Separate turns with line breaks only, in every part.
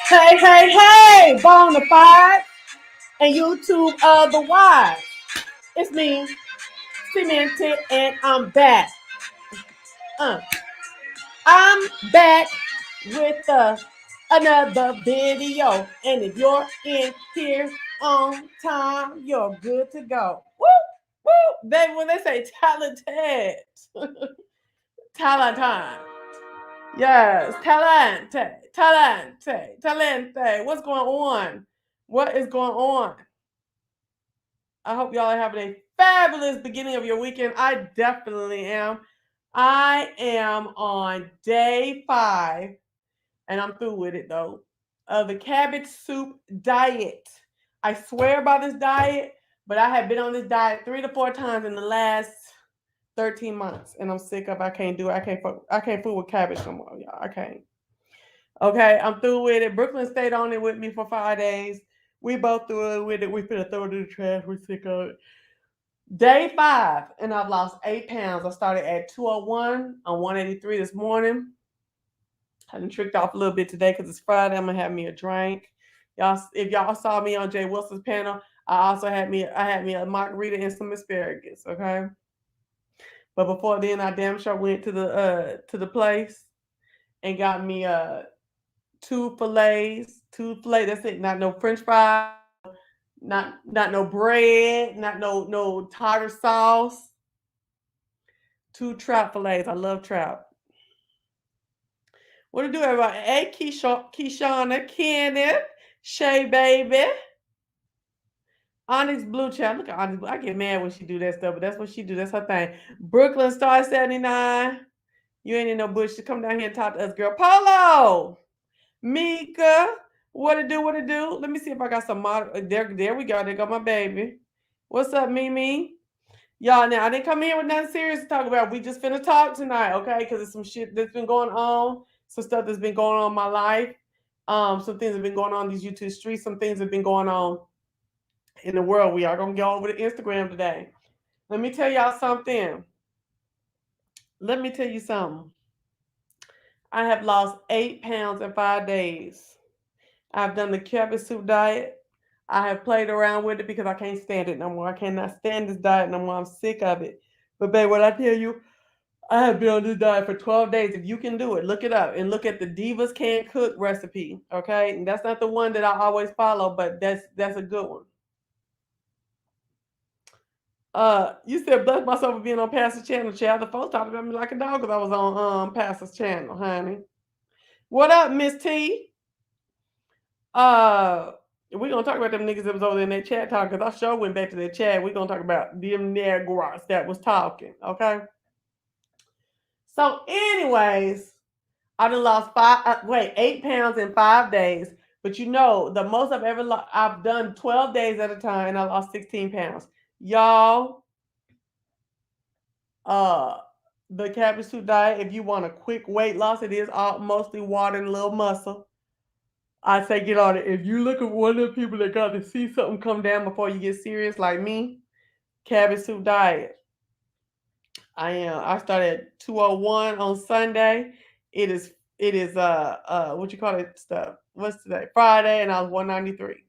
Hey, hey, hey, Bonafide and YouTube otherwise. It's me, Cemented, and I'm back. Uh, I'm back with another video. And if you're in here on time, you're good to go. Woo, woo. When they say talented, talent time. Yes, talente. What's going on? What is going on? I hope y'all are having a fabulous beginning of your weekend. I definitely am. I am on day 5, and I'm through with it though, of the cabbage soup diet. I swear by this diet, but I have been on this diet 3 to 4 times in the last 13 months, and I'm sick of. I can't do it. I can't fool with cabbage no more, y'all. I can't. Okay, I'm through with it. Brooklyn stayed on it with me for 5 days. We both threw it with it. We finna throw it in the trash. We're sick of it. Day 5, and I've lost 8 pounds. I started at 201. I'm 183 this morning. I done tricked off a little bit today because it's Friday. I'm gonna have me a drink. Y'all, if y'all saw me on Jay Wilson's panel, I also had me a margarita and some asparagus. Okay, but before then, I damn sure went to the place and got me 2 fillets. 2 fillets. That's it. Not no French fries. Not no bread. Not no tartar sauce. 2 trout fillets. I love trout. What to do, everybody? Hey, Keishana, Kenneth, Shay, baby. Onyx Blue Chat. Look at Onyx Blue. I get mad when she do that stuff, but that's what she do. That's her thing. Brooklyn Star 79. You ain't in no bush. Come down here and talk to us, girl. Polo. Mika. What to do? What to do? Let me see if I got some there we go. There go my baby. What's up, Mimi? Y'all, now I didn't come here with nothing serious to talk about. We just finna talk tonight, okay? Because it's some shit that's been going on, some stuff that's been going on in my life. Some things have been going on in these YouTube streets. Some things have been going on in the world. We are gonna go over to Instagram today. Let me tell y'all something. Let me tell you something. I have lost 8 pounds in 5 days. I've done the cabbage soup diet. I have played around with it because I can't stand it no more. I cannot stand this diet no more. I'm sick of it. But babe, what I tell you, I have been on this diet for 12 days. If you can do it, look it up and look at the Divas Can't Cook recipe. Okay, and that's not the one that I always follow, but that's a good one. You said bless myself for being on Pastor's channel, child. The folks talked about me like a dog because I was on Pastor's channel, honey. What up, Miss T? We're gonna talk about them niggas that was over there in that chat talking because I sure went back to that chat. We're gonna talk about them Negroes that was talking, okay? So, anyways, I done lost 8 pounds in 5 days. But you know, the most I've ever I've done 12 days at a time and I lost 16 pounds. Y'all, the cabbage soup diet, if you want a quick weight loss, it is all mostly water and a little muscle. I say get on it. If you look at one of the people that got to see something come down before you get serious, like me, cabbage soup diet. I started at 201 on Sunday. It is what you call it stuff. What's today? Friday, and I was 193.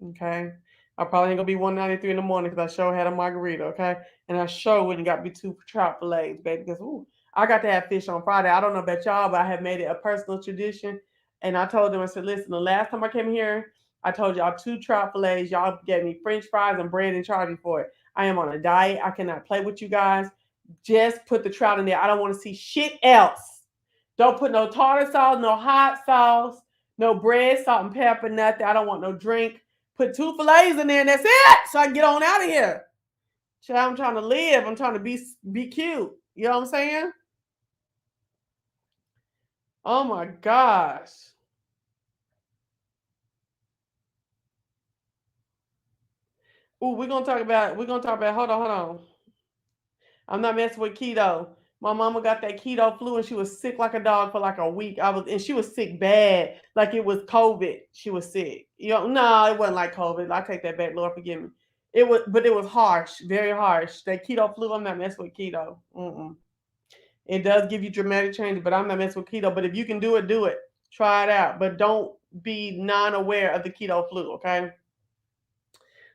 Okay. I probably ain't gonna be 193 in the morning because I sure had a margarita, okay? And I sure wouldn't got me 2 trout fillets, baby. Because I got to have fish on Friday. I don't know about y'all, but I have made it a personal tradition. And I told them, I said, listen, the last time I came here, I told y'all 2 trout fillets. Y'all gave me French fries and bread and charged me for it. I am on a diet. I cannot play with you guys. Just put the trout in there. I don't want to see shit else. Don't put no tartar sauce, no hot sauce, no bread, salt and pepper, nothing. I don't want no drink. Put 2 fillets in there and that's it. So I can get on out of here. Child, I'm trying to live. I'm trying to be cute. You know what I'm saying? Oh my gosh. Ooh, we're gonna talk about hold on. I'm not messing with keto. My mama got that keto flu and she was sick like a dog for like a week. And she was sick bad, like it was COVID. She was sick. No, it wasn't like COVID. I take that back. Lord forgive me. But it was harsh, very harsh. That keto flu, I'm not messing with keto. Mm-mm. It does give you dramatic changes, but I'm not messing with keto. But if you can do it, do it. Try it out. But don't be non-aware of the keto flu, okay?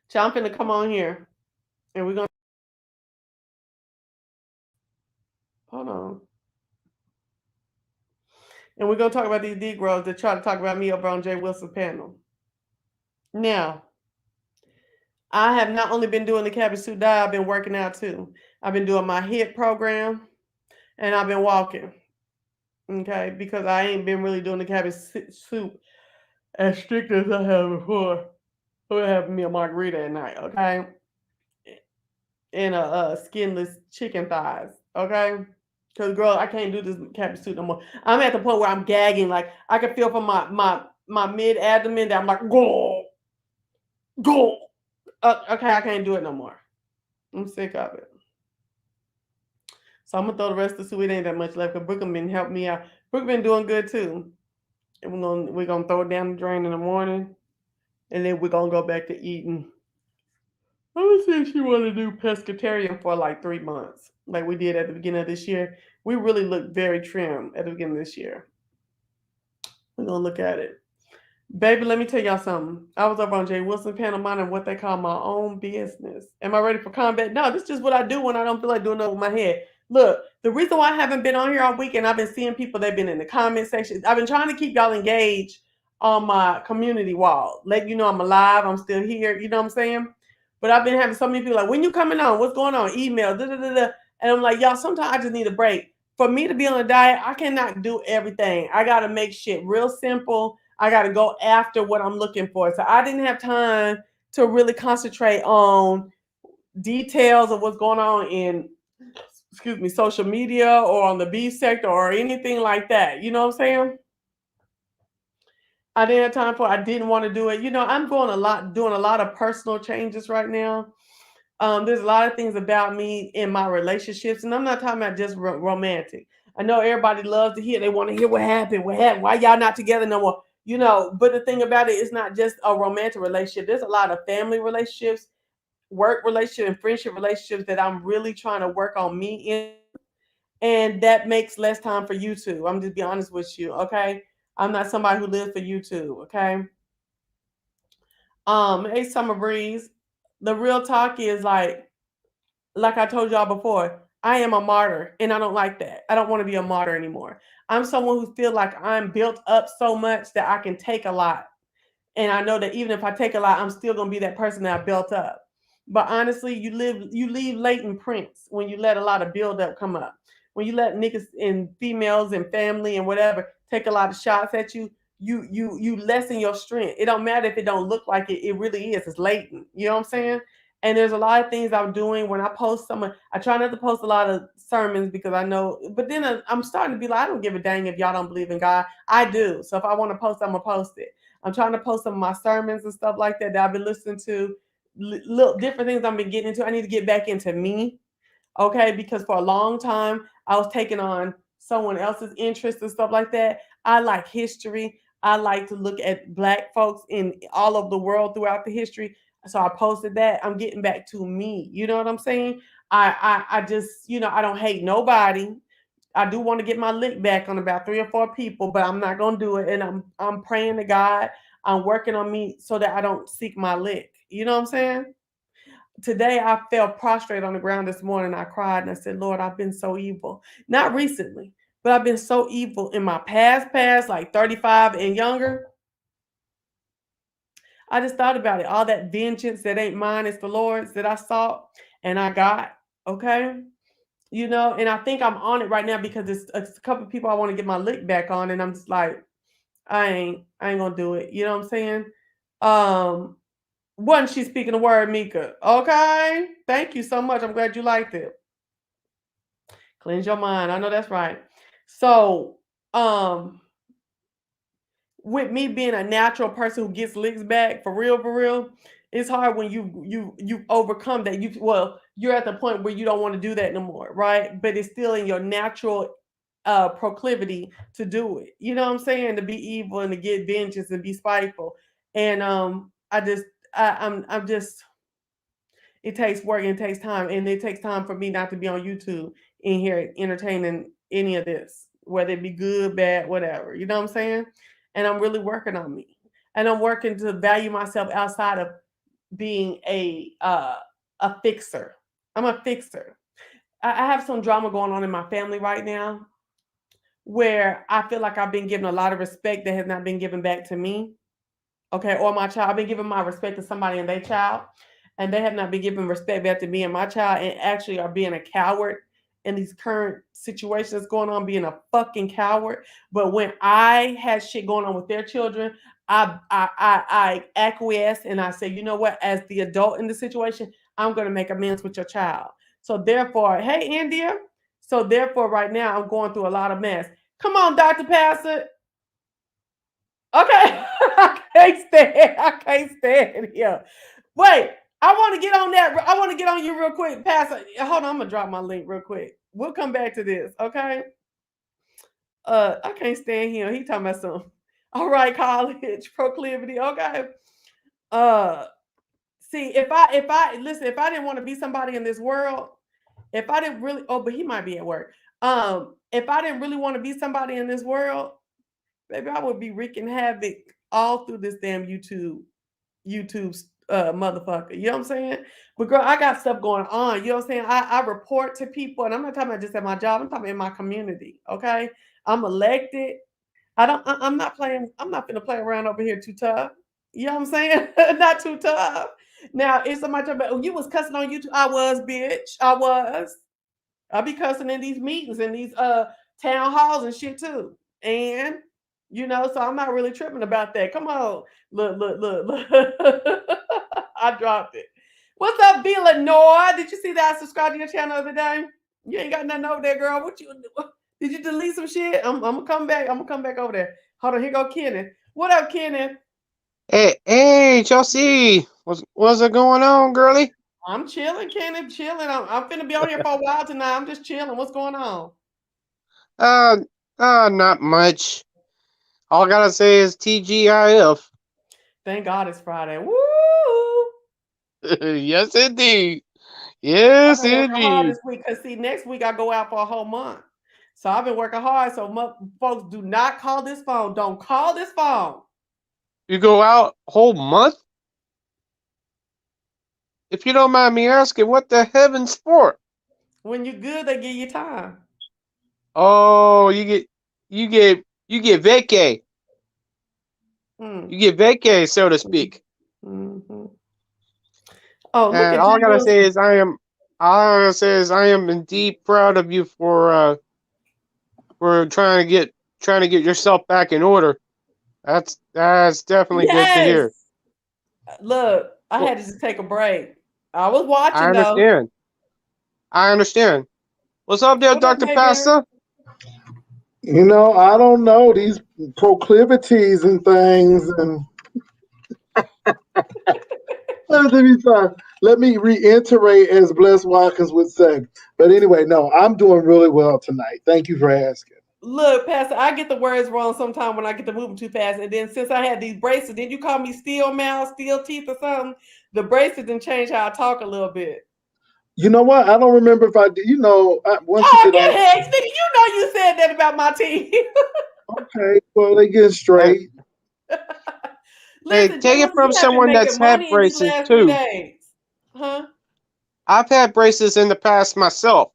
So I'm finna come on here and we're gonna hold on. And we're gonna talk about these Negroes that try to talk about me over on Jay Wilson's panel. Now, I have not only been doing the cabbage soup diet, I've been working out too. I've been doing my HIIT program and I've been walking. Okay, because I ain't been really doing the cabbage soup as strict as I have before. We're having me a margarita at night, okay? And a skinless chicken thighs, okay? Because girl, I can't do this cabbage soup no more. I'm at the point where I'm gagging, like I can feel from my mid abdomen that I'm like go go. Okay, I can't do it no more. I'm sick of it. So I'm gonna throw the rest of the soup. It ain't that much left. Cause Brooklyn been helping me out. Brooklyn been doing good too. And we're gonna throw it down the drain in the morning, and then we're gonna go back to eating. I'm gonna see if she want to do pescatarian for like 3 months, like we did at the beginning of this year. We really looked very trim at the beginning of this year. We're gonna look at it. Baby, let me tell y'all something. I was over on Jay Wilson panel minding what they call my own business. Am I ready for combat? No, this is just what I do when I don't feel like doing it with my head. Look, the reason why I haven't been on here all week and I've been seeing people, they've been in the comment section. I've been trying to keep y'all engaged on my community wall. Let you know I'm alive, I'm still here, you know what I'm saying? But I've been having so many people like, when you coming on? What's going on? Email, da da da da. And I'm like, y'all, sometimes I just need a break. For me to be on a diet, I cannot do everything. I gotta make shit real simple. I got to go after what I'm looking for. So I didn't have time to really concentrate on details of what's going on in, social media or on the beef sector or anything like that. You know what I'm saying? I didn't have time for it. I didn't want to do it. I'm doing a lot of personal changes right now. There's a lot of things about me in my relationships, and I'm not talking about just romantic. I know everybody loves to hear. They want to hear what happened, why y'all not together no more. But the thing about it is not just a romantic relationship. There's a lot of family relationships, work relationships, and friendship relationships that I'm really trying to work on me in, and that makes less time for YouTube. I'm just be honest with you, okay? I'm not somebody who lives for YouTube, okay? Hey, Summer Breeze. The real talk is like I told y'all before, I am a martyr and I don't like that. I don't want to be a martyr anymore. I'm someone who feel like I'm built up so much that I can take a lot. And I know that even if I take a lot, I'm still gonna be that person that I built up. But honestly, you leave latent prints when you let a lot of build up come up. When you let niggas and females and family and whatever take a lot of shots at you, you lessen your strength. It don't matter if it don't look like it. It really is. It's latent. You know what I'm saying? And there's a lot of things I'm doing when I post some. I try not to post a lot of sermons because I know. But then I'm starting to be like, I don't give a dang if y'all don't believe in God. I do. So if I want to post, I'm gonna post it. I'm trying to post some of my sermons and stuff like that I've been listening to. Little different things I've been getting into. I need to get back into me, okay? Because for a long time I was taking on someone else's interests and stuff like that. I like history. I like to look at Black folks in all of the world throughout the history. So I posted that. I'm getting back to me. You know what I'm saying? I just, I don't hate nobody. I do want to get my lick back on about 3 or 4 people, but I'm not gonna do it. And I'm praying to God. I'm working on me so that I don't seek my lick. You know what I'm saying? Today I fell prostrate on the ground this morning. I cried and I said, Lord, I've been so evil. Not recently, but I've been so evil in my past, like 35 and younger. I just thought about it. All that vengeance that ain't mine, it's the Lord's that I sought and I got. Okay. And I think I'm on it right now because it's a couple of people I want to get my lick back on, and I'm just like, I ain't gonna do it. You know what I'm saying? Wasn't she speaking the word, Mika? Okay, thank you so much. I'm glad you liked it. Cleanse your mind. I know that's right. So, with me being a natural person who gets licks back for real, it's hard when you overcome that. You're at the point where you don't want to do that no more, right? But it's still in your natural proclivity to do it. You know what I'm saying? To be evil and to get vengeance and be spiteful. And I'm just it takes work and it takes time, and it takes time for me not to be on YouTube in here entertaining any of this, whether it be good, bad, whatever. You know what I'm saying? and I'm really working on me, and I'm working to value myself outside of being a fixer. I'm a fixer. I have some drama going on in my family right now where I feel like I've been given a lot of respect that has not been given back to me. Okay, or my child. I've been giving my respect to somebody and their child, and they have not been giving respect back to me and my child, and actually are being a coward in these current situations going on, being a fucking coward. But when I had shit going on with their children, I acquiesce and I say, you know what? As the adult in the situation, I'm going to make amends with your child. So therefore, hey India. So therefore, right now I'm going through a lot of mess. Come on, Dr. Passer. Okay, I can't stand. I can't stand here. Wait, I want to get on that. I want to get on you real quick. Pastor, hold on. I'm gonna drop my link real quick. We'll come back to this. Okay. I can't stand him. He talking about some. All right, college proclivity. Okay. Uh, see, if I listen, if I didn't want to be somebody in this world, if I didn't really, oh, but he might be at work. If I didn't really want to be somebody in this world, baby, I would be wreaking havoc all through this damn YouTube motherfucker. You know what I'm saying? But girl, I got stuff going on. You know what I'm saying? I report to people, and I'm not talking about just at my job. I'm talking about in my community. Okay, I'm elected. I'm not playing. I'm not gonna play around over here too tough. You know what I'm saying? Not too tough. Now, if somebody talking about, oh, you was cussing on YouTube, I was, bitch. I was. I be cussing in these meetings and these town halls and shit too. And so I'm not really tripping about that. Come on. Look. I dropped it. What's up, Villanor? Did you see that I subscribed to your channel the other day? You ain't got nothing over there, girl. What you did you delete some shit? I'm gonna come back. I'm gonna come back over there. Hold on, here go Kenneth. What up, Kenneth?
Hey, Chelsea, what's it going on, girly?
I'm chilling, Kenneth, chilling. I'm finna be on here for a while tonight. I'm just chilling. What's going on?
Uh, not much. All I gotta say is TGIF.
Thank God it's Friday. Woo!
Yes, indeed.
I've
Yes,
been working hard
indeed.
this week because see, next week I go out for a whole month. So I've been working hard. So folks, do not call this phone. Don't call this phone.
You go out whole month? If you don't mind me asking, what the heavens for?
When you're good, they give you time.
Oh, you get vacay.
Mm.
You get vacay, so to speak.
Mm-hmm. Oh, look
And
at Jay Wilson.
all I gotta say is I am indeed proud of you for trying to get yourself back in order. That's definitely good to
Yes.
hear.
Look, I
Well,
had to just take a break. I was
I
watching though.
understand. I understand. What's up there,
What up,
Dr.
Mayberry?
Pasta?
I don't know these proclivities and things, and let me reiterate, as Bless Watkins would say. But anyway, no, I'm doing really well tonight. Thank you for asking.
Look, Pastor, I get the words wrong sometimes when I get to moving too fast. And then since I had these braces, did you call me steel mouth, steel teeth, or something? The braces didn't change how I talk a little bit.
You know what? I don't remember if I did. Once you
Oh,
get
get
on,
hex, nigga. You know you said that about my teeth.
okay, well they get
Hey,
straight.
hey,
Listen, Jay
take it
Wilson,
from
you have been
someone that's
making
had
money in these
braces
last 3
too.
days. Huh?
I've had braces in the past myself,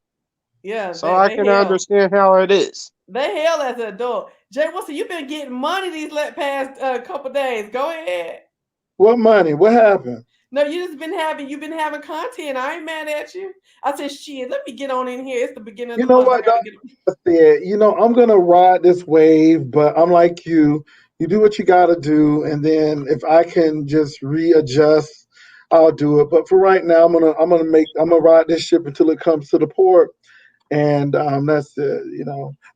Yeah,
so
they,
I
they
can
hell.
understand how it is.
They hell as an adult. Jay Wilson, you've been getting money these past couple days. Go ahead.
What money? What happened?
No, you've been having content. I ain't mad at you. I said, shit, let me get on in here. It's the beginning of
You
the
know
month. I
what?
gotta get
Said, I'm gonna ride this wave, but I'm like you. You do what you gotta do, and then if I can just readjust, I'll do it. But for right now, I'm gonna ride this ship until it comes to the port, and that's it.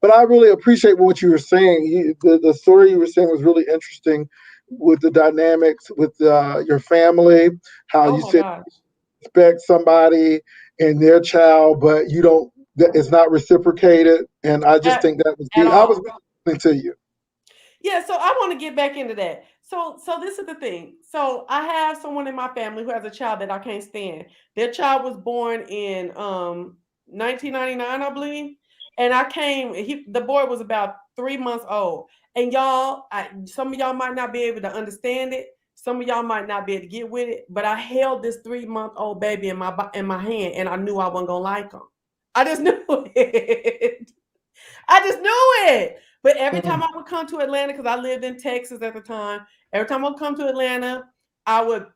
But I really appreciate what you were saying. The story you were saying was really interesting with the dynamics with your family, how
oh
you
my
said
gosh.
respect somebody and their child, but you don't. It's not reciprocated, and I just
At,
think that was
at
deep. I was
all.
listening to you.
Yeah, so I want to get back into that. So this is the thing. So I have someone in my family who has a child that I can't stand. Their child was born in 1999, I believe. And I came, the boy was about 3 months old. And y'all, some of y'all might not be able to understand it. Some of y'all might not be able to get with it. But I held this 3-month-old baby in my hand, and I knew I wasn't gonna like him. I just knew it. I just knew it. But every time I would come to Atlanta, because I lived in Texas at the time, every time I would come to Atlanta, I would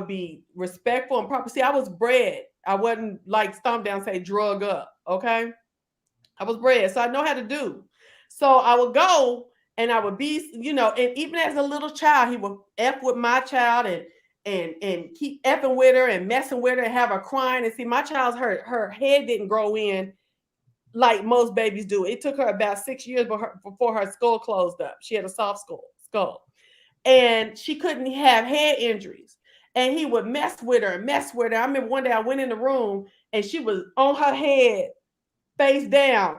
be respectful and proper. See, I was bred. I wasn't like stomp down, say drug up. Okay. I was bred, so I know how to do. So I would go and I would be, and even as a little child, he would F with my child and keep effing with her and messing with her and have her crying. And see, my child's her head didn't grow in like most babies do. It took her about 6 years before her skull closed up. She had a soft skull. And she couldn't have head injuries. And he would mess with her and mess with her. I remember one day I went in the room and she was on her head, face down.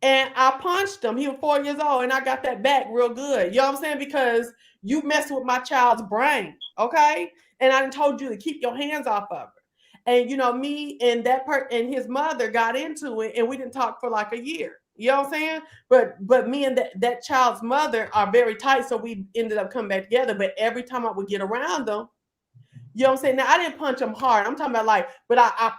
And I punched him. He was 4 years old, and I got that back real good. You know what I'm saying? Because you messed with my child's brain, okay? And I told you to keep your hands off of her. And me and that and his mother got into it, and we didn't talk for like a year. You know what I'm saying? But me and that child's mother are very tight, so we ended up coming back together. But every time I would get around them, you know what I'm saying? Now I didn't punch him hard. I'm talking about like, but I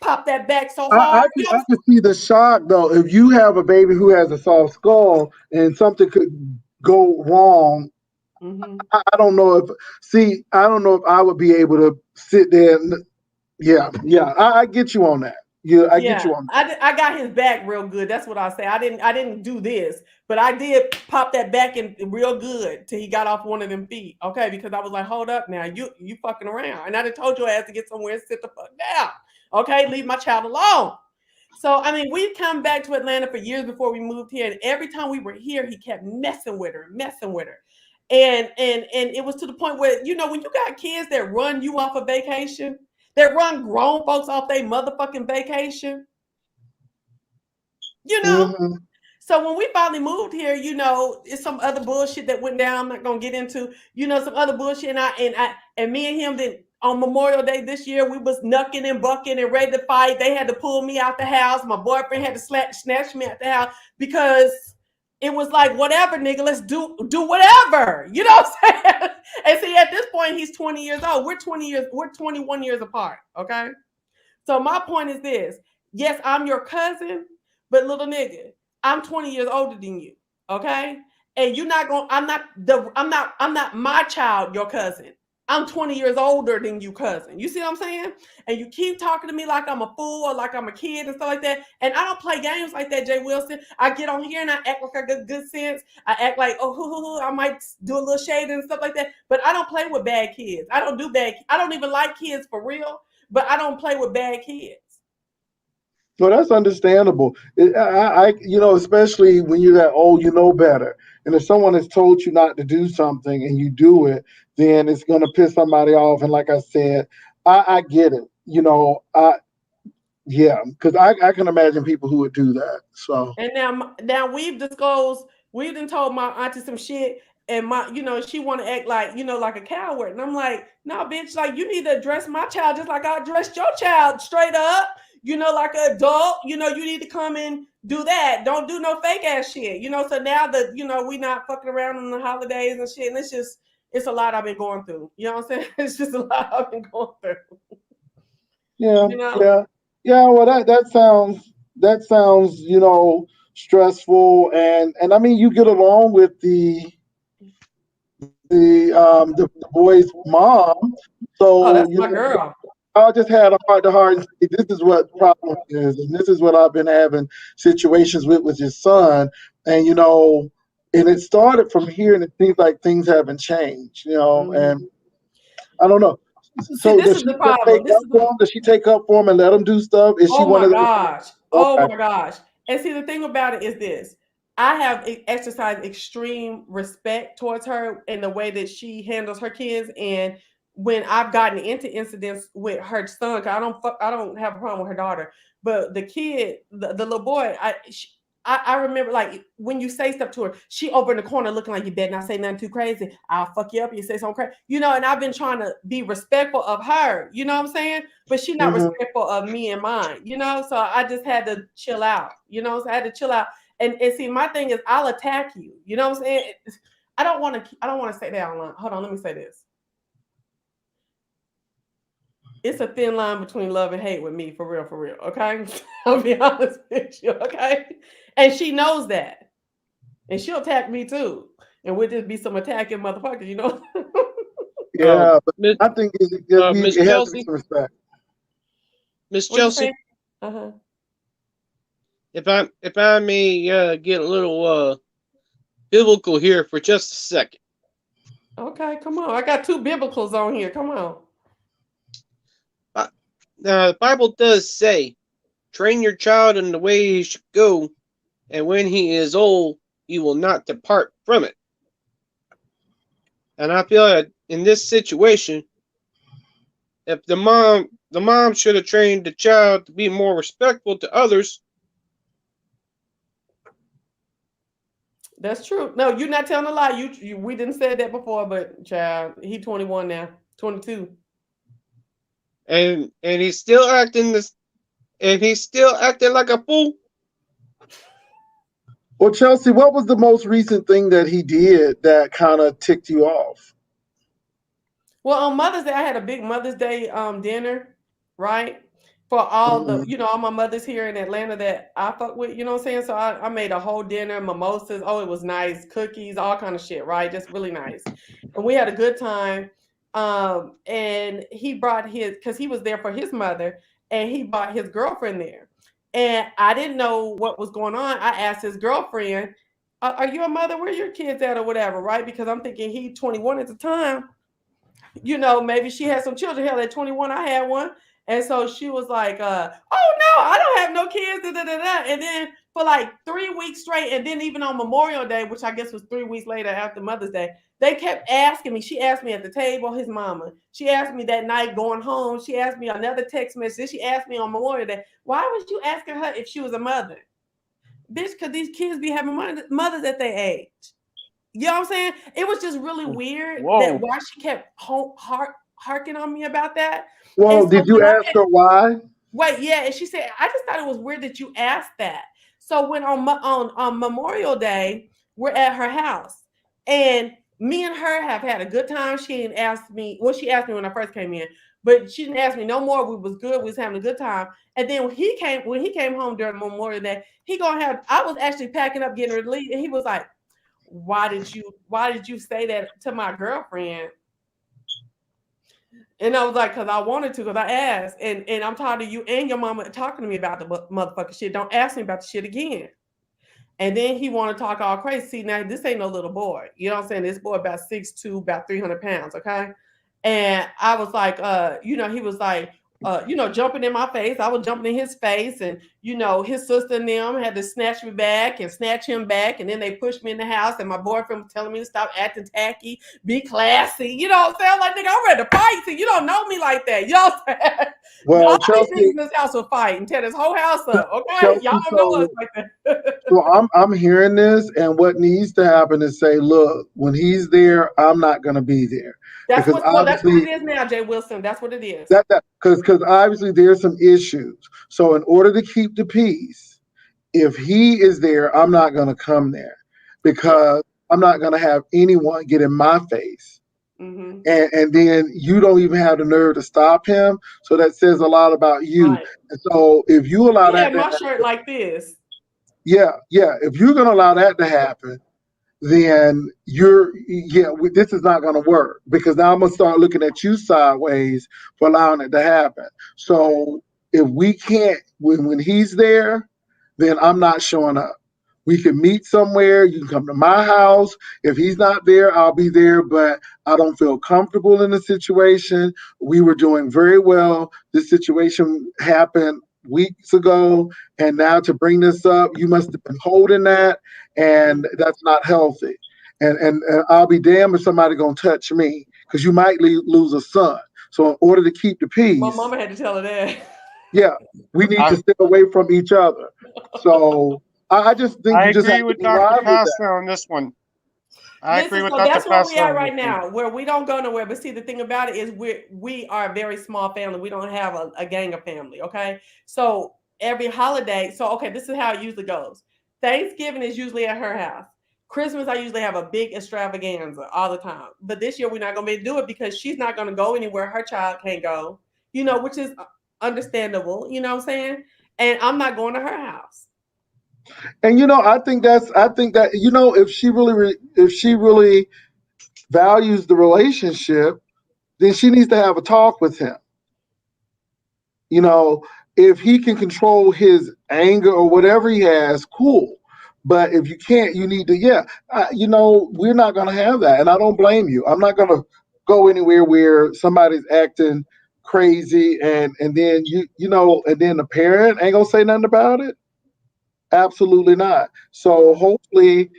popped that back so hard.
I can see the shock though. If you have a baby who has a soft skull and something could go wrong, I don't know if I would be able to sit there. I get you on that. Yeah, I get you on that.
I got his back real good. That's what I say. I didn't do this, but I did pop that back in real good till he got off one of them feet. Okay, because I was like, hold up now, you fucking around, and I done told your ass to get somewhere and sit the fuck down. Okay, leave my child alone. So I mean, we've come back to Atlanta for years before we moved here, and every time we were here, he kept messing with her. And it was to the point where, when you got kids that run you off a vacation, that run grown folks off their motherfucking vacation, So when we finally moved here, it's some other bullshit that went down. I'm not gonna get into, some other bullshit. And me and him then on Memorial Day this year, we was knucking and bucking and ready to fight. They had to pull me out the house. My boyfriend had to snatch me out the house because it was like, whatever, nigga, let's do whatever. You know what I'm saying? And see, at this point, he's 20 years old. We're 21 years apart. Okay. So my point is this. Yes, I'm your cousin, but little nigga, I'm 20 years older than you. Okay. And I'm not my child, your cousin. I'm 20 years older than you, cousin. You see what I'm saying? And you keep talking to me like I'm a fool or like I'm a kid and stuff like that. And I don't play games like that, Jay Wilson. I get on here and I act like I got good sense. I act like, I might do a little shade and stuff like that. But I don't play with bad kids. I don't even like kids for real, but I don't play with bad kids.
No, that's understandable. Especially when you're that old, you know better. And if someone has told you not to do something and you do it, then it's going to piss somebody off. And like I said, I get it. Because I can imagine people who would do that. So.
And now we've done told my auntie some shit, and she want to act like, like a coward. And I'm like, no, bitch, like you need to address my child just like I addressed your child straight up. Like an adult, you need to come and do that. Don't do no fake ass shit. So now that, we not fucking around on the holidays and shit. And it's a lot I've been going through. You know what I'm saying? It's just a lot I've been going through.
Yeah. Well, that sounds, stressful. And I mean, you get along with the boy's mom. So
that's my girl.
I just had a heart-to-heart and say, this is what the problem is, and this is what I've been having situations with your son, and and it started from here, and it seems like things haven't changed, and I don't know. So
this is the problem.
Does she take up for him and let him do stuff? Is she one of those?
Oh my gosh! And see, the thing about it is this: I have exercised extreme respect towards her in the way that she handles her kids, and when I've gotten into incidents with her son, because I don't have a problem with her daughter, but the kid, the little boy, I remember, like, when you say stuff to her, she over in the corner looking like, you better not say nothing too crazy. I'll fuck you up. You say something crazy, and I've been trying to be respectful of her, you know what I'm saying? But she's not respectful of me and mine, so I just had to chill out, so I had to chill out. And see, my thing is, I'll attack you. You know what I'm saying? I don't want to say that online. Hold on, let me say this. It's a thin line between love and hate with me, for real. Okay, I'll be honest with you. Okay, and she knows that, and she'll attack me too, and we'll just be some attacking motherfuckers, you know.
Yeah, but
Miss
I think it
Miss
has to be
Chelsea,
some respect.
Miss
What you
Chelsea,
saying? Uh-huh.
if I may get a little biblical here for just a second.
Okay, come on. I got 2 biblicals on here. Come on.
The Bible does say, "Train your child in the way he should go, and when he is old, he will not depart from it." And I feel that in this situation, if the mom should have trained the child to be more respectful to others.
That's true. No, you're not telling a lie. We didn't say that before, but child, he 21 now, 22.
And he's still acting this, and he's still acting like a fool.
Well, Chelsea, what was the most recent thing that he did that kind of ticked you off?
Well, on Mother's Day, I had a big Mother's Day dinner, right? For all the,
Mhm.
all my mothers here in Atlanta that I fuck with, you know what I'm saying? So I made a whole dinner, mimosas. Oh, it was nice, cookies, all kind of shit, right? Just really nice. And we had a good time. And he brought because he was there for his mother, and he brought his girlfriend there. And I didn't know what was going on. I asked his girlfriend, "Are you a mother? Where are your kids at, or whatever?" Right? Because I'm thinking he 21 at the time. Maybe she had some children. Hell, at 21, I had one. And so she was like, "Oh no, I don't have no kids." Da, da, da, da. And then for like 3 weeks straight, and then even on Memorial Day, which I guess was 3 weeks later after Mother's Day, they kept asking me. She asked me at the table, his mama. She asked me that night going home. She asked me another text message. Then she asked me on Memorial Day, "Why was you asking her if she was a mother?" Bitch, because these kids be having mothers at their age. You know what I'm saying? It was just really weird that
Whoa.
why she kept harking on me about that. And
Well,
so
did you
when I
ask her why?
wait, yeah, and she said, I just thought it was weird that you asked that. So when on Memorial Day, we're at her house, and me and her have had a good time. She didn't ask me. Well, she asked me when I first came in, but she didn't ask me no more. We was good. We was having a good time. And then when he came home during Memorial Day, he gonna have. I was actually packing up, getting ready to leave, and he was like, why did you say that to my girlfriend? And I was like, because I wanted to, because I asked. And I'm tired of you and your mama talking to me about the motherfucking shit. Don't ask me about the shit again. And then he want to talk all crazy. See, now this ain't no little boy. You know what I'm saying? This boy about 6'2", about 300 pounds, okay? And I was like, he was like, jumping in my face. I was jumping in his face, and his sister and them had to snatch me back and snatch him back, and then they pushed me in the house. And my boyfriend was telling me to stop acting tacky, be classy. You know what I'm saying? I'm like, nigga, I'm ready to fight. See, you don't know me like that. You know what I'm saying? All
Well,
these niggas
Chelsea,
in this house will fight and tear this whole house up. Okay, y'all
Chelsea,
don't know us
so
like that.
I'm hearing this, and what needs to happen is say, look, when he's there, I'm not going to be there
That's
because
what
obviously
it is now, Jay Wilson. That's what it is.
that because obviously there's some issues. So in order to keep the peace, if he is there, I'm not going to come there
Yeah.
because I'm not going to have anyone get in my face.
Mm-hmm.
And then you don't even have the nerve to stop him. So that says a lot about you.
Right.
And so if you allow
He
that
had
to
my
happen,
shirt like this.
yeah, if you're going to allow that to happen, then this is not going to work because now I'm going to start looking at you sideways for allowing it to happen. So if we can't, when he's there, then I'm not showing up. We can meet somewhere. You can come to my house. If he's not there, I'll be there, but I don't feel comfortable in the situation. We were doing very well. This situation happened weeks ago, and now to bring this up, you must have been holding that, and that's not healthy. And I'll be damned if somebody gonna touch me because you might lose a son. So in order to keep the
My
peace,
mama had to tell her that.
yeah, we need to
I
stay away from each other. So I just think
I
you just
agree
have to
with
be
Dr.
wise with that.
Pastor on this one. I agree
Listen,
with
so
Dr.
that's where we
Pastor
at
on this
right
one.
now, where we don't go nowhere. But see, the thing about it is we are a very small family. We don't have a gang of family. Okay, so every holiday, so okay, this is how it usually goes. Thanksgiving is usually at her house. Christmas, I usually have a big extravaganza all the time. But this year, we're not going to be able to do it because she's not going to go anywhere. Her child can't go, which is understandable. You know what I'm saying? And I'm not going to her house.
And I think that if she really values the relationship, then she needs to have a talk with him. If he can control his anger or whatever he has, cool. But if you can't, you need to, we're not going to have that. And I don't blame you. I'm not going to go anywhere where somebody's acting crazy and then and then the parent ain't going to say nothing about it. Absolutely not. So hopefully,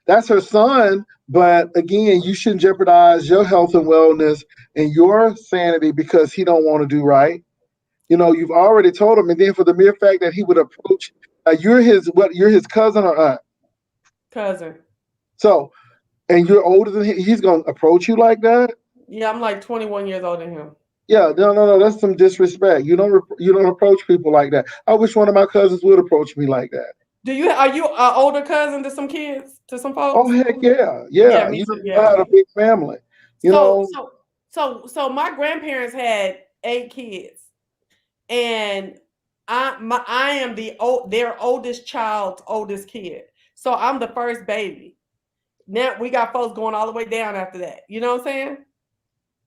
that's her son. But again, you shouldn't jeopardize your health and wellness and your sanity because he don't want to do right. You've already told him, and then for the mere fact that he would approach, you're his cousin or aunt?
Cousin.
So, and you're older than him, he's gonna approach you like that?
Yeah, I'm like 21 years older than him.
Yeah, no, that's some disrespect. You don't approach people like that. I wish one of my cousins would approach me like that.
Are you an older cousin to some kids, to some folks?
Oh heck yeah.
Yeah, me too,
I had a big family.
So my grandparents had 8 kids. And I am their oldest child's oldest kid. So I'm the first baby. Now we got folks going all the way down after that. You know what I'm saying?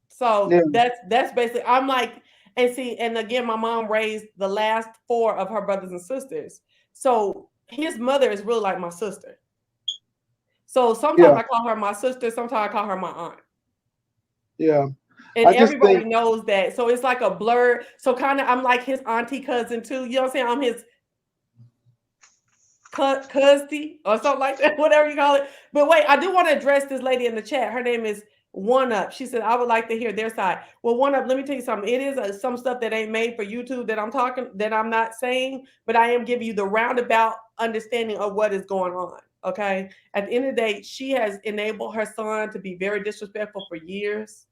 So that's basically, I'm like, and again, my mom raised the last 4 of her brothers and sisters. So his mother is really like my sister. So sometimes I call her my sister, sometimes I call her my aunt.
Yeah.
And everybody knows that. So it's like a blur. So kind of, I'm like his auntie cousin too. You know what I'm saying? I'm his cousin or something like that, whatever you call it. But wait, I do want to address this lady in the chat. Her name is One Up. She said, I would like to hear their side. Well, One Up, let me tell you something. It is some stuff that ain't made for YouTube that I'm not saying, but I am giving you the roundabout understanding of what is going on. Okay. At the end of the day, she has enabled her son to be very disrespectful for years.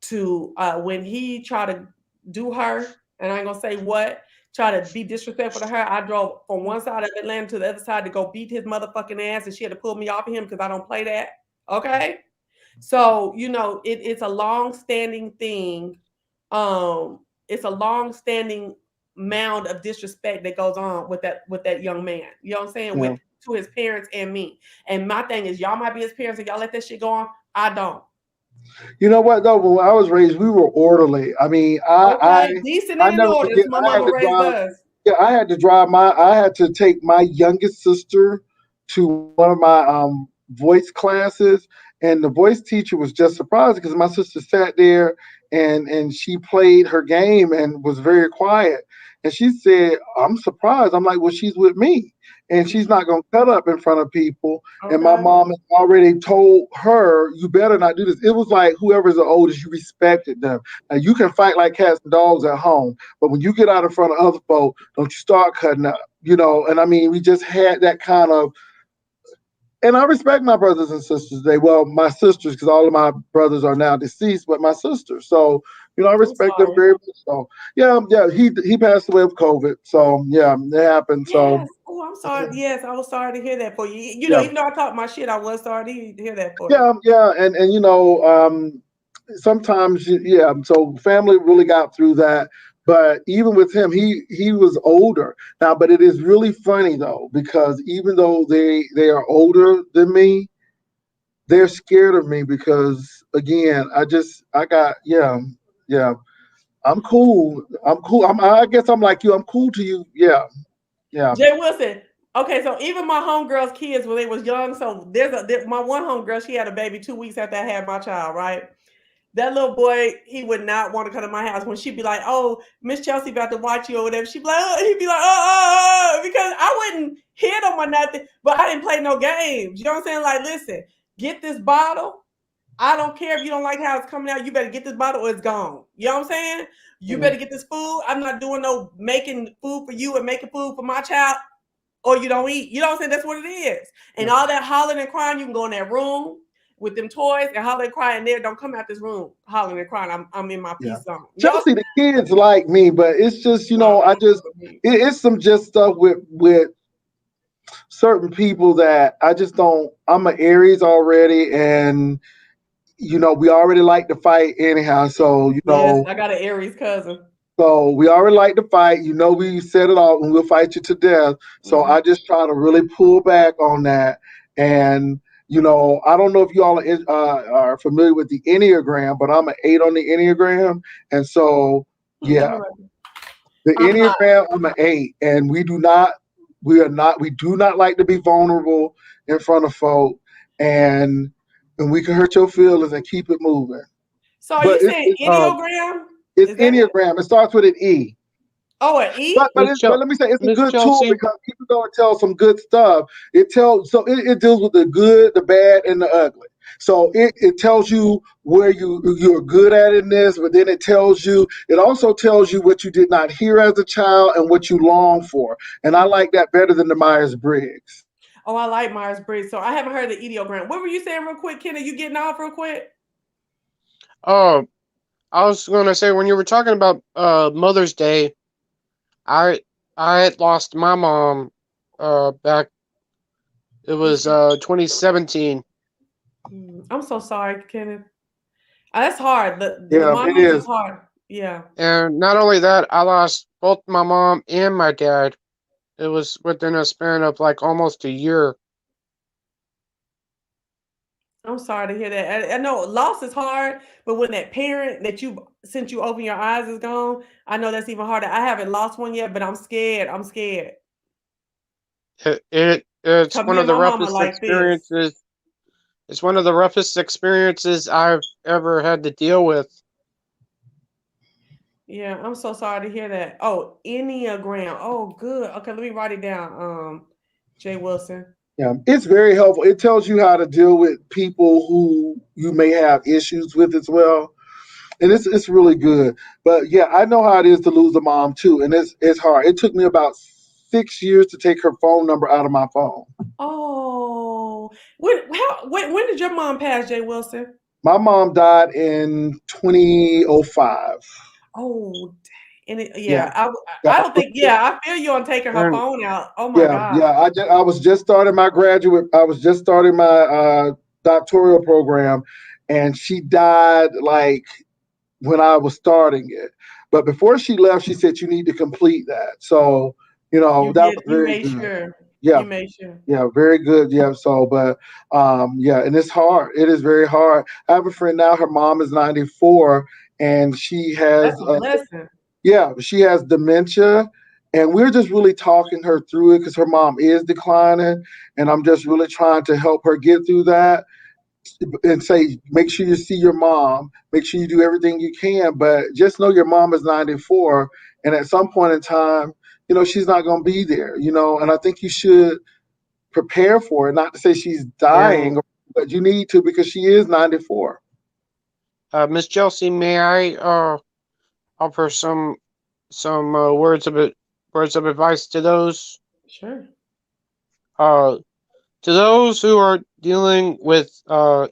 To when he tried to do her, and I ain't gonna say what, try to be disrespectful to her. I drove from one side of Atlanta to the other side to go beat his motherfucking ass, and she had to pull me off of him because I don't play that. Okay, so it's a long-standing thing. It's a long-standing mound of disrespect that goes on with that young man. You know what I'm saying? To his parents and me. And my thing is, y'all might be his parents and y'all let that shit go on. I don't.
You know what though? When I was raised, we were orderly. I mean,
decent and in order. My mama raised us.
Yeah, I had to take my youngest sister to one of my voice classes, and the voice teacher was just surprised because my sister sat there and she played her game and was very quiet. And she said, "I'm surprised." I'm like, "Well, she's with me. And she's not going to cut up in front of people." Okay. And my mom has already told her, "You better not do this." It was like whoever's the oldest, you respected them. Now, you can fight like cats and dogs at home, but when you get out in front of other folk, don't you start cutting up, And I mean, we just had that kind of, and I respect my brothers and sisters today. Well, my sisters, because all of my brothers are now deceased, but my sisters. So, I respect them very much. So, yeah, he passed away of COVID. So, yeah, it happened. So,
yes. Oh, I'm sorry. Yes, I was sorry to hear that for you. Even though I talked my shit, I was sorry to hear that for you.
Yeah, and sometimes, so family really got through that. But even with him, he was older now. But it is really funny though, because even though they are older than me, they're scared of me because again, I'm cool. I guess I'm like you. I'm cool to you. Yeah.
Jay Wilson. Okay, so even my homegirl's kids when they was young. So my one homegirl, she had a baby 2 weeks after I had my child, right? That little boy, he would not want to come to my house when she'd be like, "Oh, Miss Chelsea about to watch you" or whatever. She'd be like, he'd be like, because I wouldn't hit him or nothing, but I didn't play no games. You know what I'm saying? Like, listen, get this bottle. I don't care if you don't like how it's coming out. You better get this bottle or it's gone. You know what I'm saying? You better get this food. I'm not doing no making food for you and making food for my child, or you don't eat. You know what I'm saying? That's what it is. And all that hollering and crying, you can go in that room with them toys and holler and cry in there. Don't come out this room hollering and crying. I'm in my peace zone.
Chelsea, the kids like me, but it's just, it's some just stuff with certain people that I just don't. I'm an Aries already, and we already like to fight anyhow. So
Yes, I got an Aries cousin.
so we already like to fight. We set it off, and we'll fight you to death. So I
Mhm.
just try to really pull back on that. And I don't know if you all are familiar with the Enneagram, but I'm an 8 on the Enneagram, and so
Let
yeah,
me write.
the
I'm not.
Enneagram, I'm an 8, and we do not like to be vulnerable in front of folk, and we can hurt your feelings and keep it moving.
So are
But
you saying Enneagram?
it's
Is that it?
Enneagram. It starts with an E.
Oh, an
But
E?
but,
Miss
it, but let me say it's a
Miss
good tool
Chelsea.
because even though it tells some good stuff, it deals with the good, the bad, and the ugly. So it tells you where you're good at in this, but then it also tells you what you did not hear as a child and what you long for. And I like that better than the Myers Briggs.
Oh, I like Myers Briggs. So I haven't heard the Enneagram. What were you saying real quick, Kenny? You getting off real quick?
Oh, I was gonna say when you were talking about Mother's Day, I I had lost my mom back. It
This
was
year.
2017,
I'm so sorry, Kenneth. That's hard. The
Yeah,
mom
it
lose is
is.
hard. Yeah.
and not only that, I lost both my mom and my dad. It was within a span of like almost a year.
I'm sorry to hear that. I know loss is hard, but when that parent that you since you open your eyes is gone, I know that's even harder. I haven't lost one yet, but I'm scared. I'm scared.
It's
Cause
one
me
of
and
the
my mama
roughest
like this.
experiences. It's one of the roughest experiences I've ever had to deal with.
Yeah, I'm so sorry to hear that. Oh, Enneagram. Oh, good. Okay, let me write it down. Jay Wilson.
Yeah, it's very helpful. It tells you how to deal with people who you may have issues with as well, and it's really good. But yeah, I know how it is to lose a mom too, and it's hard. It took me about 6 years to take her phone number out of my phone.
Oh, when did your mom pass, Jay Wilson?
My mom died in 2005.
Oh, and
Yeah,
yeah,
yeah,
I don't think. Yeah, I feel you on taking her
And
phone out. Oh my
yeah,
God.
yeah. I was just starting my graduate. I was just starting my doctoral program, and she died like when I was starting it. But before she left, she said you need to complete that. So
You
that
did.
was
You
very
made
good.
sure.
Yeah,
You made sure.
yeah, very good. Yeah. So, but yeah, and it's hard. It is very hard. I have a friend now. Her mom is 94, and she
That's
has
a blessing.
yeah, she has dementia. And we're just really talking her through it because her mom is declining, and I'm just really trying to help her get through that and say, make sure you see your mom, make sure you do everything you can, but just know your mom is 94, and at some point in time, she's not going to be there, and I think you should prepare for it. Not to say she's
and
dying, but you need to because she is 94.
Miss Chelsea, may I offer some words of advice to those
Sure.
uh to those who are dealing with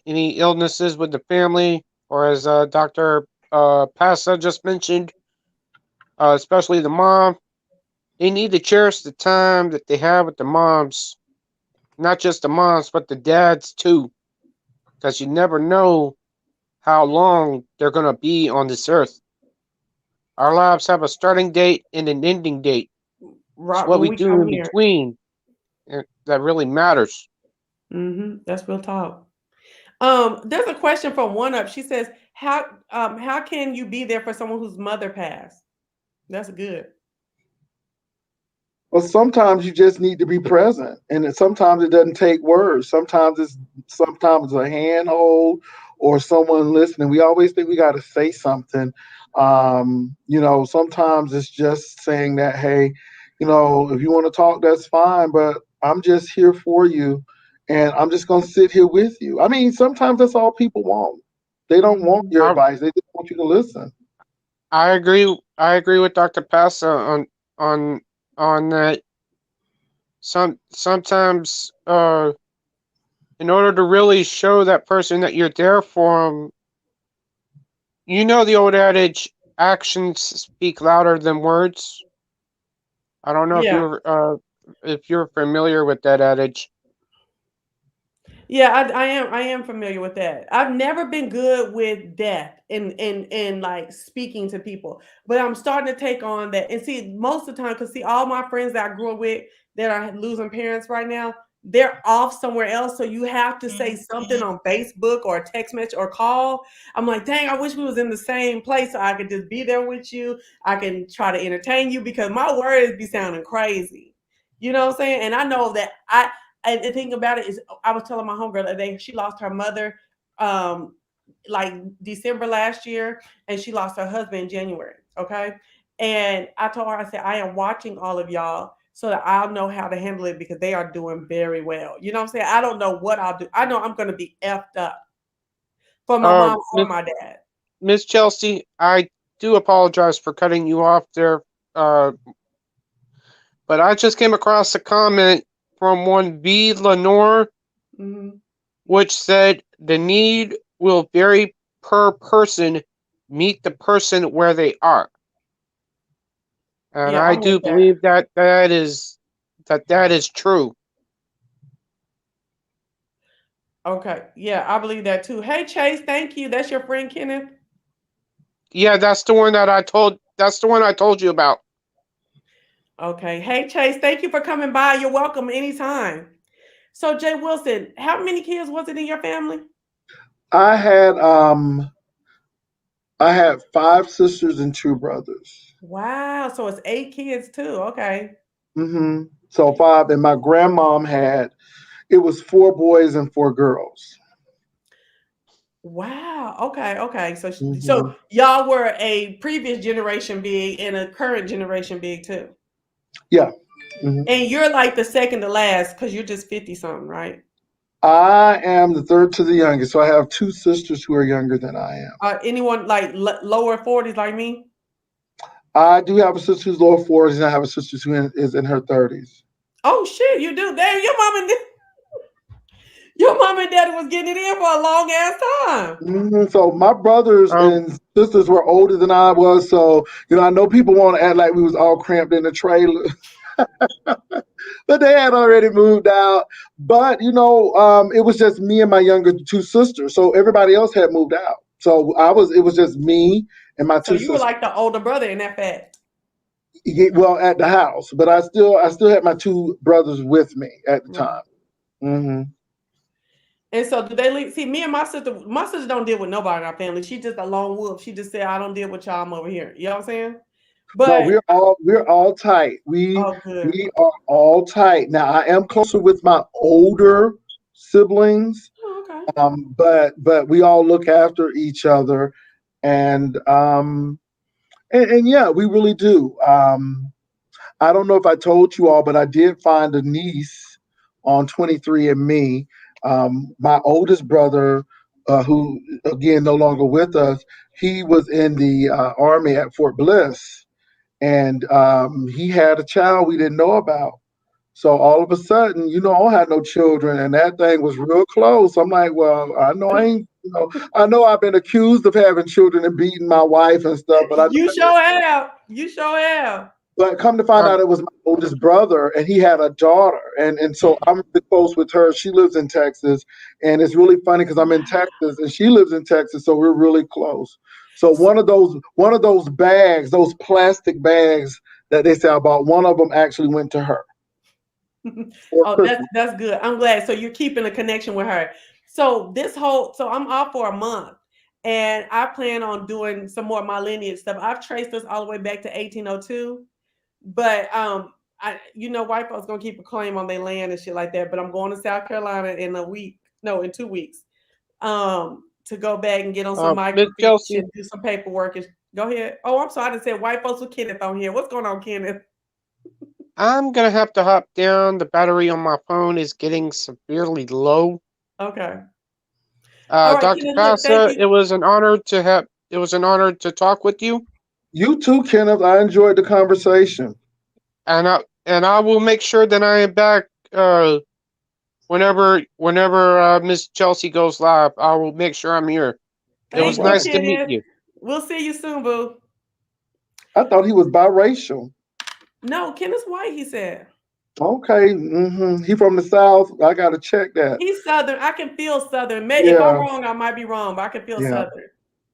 any illnesses with the family, or as Dr. Pasa just mentioned, especially the mom. They need to cherish the time that they have with the moms, not just the moms, but the dads too, because you never know how long they're going to be on this earth. Our lives have a starting date and an ending date. It's
Right
what
when
we
we
do
come
in
here.
between that really matters.
That's real talk. There's a question from One Up. She says, how can you be there for someone whose mother passed? That's good.
Well, sometimes you just need to be present, and sometimes it doesn't take words. Sometimes a handhold or someone listening. We always think we got to say something. Sometimes it's just saying that, hey, if you want to talk, that's fine, but I'm just here for you, and I'm just gonna sit here with you. I mean, sometimes that's all people want. They don't want
Mhm.
your
I
advice; they just want you to listen.
I agree. I agree with Dr. Pasa on on that. Sometimes in order to really show that person that you're there for them, the old adage, actions speak louder than words. I don't know if
Yeah.
you're if you're familiar with that adage.
Yeah, I am familiar with that. I've never been good with death and like speaking to people, but I'm starting to take on that. And see, most of the time, because see, all my friends that I grew up with that are losing parents right now, they're off somewhere else. So you have to say something on Facebook or text message or call. I'm like, dang, I wish we was in the same place so I could just be there with you. I can try to entertain you because my words be sounding crazy. You know what I'm saying? And I know that and the thing about it is, I was telling my homegirl the other day, she lost her mother um like December last year, and she lost her husband in January. Okay. And I told her, I said, I am watching all of y'all so that I'll know how to handle it because they are doing very well. You know what I'm saying? I don't know what I'll do. I know I'm gonna be effed up for my mom or my dad.
Miss Chelsea, I do apologize for cutting you off there, but I just came across a comment from one B. Lenore, which said the need will vary per person. Meet the person where they are, and
Yeah,
I
I'm with
do
that.
believe that is true.
Okay. Yeah, I believe that too. Hey Chase, thank you. That's your friend Kenneth.
Yeah, that's the one that I told. That's the one I told you about.
Okay. Hey Chase, thank you for coming by. You're welcome anytime. So Jay Wilson, how many kids was it in your family?
I had um I had 5 sisters and 2 brothers.
Wow. So it's 8 kids too. Okay.
So 5, and my grandmom had it was 4 boys and 4 girls.
Wow. Okay. Okay. So
hmm
so y'all were a previous generation big and a current generation big too.
Yeah. hmm
And you're like the second to last because you're just 50 something, right?
I am the third to the youngest, so I have 2 sisters who are younger than I am.
Anyone like lower 40s like me?
I do have a sister who's lower 40s, and I have a sister who is in her 30s.
Oh shit, you do. Damn, your mom and daddy was getting it in for a long ass time.
So my brothers
Um,
and sisters were older than I was, so I know people want to act like we was all cramped in a trailer, but they had already moved out. But it was just me and my younger 2 sisters, so everybody else had moved out. So it was just me and my
So
two
you were
sisters.
like the older brother in that fact.
Well, at the house, but I still had my 2 brothers with me at the
Right.
time. hmm
And so do they leave? See, me and my sister, don't deal with nobody in our family. She's just a lone wolf. She just said, I don't deal with y'all, I'm over here. You know what I'm saying?
No,
But
we're all tight.
oh good.
We are all tight. Now I am closer with my older siblings,
Oh, okay.
but we all look after each other, and yeah, we really do. I don't know if I told you all, but I did find a niece on 23andMe. My oldest brother, who again no longer with us, he was in the army at Fort Bliss, and he had a child we didn't know about. So all of a sudden, I don't have no children, and that thing was real close. I'm like, well, I know I ain't, I know I've been accused of having children and beating my wife and stuff, but I
You sure have. You sure have.
but come to find
um,
out, it was my oldest brother, and he had a daughter, and so I'm really close with her. She lives in Texas, and it's really funny because I'm in Texas and she lives in Texas, so we're really close. So one of those bags, those plastic bags that they sell about, one of them actually went to her for
Oh,
Christmas.
that's good. I'm glad. So you're keeping a connection with her. So I'm off for a month, and I plan on doing some more of my lineage stuff. I've traced us all the way back to 1802, but white folks gonna keep a claim on their land and shit like that. But I'm going to South Carolina in a week, no, in 2 weeks, to go back and get on some
Miss
microfiche
Chelsea,
and do some paperwork. And go ahead. Oh, I'm sorry. I didn't say white folks with Kenneth on here. What's going on, Kenneth?
I'm gonna have to hop down. The battery on my phone is getting severely low.
Okay. All right,
Dr.
Kenneth. Look, thank
Passa,
you.
it was an honor to have. It was an honor to talk with you,
You too, Kenneth. I enjoyed the conversation.
and I will make sure that I am back. Whenever Miss Chelsea goes live, I will make sure I'm here. It
All
was
Thank you,
right.
nice to meet
Kenneth.
you.
We'll see you soon, boo.
I thought he was biracial.
No, Kenneth's white, he said.
Okay. He from the South. I gotta check that.
He's Southern. I can feel Southern. If I'm
Yeah.
wrong, I might be wrong, but I can feel
Yeah.
Southern.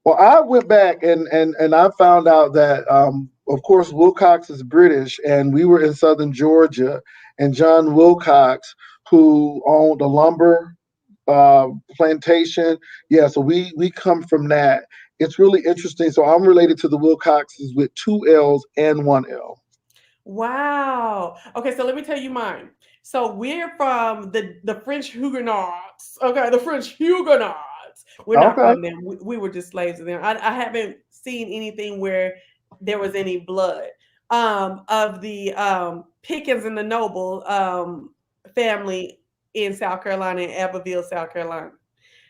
Well, I went back and I found out that of course Wilcox is British, and we were in southern Georgia, and John Wilcox, who owned a lumber plantation. Yeah, so we come from that. It's really interesting. So I'm related to the Wilcoxes with two L's and one L.
Wow. Okay, so let me tell you mine. So we're from the French Huguenots. Okay, the French Huguenots. We're not
Okay.
from them. We were just slaves of them. I haven't seen anything where there was any blood. Of the Pickens and the Noble family in South Carolina, in Abbeville, South Carolina.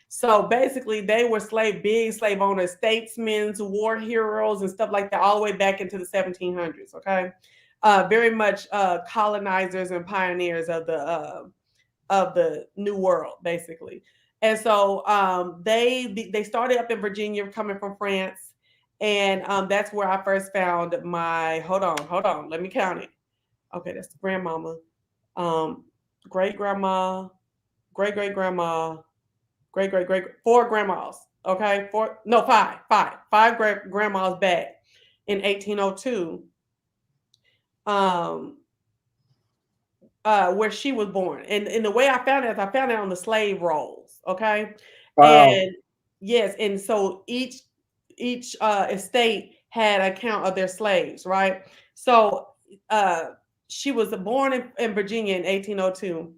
So basically, they were big slave owners, statesmen, war heroes, and stuff like that, all the way back into the 1700s. Okay, very much colonizers and pioneers of the New World, basically. And so they started up in Virginia, coming from France, and that's where I first found my. Hold on, let me count it. Okay, that's the grandmama, um, great grandma, great grandma, great four grandmas. Okay, five grandmas back in 1802. Um, where she was born. And the way I found it is I found it on the slave rolls. Okay.
Wow.
And yes, and so each estate had a count of their slaves, right? So uh she was born in Virginia in 1802.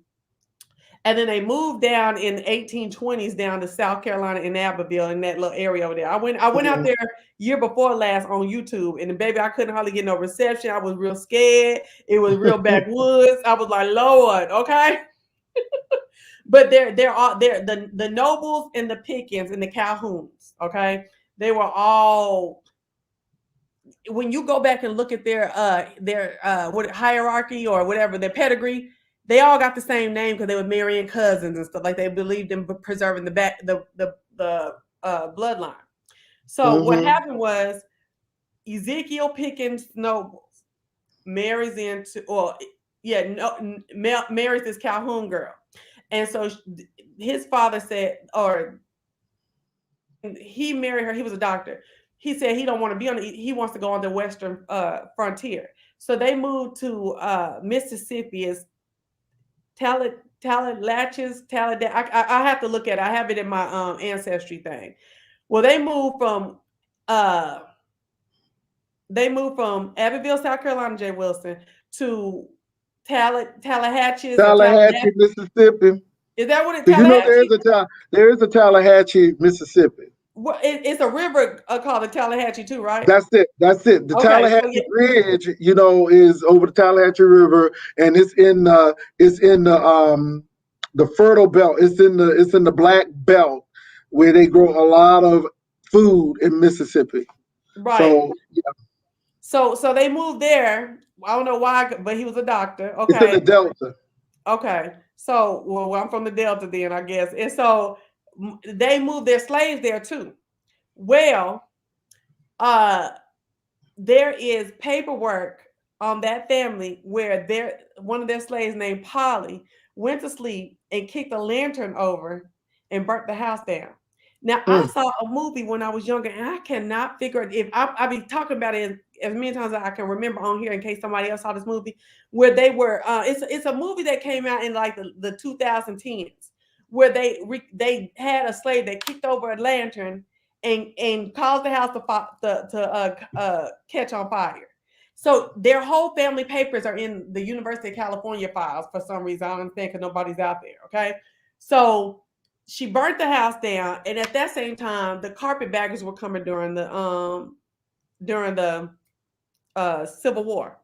And then they moved down in the 1820s down to South Carolina in Abbeville, in that little area over there. I went out
Mhm.
there year before last on YouTube, and baby, I couldn't hardly get no reception. I was real scared. It was real backwoods. I was like, Lord, okay. But they're all there. The Nobles and the Pickens and the Calhouns, okay. They were all, when you go back and look at their what hierarchy or whatever, their pedigree, they all got the same name because they were marrying cousins and stuff, like they believed in preserving the bloodline. So what
Mhm.
happened was Ezekiel Pickens Nobles marries into, or yeah, no, marries this Calhoun girl, and so his father said, or he married her. He was a doctor. He said he don't want to be on the, he wants to go on the western frontier. So they moved to Mississippi as Tallahatchies, Talladega. I have to look at it. I have it in my ancestry thing. Well, uh they moved from Abbeville, South Carolina, Jay Wilson, to Tallahatchies or Talladega.
Tallahatchie, Mississippi.
Is that what it,
Because you know
Tallahatchie?
there is a Tallahatchie, Mississippi.
Well, it's a river called the Tallahatchie too, right?
That's it. That's it. The
Okay, so yeah,
Tallahatchie Bridge, is over the Tallahatchie River, and it's in the fertile belt. It's in the black belt where they grow a lot of food in Mississippi.
right.
So yeah,
So they moved there. I don't know why, but he was a doctor.
it's in the
Okay.
Delta.
Okay. So, well, I'm from the Delta then, I guess. And so they moved their slaves there too. Well, uh, there is paperwork on that family where one of their slaves named Polly went to sleep and kicked a lantern over and burnt the house down. Now I
Mm,
saw a movie when I was younger, and I cannot figure it. If I be talking about it as many times as I can remember on here, in case somebody else saw this movie, where they were. It's a movie that came out in like the 2010s, where they had a slave that kicked over a lantern and caused the house to catch on fire. So their whole family papers are in the University of California files for some reason. I don't understand because nobody's out there. Okay, so she burnt the house down, and at that same time, the carpetbaggers were coming during the Civil War.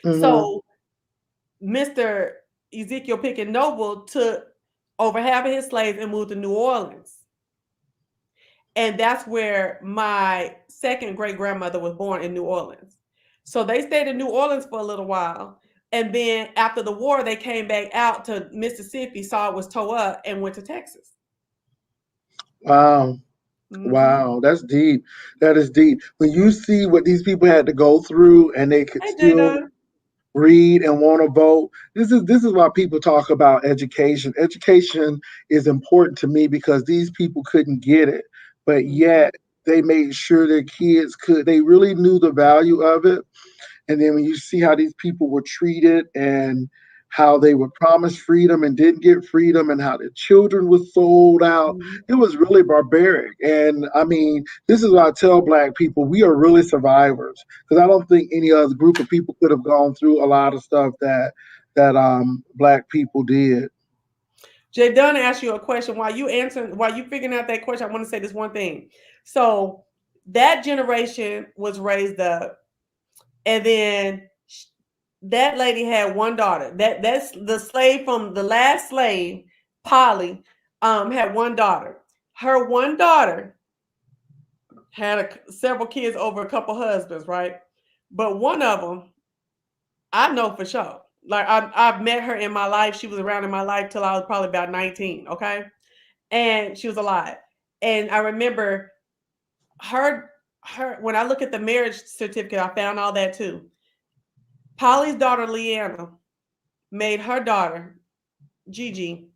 hmm.
So Mr. Ezekiel Pickett Noble took over half of his slaves and moved to New Orleans. And that's where my second great grandmother was born, in New Orleans. So they stayed in New Orleans for a little while. And then after the war, they came back out to Mississippi, saw it was toe up, and went to Texas.
Wow.
Mm-hmm.
Wow, that's deep. That is deep. When you see what these people had to go through, and they could
Hey,
still
Jada.
read and want to vote. This is why people talk about education. Education is important to me because these people couldn't get it, but
Mhm.
yet they made sure their kids could. They really knew the value of it. And then when you see how these people were treated and how they were promised freedom and didn't get freedom and how their children were sold out,
Mhm.
it was really barbaric. And I mean, this is what I tell black people, we are really survivors because I don't think any other group of people could have gone through a lot of stuff that black people did.
Jay Dunn asked you a question. While you figuring out that question, I want to say this one thing. So that generation was raised up, and then that lady had one daughter. That's the slave from the last slave, Polly, had one daughter. Her one daughter had several kids over a couple husbands, right? But one of them, I know for sure. Like I've met her in my life. She was around in my life till I was probably about 19. Okay, and she was alive. And I remember her when I look at the marriage certificate, I found all that too. Polly's daughter Leanna made her daughter Gigi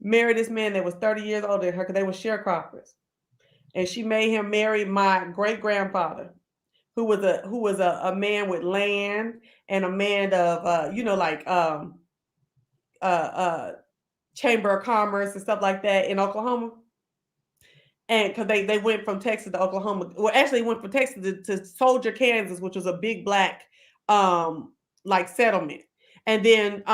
marry this man that was 30 years older than her because they were sharecroppers, and she made him marry my great grandfather, who was a man with land and a man of like uh uh chamber of commerce and stuff like that in Oklahoma. And because they went from Texas to Oklahoma, well, actually went from Texas to Soldier, Kansas, which was a big black um like settlement. And then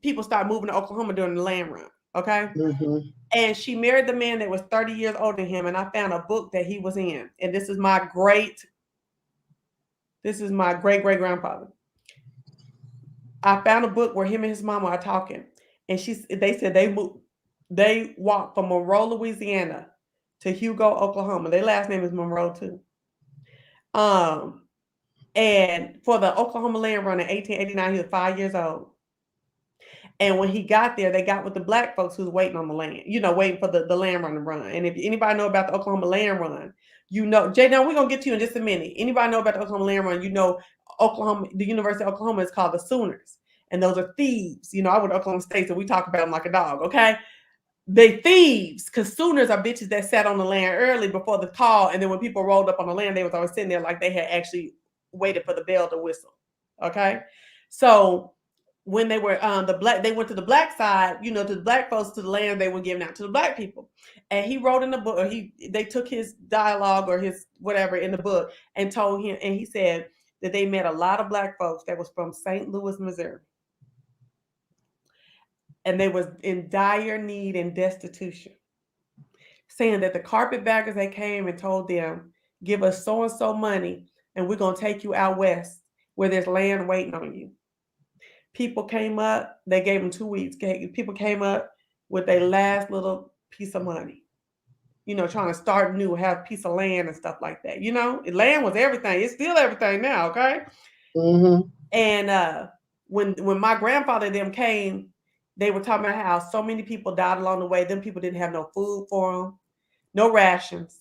people started moving to Oklahoma during the land run. Okay.
Hmm.
And she married the man that was 30 years older than him. And I found a book that he was in. And this is my great great grandfather. I found a book where him and his mama are talking. And they said they walked from Monroe, Louisiana to Hugo, Oklahoma. Their last name is Monroe too. Um, and for the Oklahoma land run in 1889, he was 5 years old. And when he got there, they got with the black folks who was waiting on the land, waiting for the land run to run. And if anybody know about the Oklahoma land run, Jay, now we're gonna get to you in just a minute. Anybody know about the Oklahoma land run, Oklahoma, the University of Oklahoma is called the Sooners. And those are thieves. I went to Oklahoma State, so we talk about them like a dog, okay? They thieves, because Sooners are bitches that sat on the land early before the call, and then when people rolled up on the land, they was always sitting there like they had actually waited for the bell to whistle. Okay, so when they were they went to the black side, to the black folks, to the land they were giving out to the black people. And he wrote in the book, or they took his dialogue or his whatever in the book and told him, and he said that they met a lot of black folks that was from St. Louis, Missouri, and they was in dire need and destitution, saying that the carpetbaggers that came and told them, give us so and so money and we're going to take you out west where there's land waiting on you. People came up, they gave them 2 weeks. People came up with their last little piece of money, trying to start new, have a piece of land and stuff like that. Land was everything. It's still everything now, okay?
Hmm.
And when my grandfather and them came, they were talking about how so many people died along the way. Them people didn't have no food for them, no rations.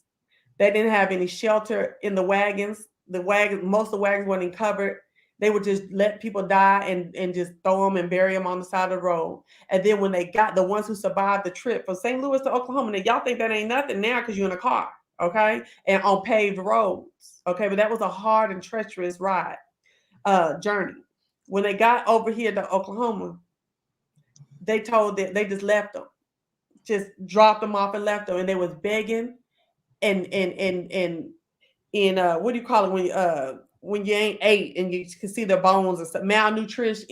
They didn't have any shelter in the wagons. Most of the wagons weren't even covered. They would just let people die and just throw them and bury them on the side of the road. And then when they got the ones who survived the trip from St. Louis to Oklahoma, now y'all think that ain't nothing now because you're in a car, okay, and on paved roads, okay. But that was a hard and treacherous journey. When they got over here to Oklahoma, they told that they just left them, just dropped them off and left them, and they was begging and what do you call it when you ain't ate and you can see the bones and stuff, malnurtured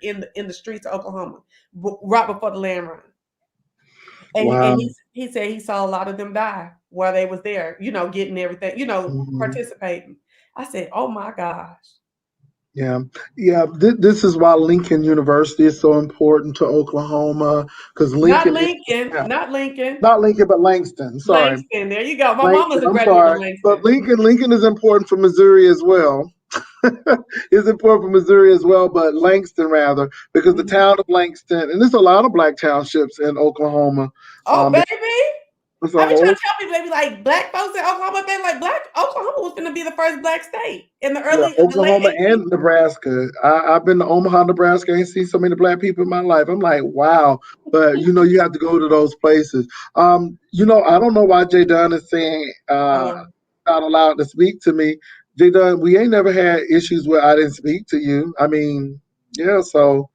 in the streets of Oklahoma right before the land run. And
Wow.
he said he saw a lot of them die while they was there, getting everything,
Hmm.
participating. I said, oh my gosh.
Yeah, yeah. This is why Lincoln University is so important to Oklahoma because
Not
Lincoln is,
Lincoln,
yeah,
not Lincoln.
not Lincoln, but Langston. Sorry,
Langston, there you go. My
Langston.
mama's a
I'm
graduate of
sorry, but
Langston.
Lincoln is important for Missouri as well. It's important for Missouri as well, but Langston rather because the
Mhm.
town of Langston, and there's a lot of black townships in Oklahoma.
Oh
That
baby.
So
I be trying to tell people, they be like, black folks in Oklahoma, they like Oklahoma was gonna be the first black state in the
yeah,
the late
Oklahoma
1800s.
and Nebraska. I've been to Omaha, Nebraska. I ain't seen so many black people in my life. I'm like, wow. But you have to go to those places. I don't know why Jay Dunn is saying not allowed to speak to me. Jay Dunn, we ain't never had issues where I didn't speak to you. I mean, yeah, so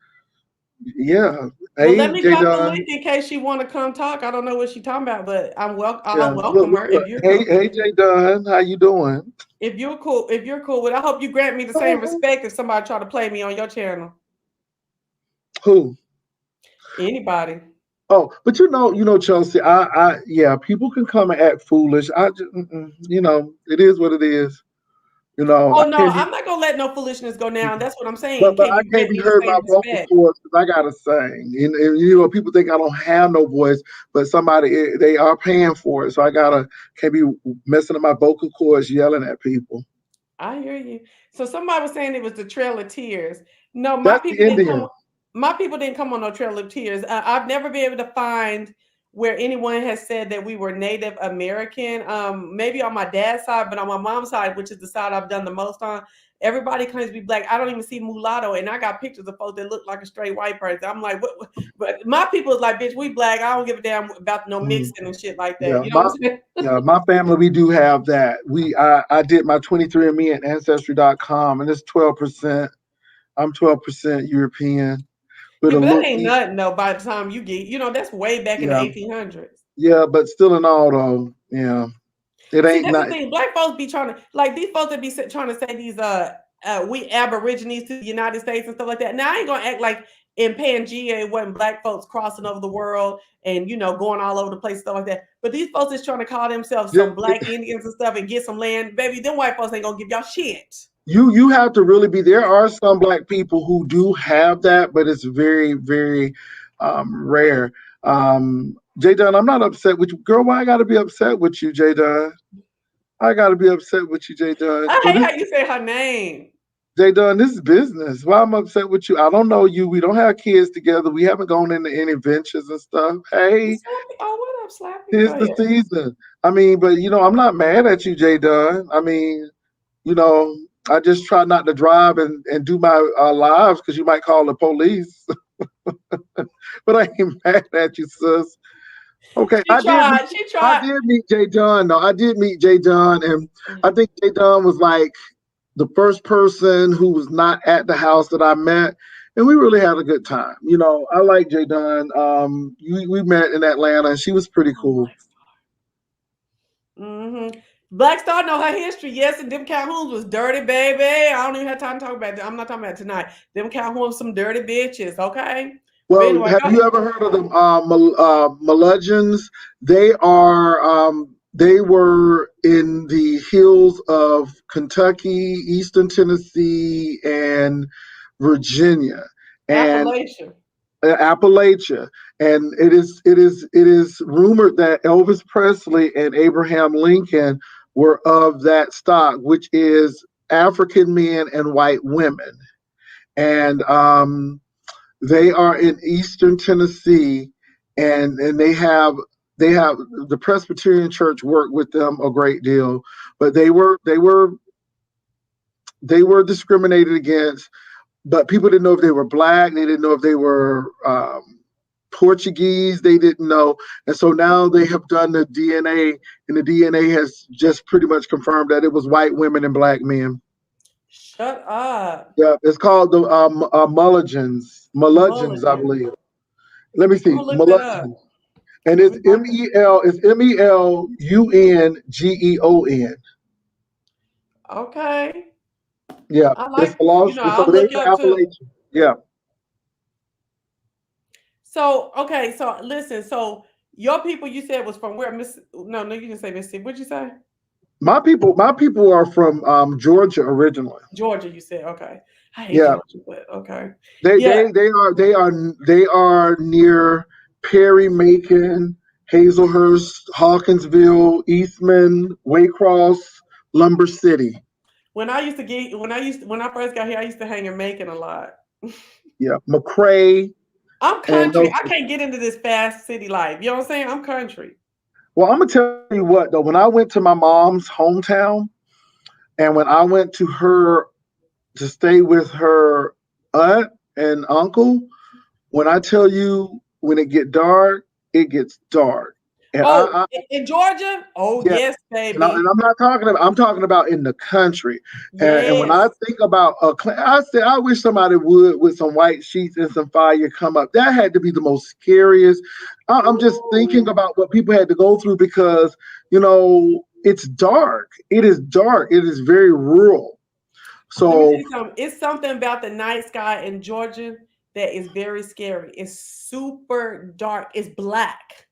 yeah.
Well, let
Hey,
me
Jay
drop the
Dunn.
link in case she want to come talk. I don't know what she talking about, but
Yeah.
I'll welcome her if you're
Hey,
cool.
hey, Jay Dunn, how you doing?
If you're cool with, I hope you grant me the same respect if somebody try to play me on your channel.
Who?
Anybody.
Oh, but Chelsea. Yeah, people can come and act foolish. I just, it is what it is.
Oh
I
no,
can't be,
I'm not gonna let no foolishness go down. That's what I'm saying.
but
Can
I
you
can't
grant
be
me the
heard my
same
vocal
respect?
cords because I gotta sing. And people think I don't have no voice, but they are paying for it, so can't be messing up my vocal cords yelling at people.
I hear you. So somebody was saying it was the Trail of Tears. No, my
That's the
people didn't come.
Indian.
My people didn't come on no Trail of Tears. I've never been able to find where anyone has said that we were Native American. Maybe on my dad's side, but on my mom's side, which is the side I've done the most on, everybody claims to be black. I don't even see mulatto, and I got pictures of folks that look like a straight white person. I'm like, what? But my people is like, bitch, we black. I don't give a damn about no
Mm.
mixing and shit like that.
Yeah,
You know what I'm saying?
my family, we do have that. I did my 23andMe at Ancestry.com, and it's 12%. I'm 12% European with
Yeah,
a
but that
little
ain't nothing though. By the time you get, that's way back in the
yeah,
1800s.
yeah, but still in all though, yeah, it
See,
ain't
that's the
not.
thing. Black folks be trying to like these folks that be trying to say these we aborigines to the United States and stuff like that. Now I ain't gonna act like in Pangea it wasn't black folks crossing over the world and going all over the place stuff like that. But these folks is trying to call themselves some black Indians and stuff and get some land. Baby, them white folks ain't gonna give y'all shit.
You have to really be. There are some black people who do have that, but it's very very rare. Jay Dunn, I'm not upset with you, girl. Why I got to be upset with you, Jay Dunn? I got to be upset with you, Jay Dunn.
I hate how you say her name.
Jay Dunn, this is business. Why I'm upset with you? I don't know you. We don't have kids together. We haven't gone into any ventures and stuff. Hey,
Slappy. Oh, what up, Slappy? Go
tis the
ahead.
season. I mean, but I'm not mad at you, Jay Dunn. I mean, you know, I just try not to drive and do my lives because you might call the police. But I ain't mad at you, sis. Okay,
She tried. She
I
tried.
did meet Jay Dunn. No, I did meet Jay Dunn, and I think Jay Dunn was like the first person who was not at the house that I met, and we really had a good time. I like Jay Dunn. We met in Atlanta, and she was pretty cool.
Mm-hmm. Black Star know her history. Yes, and them Calhouns was dirty, baby. I don't even have time to talk about that. I'm not talking about it tonight. Them Calhouns some dirty bitches, okay? But
Well,
anyway,
have
go
you
ahead.
ever heard of the Meludgeons? They were in the hills of Kentucky, Eastern Tennessee, and Virginia, and
Appalachia.
Appalachia. And it is rumored that Elvis Presley and Abraham Lincoln were of that stock, which is African men and white women. And they are in Eastern Tennessee, and they have the Presbyterian Church worked with them a great deal, but they were discriminated against. But people didn't know if they were black. They didn't know if they were Portuguese. They didn't know, and so now they have done the DNA, and the DNA has just pretty much confirmed that it was white women and black men.
Shut up.
Yeah, it's called the Meludgeons, I
Mulligan.
believe. Let me
I'm
see,
gonna look that up.
Meludgeons, and
Let
it's
me mark it.
MELUNGEON.
Okay.
Yeah,
I
it's
like,
a lost. So
I'll
they're
look
in
it up too.
Appalachia. Yeah,
So, okay, so listen, so your people you said was from where? No, you didn't say Mississippi. What'd you say?
my people are from Georgia originally.
Georgia, you said. Okay. I hate
Yeah,
Georgia, but okay.
they
Yeah.
they they are they are they are near Perry, Macon, Hazelhurst, Hawkinsville, Eastman, Waycross, Lumber City.
When I first got here, I used to hang in Macon a lot.
Yeah, McRae
I'm
and
country.
those.
I can't get into this fast city life. You know what I'm saying? I'm country.
Well, I'm gonna tell you what though. When I went to my mom's hometown, and when I went to her to stay with her aunt and uncle, when I tell you when it get dark, it gets dark. And
Oh, in Georgia? Oh,
yeah,
yes,
and
baby.
I'm not talking about. I'm talking about in the country. And when I
Yes.
think about I said I wish somebody would with some white sheets and some fire come up. That had to be the most scariest. I'm just thinking
Ooh.
about what people had to go through because it's dark. It is dark. It is very rural.
Let me tell
So
you something. It's something about the night sky in Georgia that is very scary. It's super dark. It's black.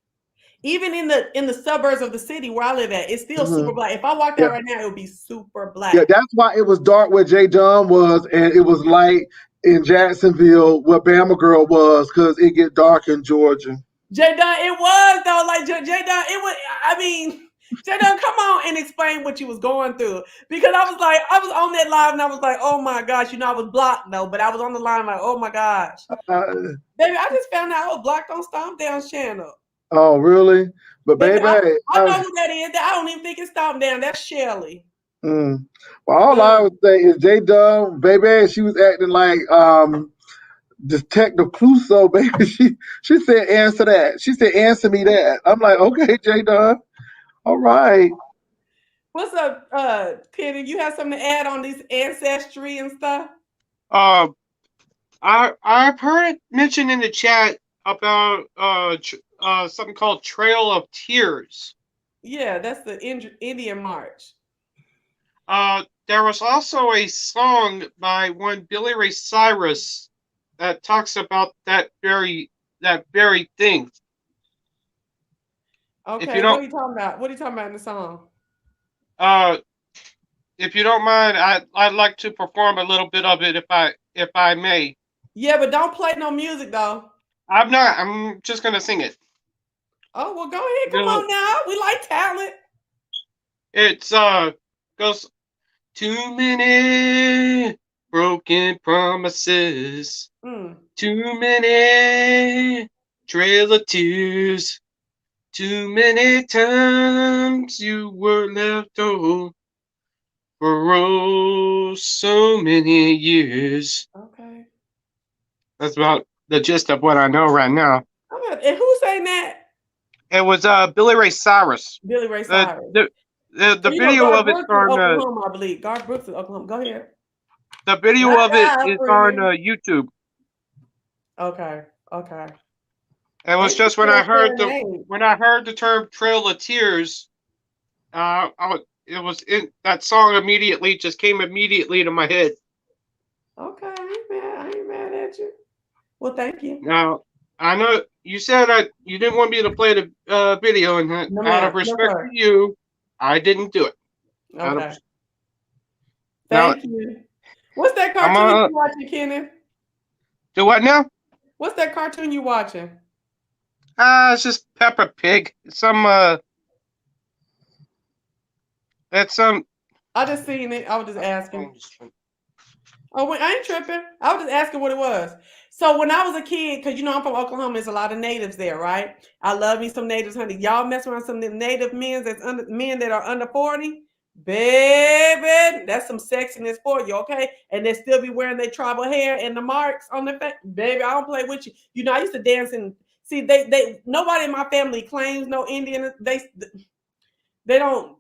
Even in the suburbs of the city where I live at, it's still super
mhm,
black. If I walked
yeah,
out right now, it would be super
yeah.
black.
That's why it was dark where Jay Dunn was, and it was light in Jacksonville where Bama Girl was, because it get dark in Georgia.
J Dunn, it was though. Like J Dunn, it was. I mean, J Dunn, come on and explain what you was going through, because I was on that live and I was like, oh my gosh, I was blocked though, but I was on the line like, oh my gosh,
Uh,
baby, I just found out I was blocked on Stomp Down's channel.
oh, really? But
Baby,
baby,
I know who that is. I don't even think it's Stomp Down. That's Shelly.
mm, well, all I
Mm.
would say is J Dub, baby, she was acting like Detective Clouseau, baby. She said answer that. She said answer me that. I'm like, okay, J Dub, all right.
What's up, Kenny? You have something to add on these ancestry and stuff?
Uh, I've heard it mentioned in the chat about something called Trail of Tears.
Yeah, that's the Indian March.
There was also a song by one Billy Ray Cyrus that talks about that very thing. If you
Okay, what are
don't
you talking about? What are you talking about in the song?
uh if you don't mind, I'd like to perform a little bit of it if I may.
Yeah, but don't play no music though.
I'm not. I'm just gonna sing it.
Oh well, go ahead.
You
Come
know,
on now. We like talent.
it's goes too many broken promises,
Mm.
too many trail of tears, too many times you were left alone for so many years.
Okay.
That's about the gist of what I know right now.
And who's saying that?
It was Billy Ray Cyrus.
Billy Ray
The
Cyrus.
the the,
So
the
you know
video
Garth
of it's
Brooks is
on
Oklahoma, I believe. Garth Brooks is Oklahoma. Go ahead.
the video
Not
of it
die
is
for
on
you.
YouTube.
Okay. Okay.
It was
Thank you
just
for that sharing name.
when I heard the term Trail of Tears, it was that song immediately just came immediately to my head.
Okay, I ain't mad at you. Well, thank you.
Now I know you said you didn't want me to play the video, and
No
out of
ma'am. No
respect for
sir.
you, I didn't do it. Out of
Okay.
now,
Thank you. What's that
I'm
cartoon you watching, Kenneth?
do what now?
What's that cartoon you watching?
It's just Peppa Pig. It's some.
I just seen it. I was just asking. Oh, wait, I ain't tripping. I was just asking what it was. So when I was a kid, because I'm from Oklahoma, there's a lot of natives there, right? I love me some natives, honey. Y'all mess around some native men that are under 40, baby. That's some sexiness for you, okay? And they still be wearing their tribal hair and the marks on their face. Baby, I don't play with you. I used to dance and see they nobody in my family claims no Indian. They don't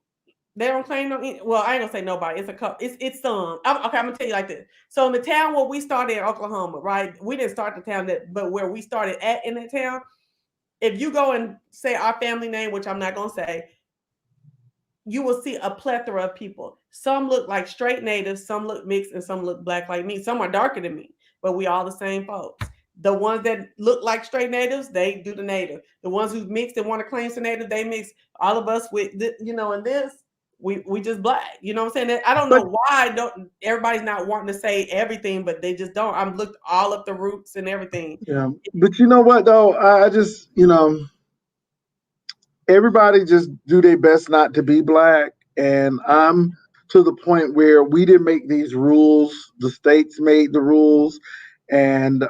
they don't claim no. Well, I ain't gonna say nobody. It's a couple. It's some. Okay, I'm gonna tell you like this. So in the town where we started in Oklahoma, right? We didn't start the town but where we started at in that town. If you go and say our family name, which I'm not gonna say, you will see a plethora of people. Some look like straight natives, some look mixed, and some look black like me. Some are darker than me, but we all the same folks. The ones that look like straight natives, they do the native. The ones who mixed and want to claim to native, they mix. All of us with, and this, we just black. You know what I'm saying? I don't
But
know why don't everybody's not wanting to say everything, but they just don't. I'm looked all up the roots and everything.
yeah, but you know what though? I just everybody just do their best not to be black, and I'm to the point where we didn't make these rules. The states made the rules, and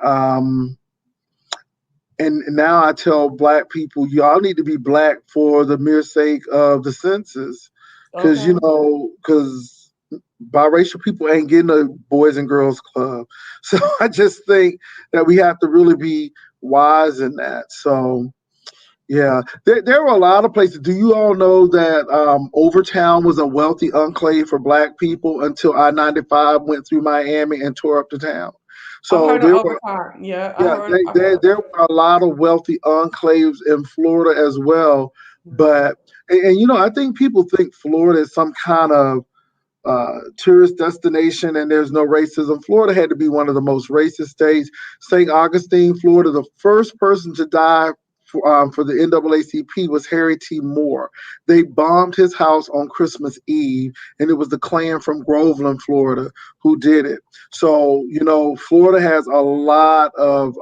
and now I tell black people, y'all need to be black for the mere sake of the census, because
Okay.
because biracial people ain't getting a boys and girls club. So I just think that we have to really be wise in that. So yeah, there were a lot of places. Do you all know that Overtown was a wealthy enclave for black people until I-95 went through Miami and tore up the town?
I
So
heard of
there were,
overtime. Yeah, I
yeah,
heard. I heard.
there were a lot of wealthy enclaves in Florida as well.
Mhm.
But I think people think Florida is some kind of tourist destination and there's no racism. Florida had to be one of the most racist states. St. Augustine, Florida, the first person to die for the NAACP was Harry T. Moore. They bombed his house on Christmas Eve, and it was the Klan from Groveland, Florida, who did it. So, Florida has a lot of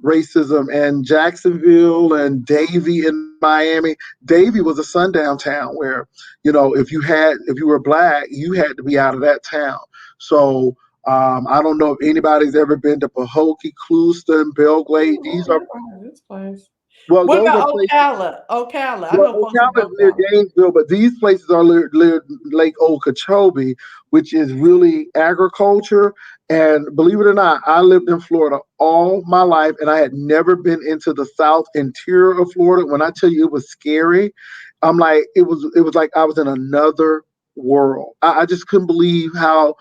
racism, and Jacksonville and Davie in Miami. Davie was a sundown town where, if you were black, you had to be out of that town. So I don't know if anybody's ever been to Pahokee, Clewiston, Belglade.
Oh,
These are
yeah, I heard this place.
well,
What
those are
about
places.
Ocala? Ocala. I
Well,
know folks from
Ocala is near
Ocala.
Gainesville, but these places are near Lake Okeechobee, which is really agriculture. And believe it or not, I lived in Florida all my life, and I had never been into the South interior of Florida. When I tell you it was scary, I'm like it was like I was in another world. I just couldn't believe how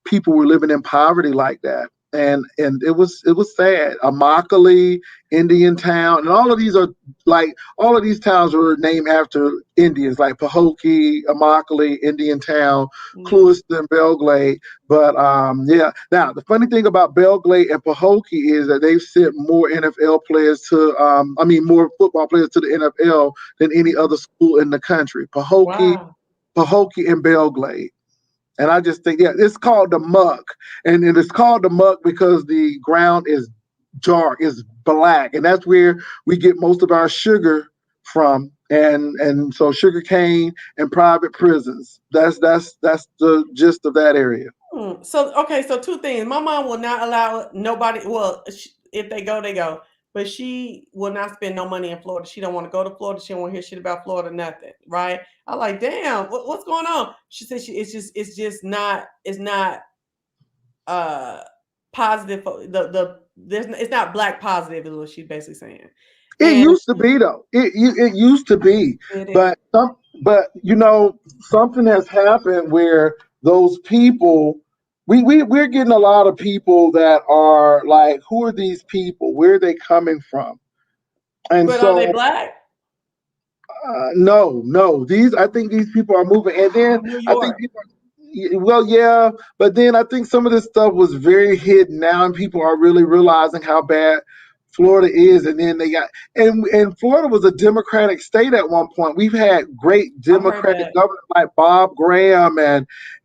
people were living in poverty like that. And it was sad. Immokalee, Indian Town, and all of these are like all of these towns were named after Indians, like Pahokee, Immokalee, Indian Town,
Mm.
Clewiston, Belglade. But yeah. Now the funny thing about Belglade and Pahokee is that they've sent more NFL players to, more football players to the NFL than any other school in the country.
Wow.
Pahokee, and Belglade. And I just think, yeah, it's called the muck. And it is called the muck because the ground is dark, it's black. And that's where we get most of our sugar from. And so sugar cane and private prisons. That's the gist of that area.
So okay, so two things. My mom will not allow nobody. Well, if they go, they go. But she will not spend no money in Florida. She don't want to go to Florida. She don't want to hear shit about Florida. Nothing. Right? I like, damn. What's going on? She said it's just not. It's not uh positive. For it's not black positive. Is what she's basically saying.
It
And
used to be though. It used to be,
it is.
but something has happened where those people we're getting a lot of people that are like, who are these people? Where are they coming from? And
But are they
so
black?
no, these I think these people are moving, and then
New
I think
York.
people. Well, yeah, but then I think some of this stuff was very hidden now, and people are really realizing how bad Florida is. And then they got and Florida was a Democratic state at one point. We've had great
I heard
Democratic
that.
governors like Bob Graham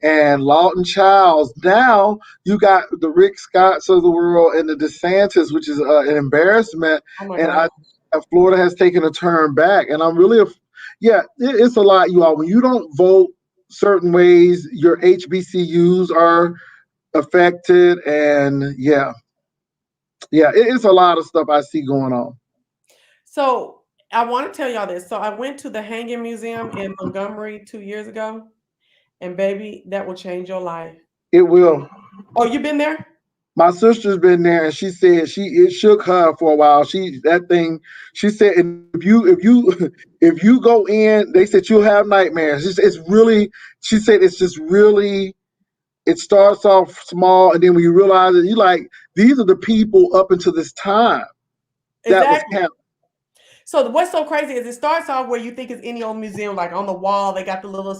and Lawton Childs. Now you got the Rick Scotts of the world and the DeSantis, which is an embarrassment.
Oh my
And
god.
Florida has taken a turn back, and I'm really, yeah, it's a lot, you all. When you don't vote certain ways, your HBCUs are affected, and yeah, it's a lot of stuff I see going on.
So I want to tell y'all this. So I went to the Hanging Museum in Montgomery 2 years ago, and baby, that will change your life.
It will.
Oh, you been there?
My sister's been there, and she said it shook her for a while. That thing. She said, and if you if you go in, they said you'll have nightmares. It's really. She said it's just really. It starts off small, and then when you realize it, you like, these are the people up until this time that was
Exactly.
counted.
So what's so crazy is it starts off where you think it's any old museum, like on the wall, they got the little,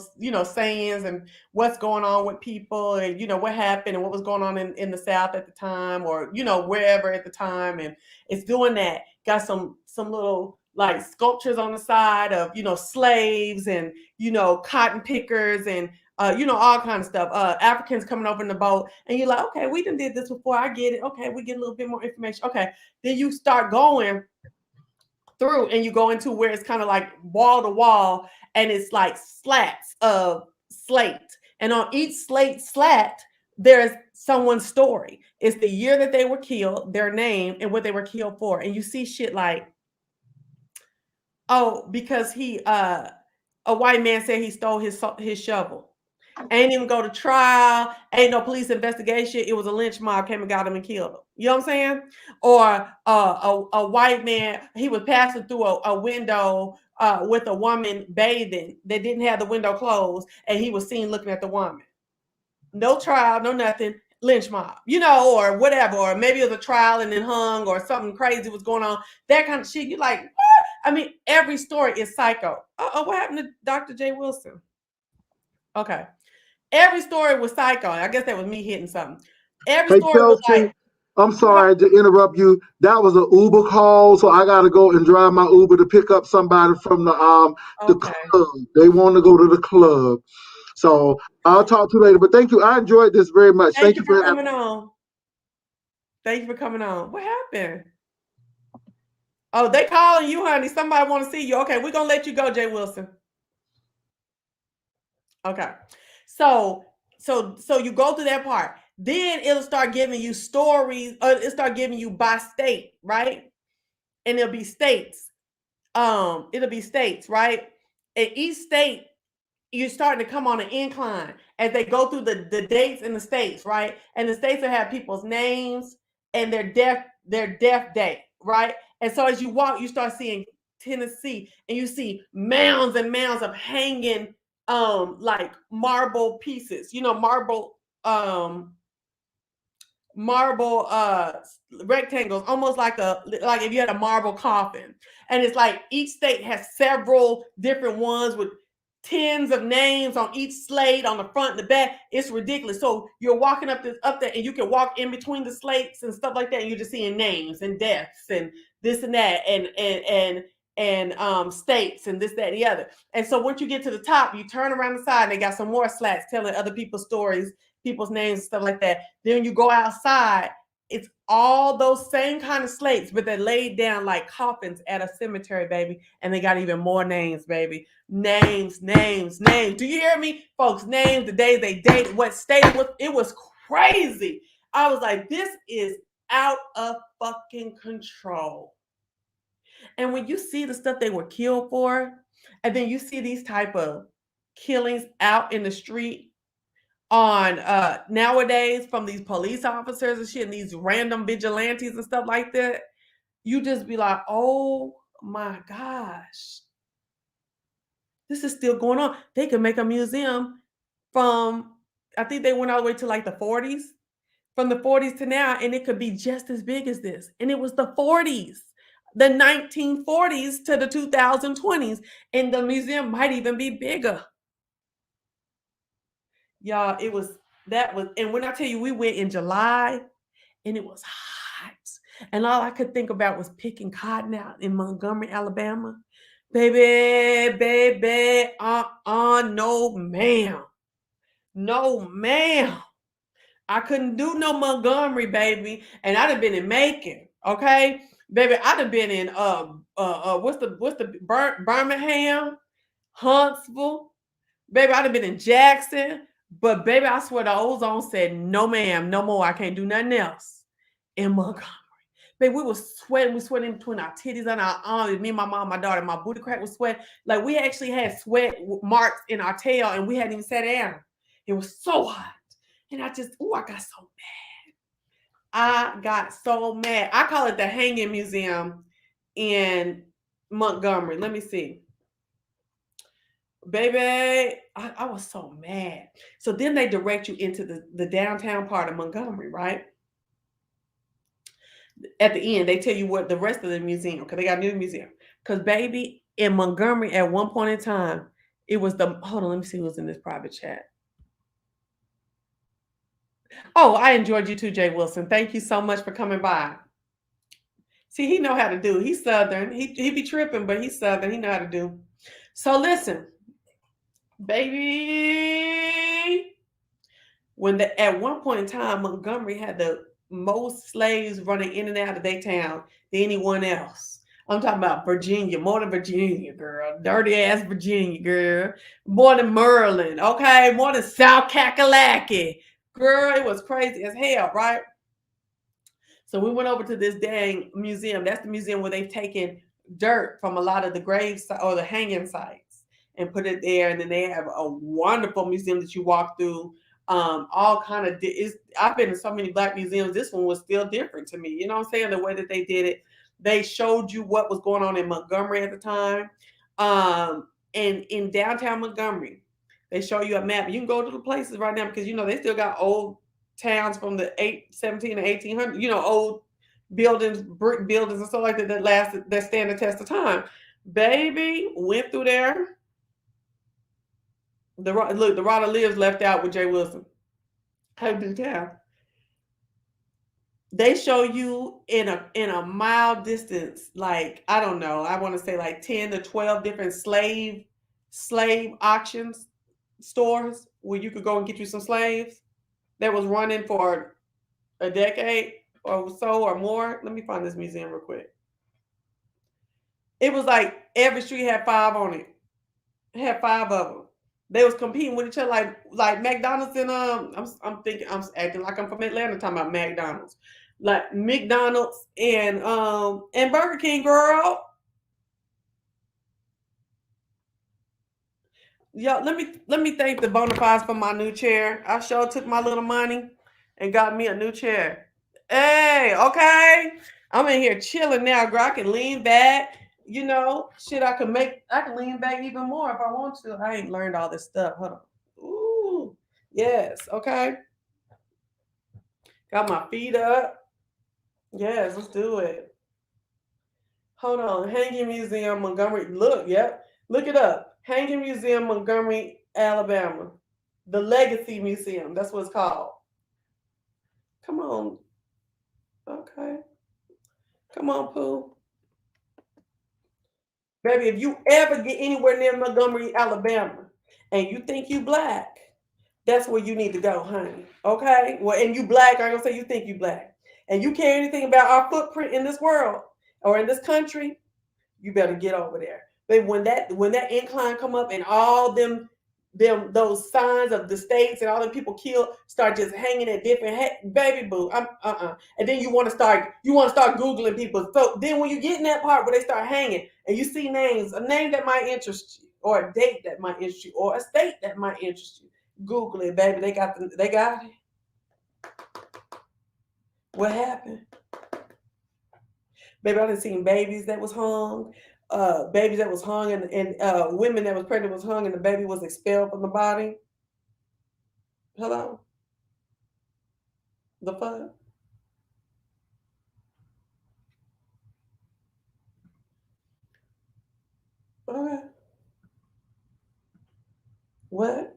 sayings and what's going on with people and, what happened and what was going on in the South at the time or, wherever at the time. And it's doing that. Got some little like sculptures on the side of, slaves and, cotton pickers and, all kind of stuff. Africans coming over in the boat and you're like, okay, we done did this before. I get it. Okay. We get a little bit more information. Okay. Then you start going through and you go into where it's kind of like wall to wall and it's like slats of slate and on each slate slat there's someone's story. It's the year that they were killed, their name, and what they were killed for. And you see shit like, oh, because a white man said he stole his shovel. Ain't even go to trial. Ain't no police investigation. It was a lynch mob came and got him and killed him. You know what I'm saying? Or a white man, he was passing through a window with a woman bathing that didn't have the window closed, and he was seen looking at the woman. No trial, no nothing. Lynch mob, or whatever. Or maybe it was a trial and then hung, or something crazy was going on. That kind of shit. You're like, what? I mean, every story is psycho. What happened to Dr. J. Wilson? Okay. Every story was psycho. I guess that was me hitting something. Every story was like,
I'm sorry to interrupt you. That was an Uber call, so I got to go and drive my Uber to pick up somebody from the club. They want to go to the club. So I'll talk to you later. But thank you. I enjoyed this very much.
Thank you for coming on. Thank you for coming on. What happened? Oh, they calling you, honey. Somebody want to see you. Okay, we're going to let you go, Jay Wilson. Okay. So you go through that part. Then it'll start giving you stories, or it'll start giving you by state, right? And it'll be states. Right? And each state, you're starting to come on an incline as they go through the dates in the states, right? And the states will have people's names and their death date, right? And so as you walk, you start seeing Tennessee, and you see mounds and mounds of hanging like marble pieces, marble rectangles, almost like if you had a marble coffin. And it's like each state has several different ones with tens of names on each slate on the front and the back. It's ridiculous. So you're walking up there, and you can walk in between the slates and stuff like that, and you're just seeing names and deaths and this and that and states and this, that, and the other. And so once you get to the top, you turn around the side and they got some more slats telling other people's stories, people's names and stuff like that. Then you go outside, it's all those same kind of slates, but they're laid down like coffins at a cemetery, baby. And they got even more names, baby. Names. Do you hear me, folks? Names, the day they dated, what state it was. It was crazy. I was like, this is out of fucking control. And when you see the stuff they were killed for, and then you see these type of killings out in the street on nowadays from these police officers and shit, and these random vigilantes and stuff like that, you just be like, oh my gosh, this is still going on. They could make a museum from, I think they went all the way to like the 40s, from the 40s to now, and it could be just as big as this. And it was the 40s, the 1940s to the 2020s, and the museum might even be bigger. Y'all, and when I tell you, we went in July and it was hot. And all I could think about was picking cotton out in Montgomery, Alabama. Baby, no ma'am. No ma'am. I couldn't do no Montgomery, baby. And I'd have been in Macon, okay? Baby, I'd have been in Birmingham, Huntsville. Baby, I'd have been in Jackson. But baby, I swear the ozone said, no ma'am, no more. I can't do nothing else in Montgomery. Baby, we were sweating. We sweating between our titties and our arms. Me, my mom, my daughter, my booty crack was sweat. Like we actually had sweat marks in our tail, and we hadn't even sat down. It was so hot. And I got so mad. I call it the Hanging Museum in Montgomery. Let me see. Baby, I was so mad. So then they direct you into the downtown part of Montgomery, right? At the end, they tell you what the rest of the museum, because they got a new museum. Because baby, in Montgomery at one point in time, it was hold on, let me see who's in this private chat. Oh, I enjoyed you too, Jay Wilson. Thank you so much for coming by. See, he know how to do. He's Southern. He be tripping, but he's Southern. He know how to do. So listen, baby, at one point in time, Montgomery had the most slaves running in and out of their town than anyone else. I'm talking about Virginia, more than Virginia, girl. Dirty ass Virginia, girl. More than Maryland, okay? More than South Kakalaki. Girl, it was crazy as hell, right? So we went over to this dang museum. That's the museum where they've taken dirt from a lot of the graves or the hanging sites and put it there. And then they have a wonderful museum that you walk through. All kind of. I've been to so many black museums. This one was still different to me. You know what I'm saying? The way that they did it, they showed you what was going on in Montgomery at the time, and in downtown Montgomery, they show you a map. You can go to the places right now because they still got old towns from the 17 and 1800, old buildings, brick buildings and stuff like that that stand the test of time. Baby, went through there. The Rada Lives left out with Jay Wilson. How do town? They show you in a mile distance, like I don't know, I want to say like 10 to 12 different slave auctions stores where you could go and get you some slaves that was running for a decade or so or more. Let me find this museum real quick. It was like every street had 5 on it. It had 5 of them. They was competing with each other like McDonald's and I'm thinking I'm acting like I'm from Atlanta talking about McDonald's. Like McDonald's and Burger King, girl. Yo, let me thank the Bonafides for my new chair. I sure took my little money and got me a new chair. Hey, okay. I'm in here chilling now, girl. I can lean back. Shit, I can lean back even more if I want to. I ain't learned all this stuff. Hold on. Ooh, yes, okay. Got my feet up. Yes, let's do it. Hold on. Hanging Museum, Montgomery. Look, yep. Look it up. Hanging Museum, Montgomery, Alabama. The Legacy Museum. That's what it's called. Come on. Okay. Come on, Pooh. Baby, if you ever get anywhere near Montgomery, Alabama, and you think you black, that's where you need to go, honey. Okay? Well, and you black, I'm gonna say you think you black. And you care anything about our footprint in this world or in this country, you better get over there. But when that incline come up and all those signs of the states and all the people killed start just hanging at different baby boo. And then you want to start Googling people. So then when you get in that part where they start hanging and you see names, a name that might interest you, or a date that might interest you, or a state that might interest you, Google it, baby. They got it. What happened? Baby, I done seen babies that was hung, and women that was pregnant was hung, and the baby was expelled from the body. Hello? The fuck? Okay. What?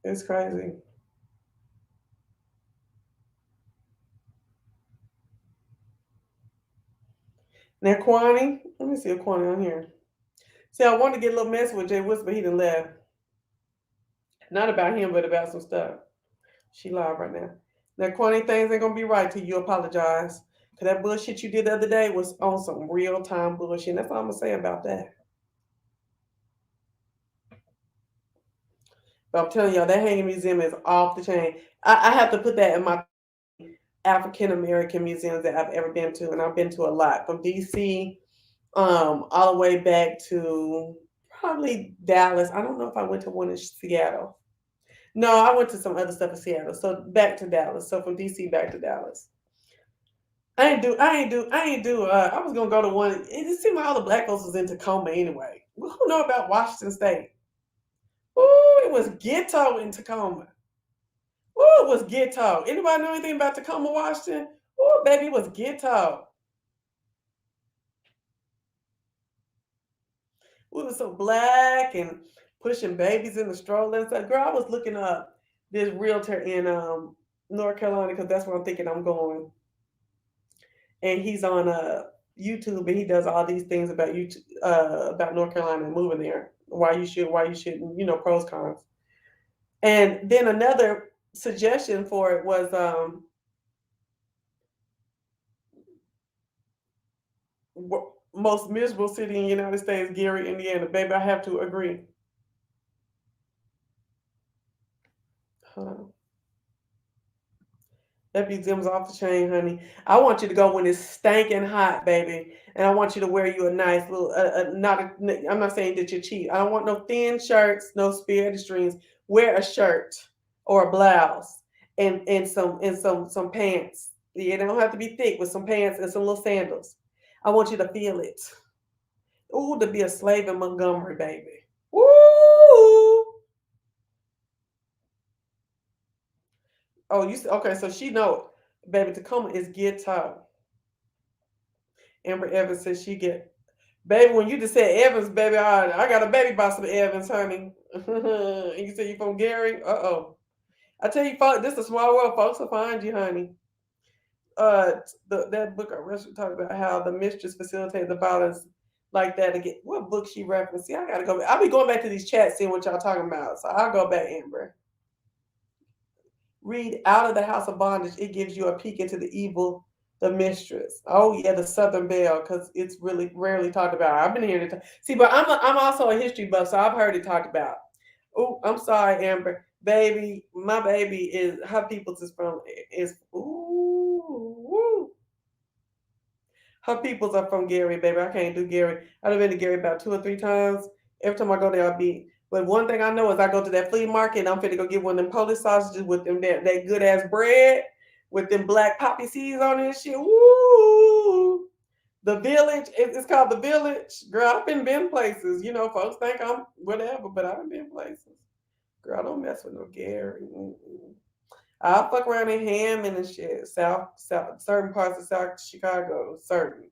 It's crazy. Now, Kwani, let me see a Kwani on here. See, I wanted to get a little messy with Jay Whisper, but he done left. Not about him, but about some stuff. She live right now. Now, Kwani, things ain't gonna be right till you apologize. Cause that bullshit you did the other day was on some real time bullshit. And that's all I'm gonna say about that. But I'm telling y'all, that hanging museum is off the chain. I have to put that in my African American museums that I've ever been to, and I've been to a lot, from DC, all the way back to probably Dallas. I don't know if I went to one in Seattle. No, I went to some other stuff in Seattle. So back to Dallas. So from DC back to Dallas. I was gonna go to one. It seemed like all the black folks was in Tacoma anyway. Who know about Washington State? Ooh, it was ghetto in Tacoma. Ooh, it was ghetto. Anybody know anything about Tacoma, Washington? Ooh, baby, it was ghetto. We were so black and pushing babies in the stroller and stuff. Girl, I was looking up this realtor in North Carolina because that's where I'm thinking I'm going. And he's on YouTube, and he does all these things about YouTube, about North Carolina and moving there. Why you shouldn't, pros, cons. And then another suggestion for it was most miserable city in the United States, Gary, Indiana. Baby, I have to agree. Hold on. That museum's off the chain, honey. I want you to go when it's stanking hot, baby. And I want you to wear you a nice little, I'm not saying that you're cheap. I don't want no thin shirts, no spaghetti strings. Wear a shirt or a blouse and some pants. Yeah, they don't have to be thick, with some pants and some little sandals. I want you to feel it. Ooh, to be a slave in Montgomery, baby. Ooh. Oh, okay? So she know, baby. Tacoma is ghetto. Amber Evans says she get, baby. When you just said Evans, baby, I got a baby by some Evans, honey. And you say you from Gary? I tell you, folks, this is a small world. Folks will find you, honey. That book I read talked about how the mistress facilitated the violence like that again. What book she referenced? See, I gotta go. I'll be going back to these chats, seeing what y'all talking about. So I'll go back, Amber. Read Out of the House of Bondage. It gives you a peek into the evil, the mistress. Oh yeah, the Southern Belle, because it's really rarely talked about. I've been hearing it. See, but I'm also a history buff, so I've heard it talked about. Oh, I'm sorry, Amber. Baby, my baby is her people's is ooh. Her peoples are from Gary, baby. I can't do Gary. I've been to Gary about 2 or 3 times. Every time I go there, I'll be. But one thing I know is I go to that flea market and I'm finna go get one of them Polish sausages with them that good ass bread with them black poppy seeds on it and shit. Woo! The Village. It's called the Village. Girl, I've been places. You know, folks think I'm whatever, but I've been places. Girl, don't mess with no Gary. I'll fuck around in Hammond and shit. South, certain parts of South Chicago, certain.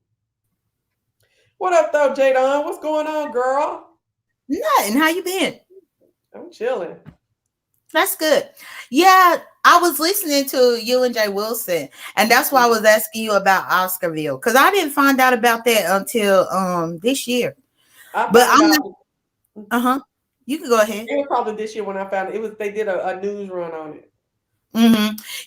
What up, though, Jadon? What's going on, girl?
Nothing. How you been?
I'm chilling.
That's good. Yeah, I was listening to you and Jay Wilson, and that's why I was asking you about Oscarville, because I didn't find out about that until this year. But I'm you can go ahead.
It was probably this year when I found it. They did a news run on it.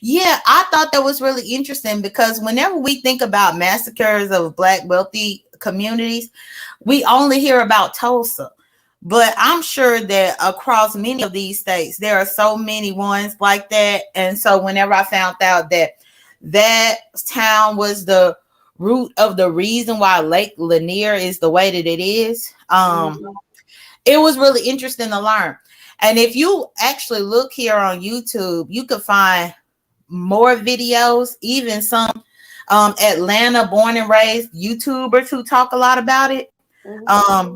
Yeah, I thought that was really interesting because whenever we think about massacres of Black wealthy communities, we only hear about Tulsa. But I'm sure that across many of these states, there are so many ones like that. And so whenever I found out that town was the root of the reason why Lake Lanier is the way that it is, it was really interesting to learn. And if you actually look here on YouTube, you could find more videos, even some Atlanta born and raised YouTubers who talk a lot about it.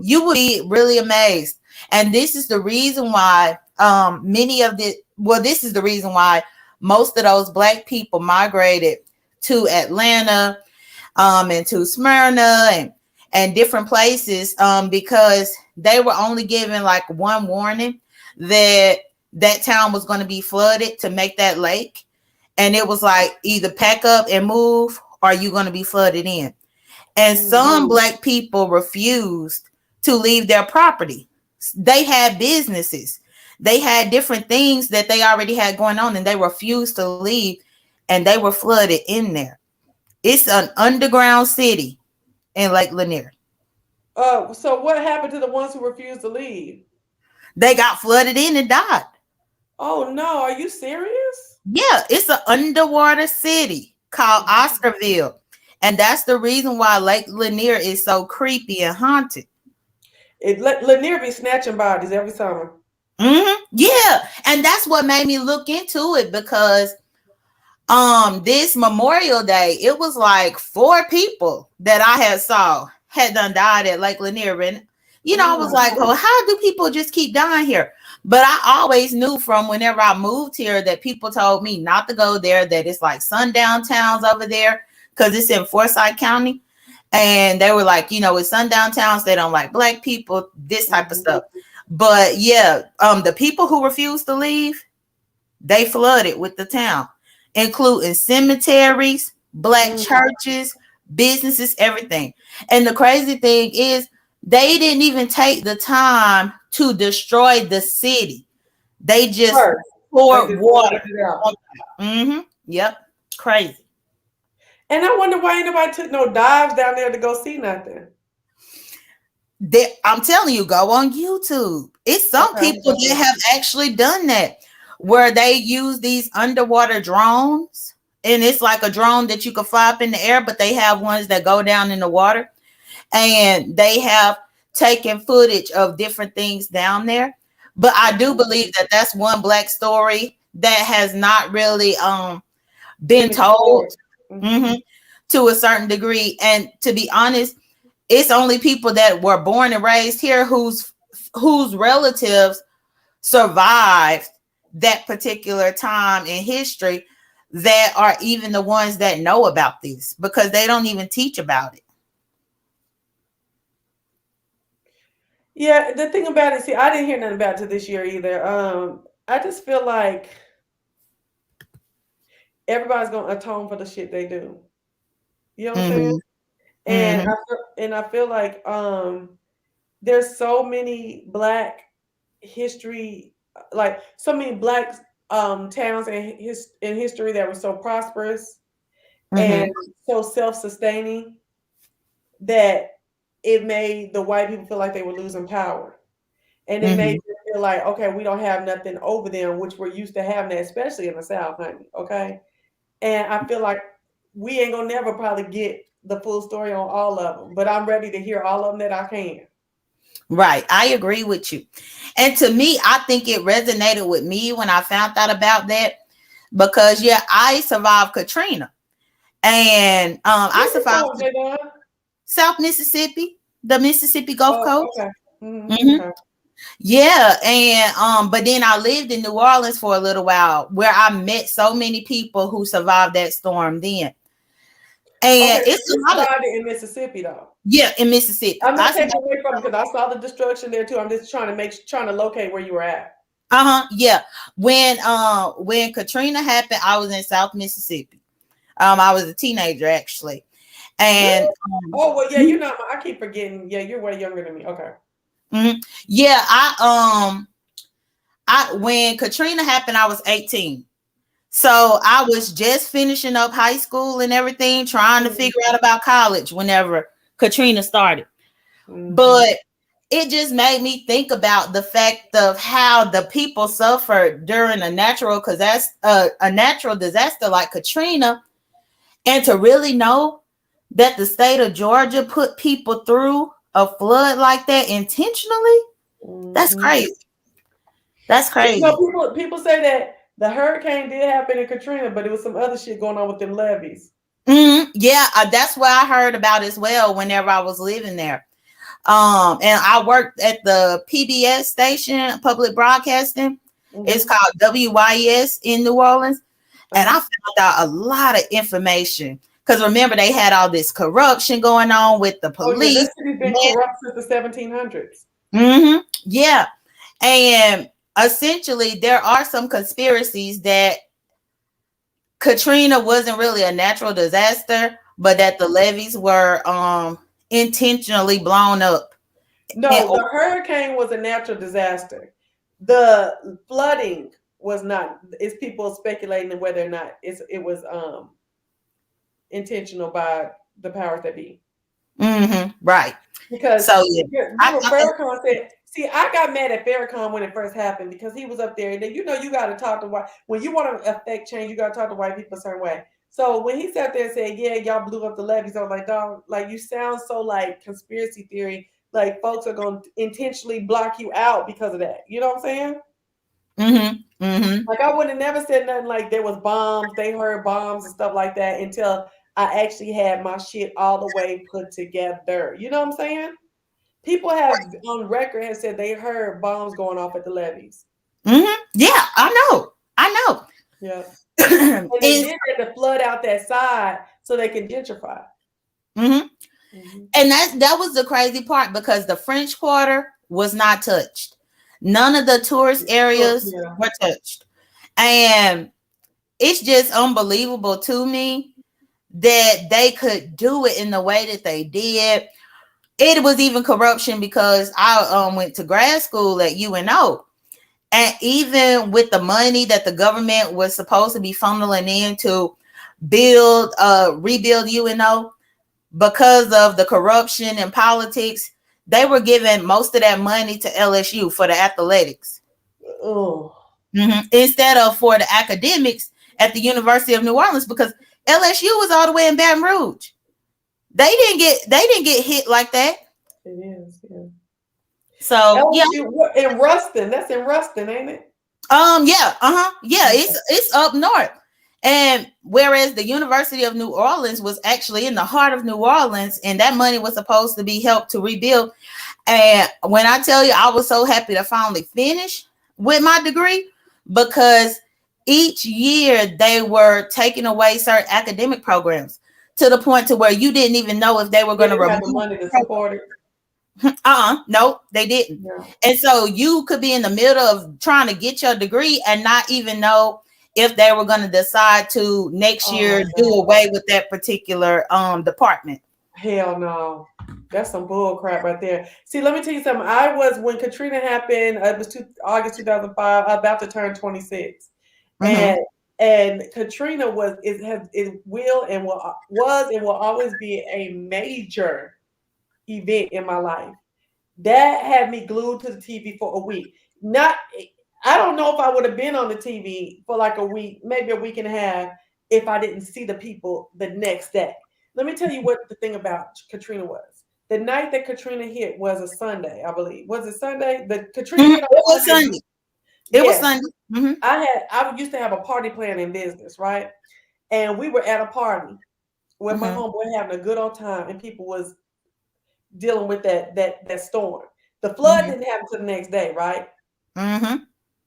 You would be really amazed. And this is the reason why this is the reason why most of those Black people migrated to Atlanta and to Smyrna and different places because they were only given like one warning that town was going to be flooded to make that lake. And it was like either pack up and move or you're going to be flooded in. And some Black people refused to leave their property. They had businesses. They had different things that they already had going on and they refused to leave and they were flooded in there. It's an underground city in Lake Lanier.
So what happened to the ones who refused to leave?
They got flooded in and died.
Oh no, are you serious?
Yeah, it's an underwater city called Oscarville. And that's the reason why Lake Lanier is so creepy and haunted.
Lanier be snatching bodies every summer.
Yeah, and that's what made me look into it because this Memorial Day, it was like 4 people that I had done died at Lake Lanier. And I was like, oh, how do people just keep dying here? But I always knew from whenever I moved here that people told me not to go there, that it's like sundown towns over there because it's in Forsyth County. And they were like, it's sundown towns. They don't like Black people, this type of stuff. But yeah, the people who refused to leave, they flooded with the town, including cemeteries, Black churches, businesses, everything. And the crazy thing is they didn't even take the time to destroy the city. They just poured water. Yep. Crazy.
And I wonder why anybody took no dives down there to go see nothing.
I'm telling you, go on YouTube. It's some people that have actually done that, where they use these underwater drones, and it's like a drone that you can fly up in the air, but they have ones that go down in the water, and they have taken footage of different things down there. But I do believe that that's one Black story that has not really been told to a certain degree. And to be honest, it's only people that were born and raised here whose relatives survived that particular time in history that are even the ones that know about this, because they don't even teach about it.
Yeah, the thing about it, see, I didn't hear nothing about it this year either. I just feel like everybody's gonna atone for the shit they do. You know what I'm saying? And I feel like there's so many Black history, like so many Black towns in history that were so prosperous and so self-sustaining that it made the white people feel like they were losing power. And it made them feel like, okay, we don't have nothing over them, which we're used to having that, especially in the South, honey. Okay. And I feel like we ain't gonna never probably get the full story on all of them, but I'm ready to hear all of them that I can.
Right. I agree with you. And to me, I think it resonated with me when I found out about that, because yeah, I survived Katrina. And I survived South Mississippi, the Mississippi Gulf Coast.
Okay.
Okay. Yeah, and but then I lived in New Orleans for a little while, where I met so many people who survived that storm then. And it's a lot of
in Mississippi though.
Yeah, in Mississippi.
I'm not taking away from it because I saw the destruction there too. I'm just trying to locate where you were at.
Yeah. When Katrina happened, I was in South Mississippi. I was a teenager actually. And
oh well, yeah, you're not. I keep forgetting. Yeah, you're way younger than me. Okay.
Yeah, when Katrina happened, I was 18. So I was just finishing up high school and everything, trying to figure out about college whenever Katrina started. But it just made me think about the fact of how the people suffered during a natural disaster like Katrina, and to really know that the state of Georgia put people through a flood like that intentionally. That's crazy. That's crazy.
You know, people say that the hurricane did happen in Katrina, but it was some other shit going on with them levees.
Yeah, that's what I heard about as well whenever I was living there. And I worked at the PBS station, public broadcasting. It's called WYS in New Orleans. And I found out a lot of information. Because remember, they had all this corruption going on with the police.
This city's been corrupt since the 1700s.
Yeah. And essentially, there are some conspiracies that Katrina wasn't really a natural disaster, but that the levees were intentionally blown up.
No, the hurricane was a natural disaster. The flooding was not. It's people speculating whether or not it was intentional by the powers that be.
Right.
Because Farrakhan said, see, I got mad at Farrakhan when it first happened because he was up there. And then, you got to talk to white. When you want to affect change, you got to talk to white people a certain way. So when he sat there and said, yeah, y'all blew up the levees, I was like, dog, like you sound so like conspiracy theory. Like folks are going to intentionally block you out because of that. You know what I'm saying? Like I would have never said nothing like there was bombs. They heard bombs and stuff like that until I actually had my shit all the way put together. You know what I'm saying? People have on record have said they heard bombs going off at the levees.
Yeah, I know.
Yeah. And they did that to flood out that side so they can gentrify.
And that was the crazy part, because the French Quarter was not touched. None of the tourist areas were touched. And it's just unbelievable to me that they could do it in the way that they did. It was even corruption because I went to grad school at UNO. And even with the money that the government was supposed to be funneling into rebuild UNO, because of the corruption and politics, they were giving most of that money to LSU for the athletics.
Oh.
Instead of for the academics at the University of New Orleans, because LSU was all the way in Baton Rouge. They didn't get hit like that.
It is, yeah.
So
LSU, in Ruston. That's in Ruston, ain't it?
Yeah, it's up north. And whereas the University of New Orleans was actually in the heart of New Orleans, and that money was supposed to be helped to rebuild. And when I tell you, I was so happy to finally finish with my degree, because each year they were taking away certain academic programs to the point to where you didn't even know if they were going to
have the money to support it.
No, they didn't.
Yeah.
And so you could be in the middle of trying to get your degree and not even know if they were going to decide to next year do away with that particular department.
Hell no. That's some bull crap right there. See, let me tell you something. I was, when Katrina happened, it was August 2005, about to turn 26. And Katrina was and will always be a major event in my life. That had me glued to the TV for a week. I don't know if I would have been on the TV for like a week, maybe a week and a half, if I didn't see the people the next day. Let me tell you what the thing about Katrina was. The night that Katrina hit was a Sunday, I believe. Was it Sunday? The Katrina hit on
It was Sunday. It was Sunday.
I used to have a party plan in business, right? And we were at a party with my homeboy having a good old time, and people was dealing with that storm. The flood didn't happen till the next day, right?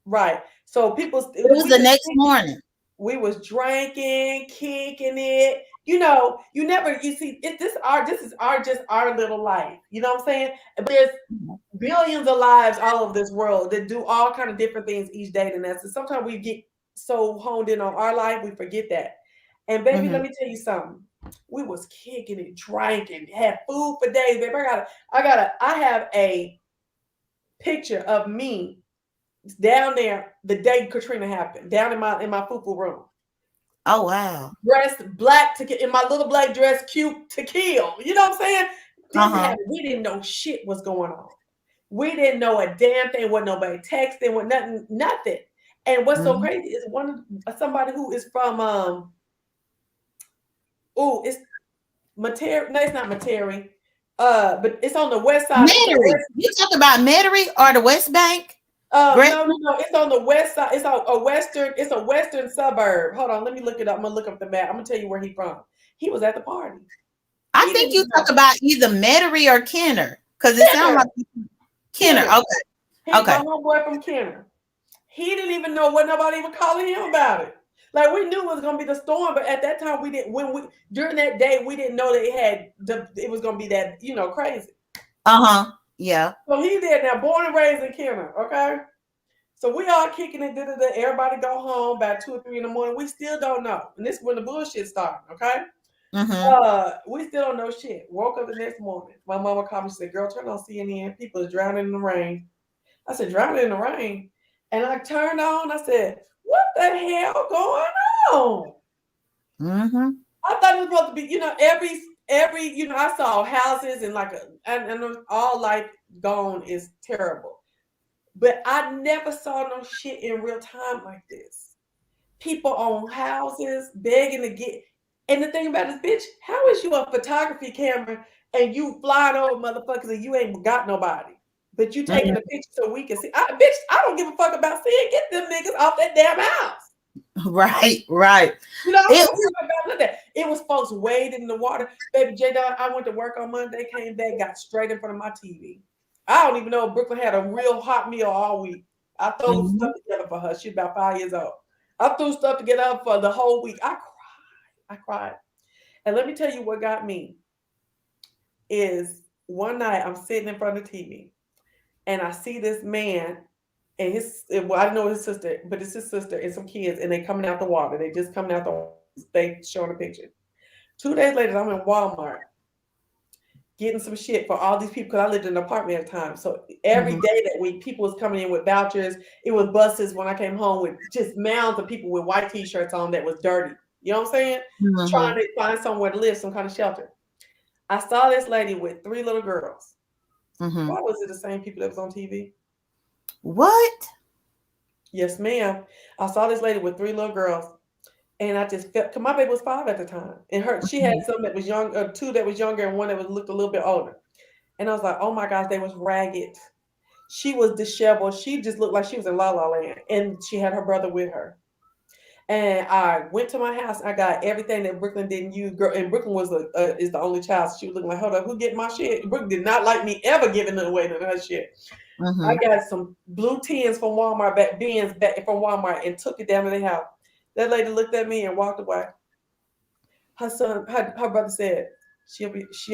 Right. So it
was the next morning.
We was drinking, kicking it. You know, you see, this is our little life. You know what I'm saying? But there's billions of lives all over this world that do all kind of different things each day than us. And sometimes we get so honed in on our life, we forget that. And baby, let me tell you something. We was kicking it, drinking, had food for days. Baby, I have a picture of me down there the day Katrina happened, down in my fufu room.
Oh wow.
Dressed black in my little black dress, cute to kill. You know what I'm saying? We didn't know shit was going on. We didn't know a damn thing. Wasn't nobody texting, with nothing. And what's so crazy is somebody who is from it's Metairie. No, it's not Metairie. But it's on the west side.
Metairie. You talk about Metairie or the West Bank?
No, it's on the west side. It's a western suburb. Hold on, let me look it up. I'm gonna look up the map. I'm gonna tell you where he's from. He was at the party.
I think you talk about either Metairie or Kenner, because it sounds like Kenner. Okay.
He's my homeboy from Kenner. He didn't even know what nobody even calling him about it. Like, we knew it was gonna be the storm, but at that time we didn't. During that day, we didn't know that it was gonna be that crazy.
Yeah.
So he there now, born and raised in Kenner, okay? So we all kicking it, everybody go home by 2 or 3 in the morning. We still don't know. And this is when the bullshit started, okay? We still don't know shit. Woke up the next morning. My mama called me, she said, girl, turn on CNN. People is drowning in the rain. I said, drowning in the rain? And I turned on, I said, what the hell going on? I thought it was supposed to be, every I saw houses and and all life gone is terrible. But I never saw no shit in real time like this. People own houses, begging to get. And the thing about it is, bitch, how is you a photography camera and you flying over motherfuckers and you ain't got nobody? But you taking a picture so we can see. Bitch, I don't give a fuck about seeing. Get them niggas off that damn house.
Right.
You know, it was folks wading in the water. Baby J-Dog, I went to work on Monday, came back, got straight in front of my TV. I don't even know if Brooklyn had a real hot meal all week. I threw stuff together for her. She's about 5 years old. I threw stuff together for the whole week. I cried. And let me tell you what got me is one night I'm sitting in front of the TV and I see this man and I don't know his sister, but it's his sister and some kids, and they coming out the water. They just coming out the water. They showing a picture. 2 days later, I'm in Walmart getting some shit for all these people, because I lived in an apartment at the time. So every day that week, people was coming in with vouchers. It was buses when I came home with just mounds of people with white t-shirts on that was dirty. You know what I'm saying? Trying to find somewhere to live, some kind of shelter. I saw this lady with 3 little girls. Why was it the same people that was on TV?
What?
Yes, ma'am. I saw this lady with 3 little girls, and I just felt, cause my baby was 5 at the time, and she had some that was young, 2 that was younger, and 1 that was looked a little bit older. And I was like, oh my gosh, they was ragged. She was disheveled. She just looked like she was in La La Land, and she had her brother with her. And I went to my house. I got everything that Brooklyn didn't use. Girl, and Brooklyn was is the only child. So she was looking like, hold up, who get my shit? Brooklyn did not like me ever giving it away to her shit. I got some blue tins from Walmart, bins back from Walmart, and took it down to the house. That lady looked at me and walked away. Her son, her brother said, she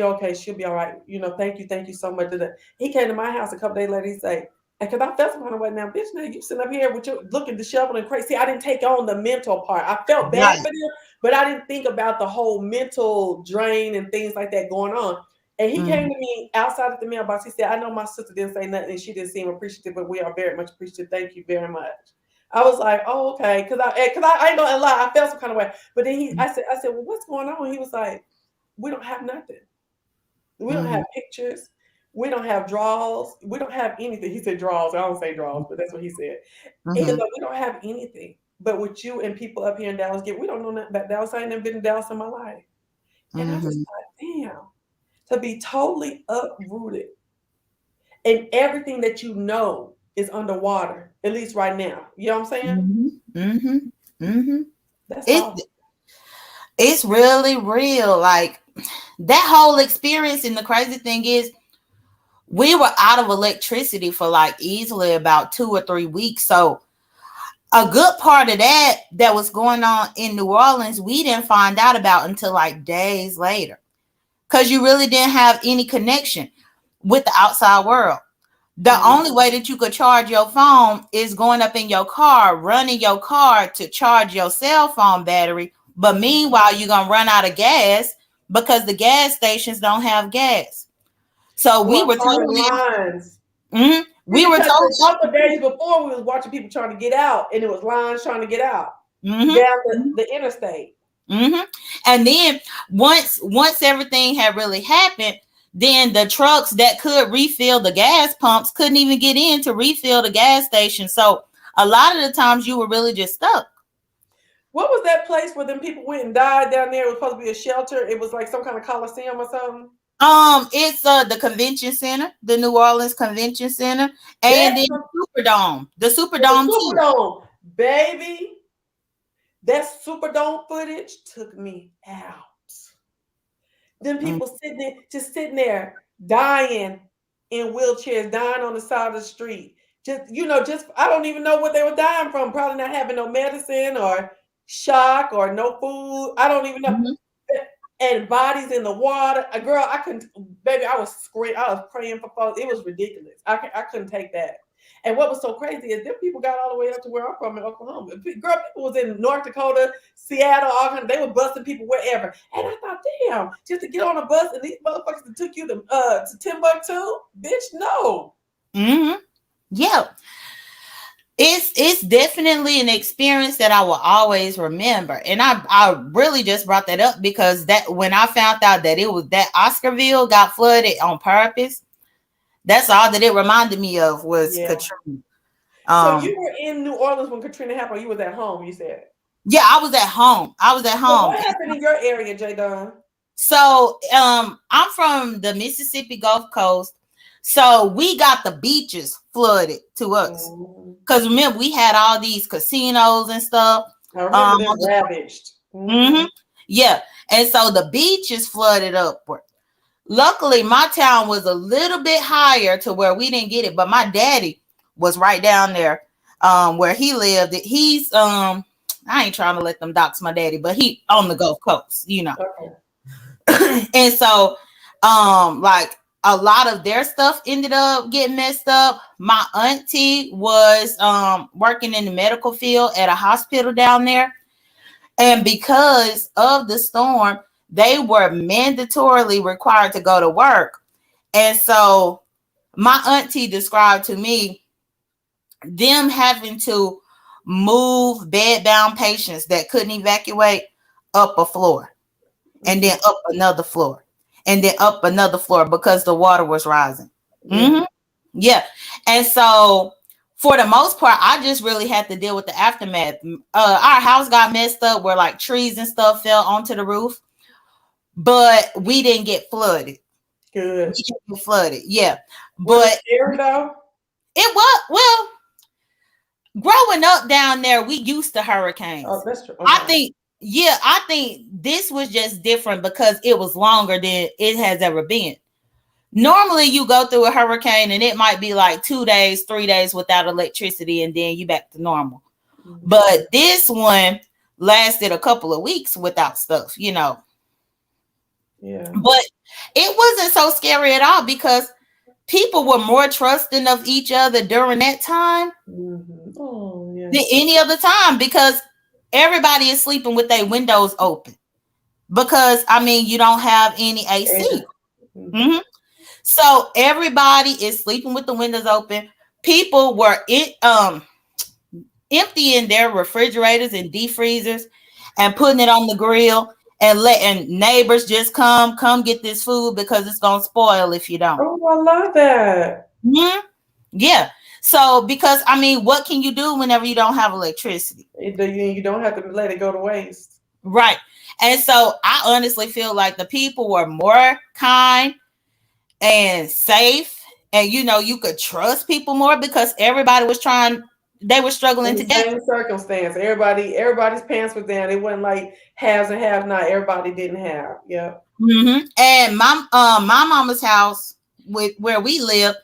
okay, she'll be all right. You know, thank you so much. He came to my house a couple days later. He said, because I felt some kind of way now, bitch. Now you sitting up here with your looking disheveled and crazy. See, I didn't take on the mental part. I felt bad for them, but I didn't think about the whole mental drain and things like that going on. And he came to me outside of the mailbox. He said, I know my sister didn't say nothing and she didn't seem appreciative, but we are very much appreciative. Thank you very much. I was like, oh, okay. Because I ain't gonna lie, I felt some kind of way. But then I said, well, what's going on? He was like, we don't have nothing. We don't have pictures. We don't have draws. We don't have anything. He said draws. I don't say draws, but that's what he said. He was like, we don't have anything. But with you and people up here in Dallas, we don't know nothing about Dallas. I ain't never been in Dallas in my life. And I just thought, damn, to be totally uprooted and everything that you know is underwater, at least right now. You know what I'm saying? That's awesome.
It's really real. Like that whole experience. And the crazy thing is, we were out of electricity for like easily about 2 or 3 weeks. So a good part of that was going on in New Orleans, we didn't find out about until like days later, because you really didn't have any connection with the outside world. The only way that you could charge your phone is going up in your car, running your car to charge your cell phone battery. But meanwhile, you're going to run out of gas because the gas stations don't have gas. So we were totally
lines.
We were told
a couple of days before we was watching people trying to get out, and it was lines trying to get out down the interstate.
And then once everything had really happened, then the trucks that could refill the gas pumps couldn't even get in to refill the gas station. So a lot of the times you were really just stuck.
What was that place where them people went and died down there? It was supposed to be a shelter. It was like some kind of coliseum or something.
It's the convention center, the New Orleans Convention Center, and then Superdome. The Superdome,
baby. That Superdome footage took me out. Them people sitting there, dying in wheelchairs, dying on the side of the street. Just I don't even know what they were dying from. Probably not having no medicine or shock or no food. I don't even know. And bodies in the water. Girl, I couldn't, baby, I was screaming. I was praying for folks. It was ridiculous. I couldn't take that. And what was so crazy is them people got all the way up to where I'm from in Oklahoma. Girl, people was in North Dakota, Seattle, they were busting people wherever. And I thought, damn, just to get on a bus and these motherfuckers that took you to Timbuktu? Bitch, no.
Yeah. It's definitely an experience that I will always remember. And I really just brought that up because that when I found out that it was that Oscarville got flooded on purpose, that's all that it reminded me of was Katrina.
So you were in New Orleans when Katrina happened. You was at home, you said?
Yeah, I was at home.
So what happened in your area, J. Don?
So I'm from the Mississippi Gulf Coast. So we got the beaches flooded to us. Because remember, we had all these casinos and stuff.
I remember them ravaged.
Yeah. And so the beaches flooded upward. Luckily, my town was a little bit higher to where we didn't get it. But my daddy was right down there where he lived. He's, I ain't trying to let them dox my daddy, but he on the Gulf Coast, you know. Okay. And so, like, a lot of their stuff ended up getting messed up. My auntie was working in the medical field at a hospital down there. And because of the storm, they were mandatorily required to go to work. And so my auntie described to me them having to move bedbound patients that couldn't evacuate up a floor, and then up another floor, and then up another floor because the water was rising. Yeah. And so for the most part, I just really had to deal with the aftermath. Our house got messed up where like trees and stuff fell onto the roof, but we didn't get flooded.
Good.
We didn't get flooded. Yeah.
Was
But
it scary though?
it was, well, growing up down there, we used to hurricanes.
Oh, that's true. Okay.
I think this was just different because it was longer than it has ever been. Normally you go through a hurricane and it might be like 2 days, 3 days without electricity, and then you back to normal. But this one lasted a couple of weeks without stuff, you know.
Yeah.
But it wasn't so scary at all because people were more trusting of each other during that time than any other time, because everybody is sleeping with their windows open. Because I mean, you don't have any AC. So everybody is sleeping with the windows open. People were emptying their refrigerators and deep freezers and putting it on the grill and letting neighbors just come get this food because it's gonna spoil if you don't.
Oh, I love that.
Yeah. So because I mean, what can you do whenever you don't have electricity?
You don't have to let it go to waste.
Right. And so I honestly feel like the people were more kind and safe, and you know, you could trust people more because everybody was they were struggling
in
to
the
death.
same circumstance. Everybody's pants was down. It wasn't like haves and have not. Everybody didn't have. Yeah.
And my mama's house where we live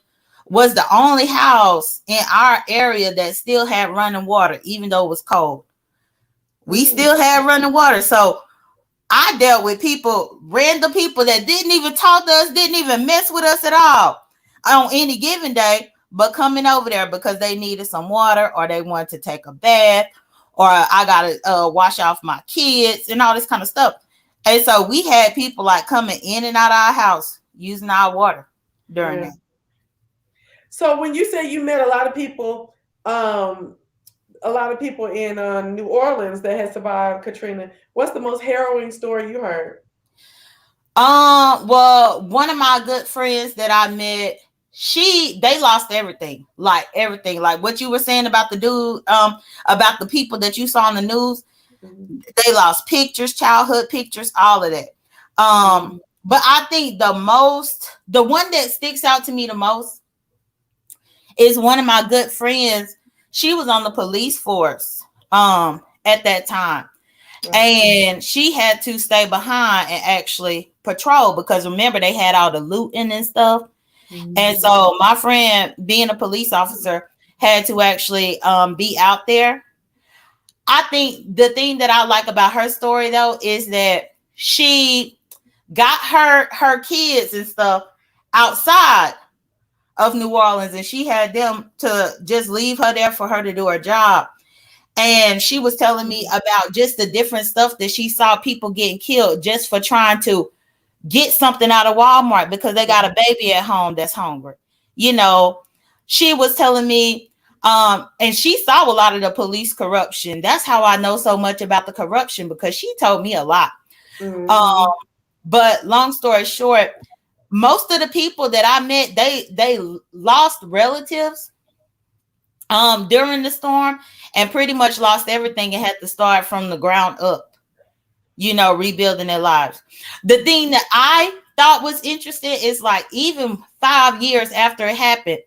was the only house in our area that still had running water, even though it was cold. We still had running water. So I dealt with random people that didn't even talk to us, didn't even mess with us at all on any given day, but coming over there because they needed some water or they wanted to take a bath or I got to wash off my kids and all this kind of stuff. And so we had people like coming in and out of our house using our water during that.
So when you say you met a lot of people in New Orleans that had survived Katrina, what's the most harrowing story you heard?
Well, one of my good friends that I met, they lost everything, like what you were saying about the dude, about the people that you saw on the news. They lost pictures, childhood pictures, all of that. But I think the one that sticks out to me the most is one of my good friends. She was on the police force at that time. And she had to stay behind and actually patrol because remember they had all the looting and stuff. And so my friend, being a police officer, had to actually be out there. I think the thing that I like about her story though is that she got her kids and stuff outside of New Orleans, and she had them to just leave her there for her to do her job. And she was telling me about just the different stuff that she saw people getting killed just for trying to get something out of Walmart because they got a baby at home that's hungry. You know, she was telling me, and she saw a lot of the police corruption. That's how I know so much about the corruption because she told me a lot. But long story short, most of the people that I met, they lost relatives during the storm and pretty much lost everything and had to start from the ground up, you know, rebuilding their lives. The thing that I thought was interesting is like even 5 years after it happened,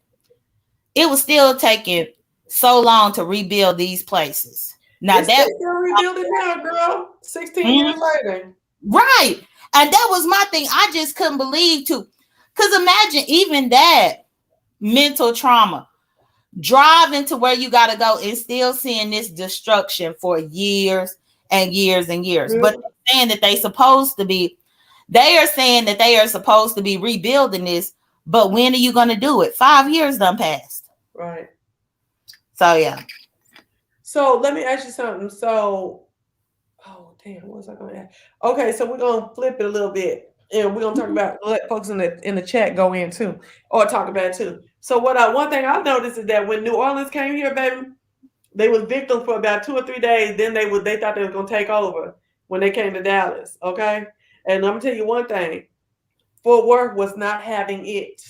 it was still taking so long to rebuild these places. Now
they're still rebuilding now, girl. 16 years later.
Right. And that was my thing. I just couldn't believe too. Because imagine even that mental trauma. Driving to where you got to go and still seeing this destruction for years and years and years. But they're saying that they are saying that they are supposed to be rebuilding this. But when are you going to do it? 5 years done passed.
Right.
So, yeah.
So let me ask you something. So, oh, damn, what was I going to ask? Okay, so we're going to flip it a little bit. And we're going to talk about, let folks in the chat go in too, or talk about it too. So one thing I've noticed is that when New Orleans came here, baby, they was victims for about 2 or 3 days. Then they thought they was going to take over. when they came to Dallas. Okay, and I'm gonna tell you one thing: Fort Worth was not having it.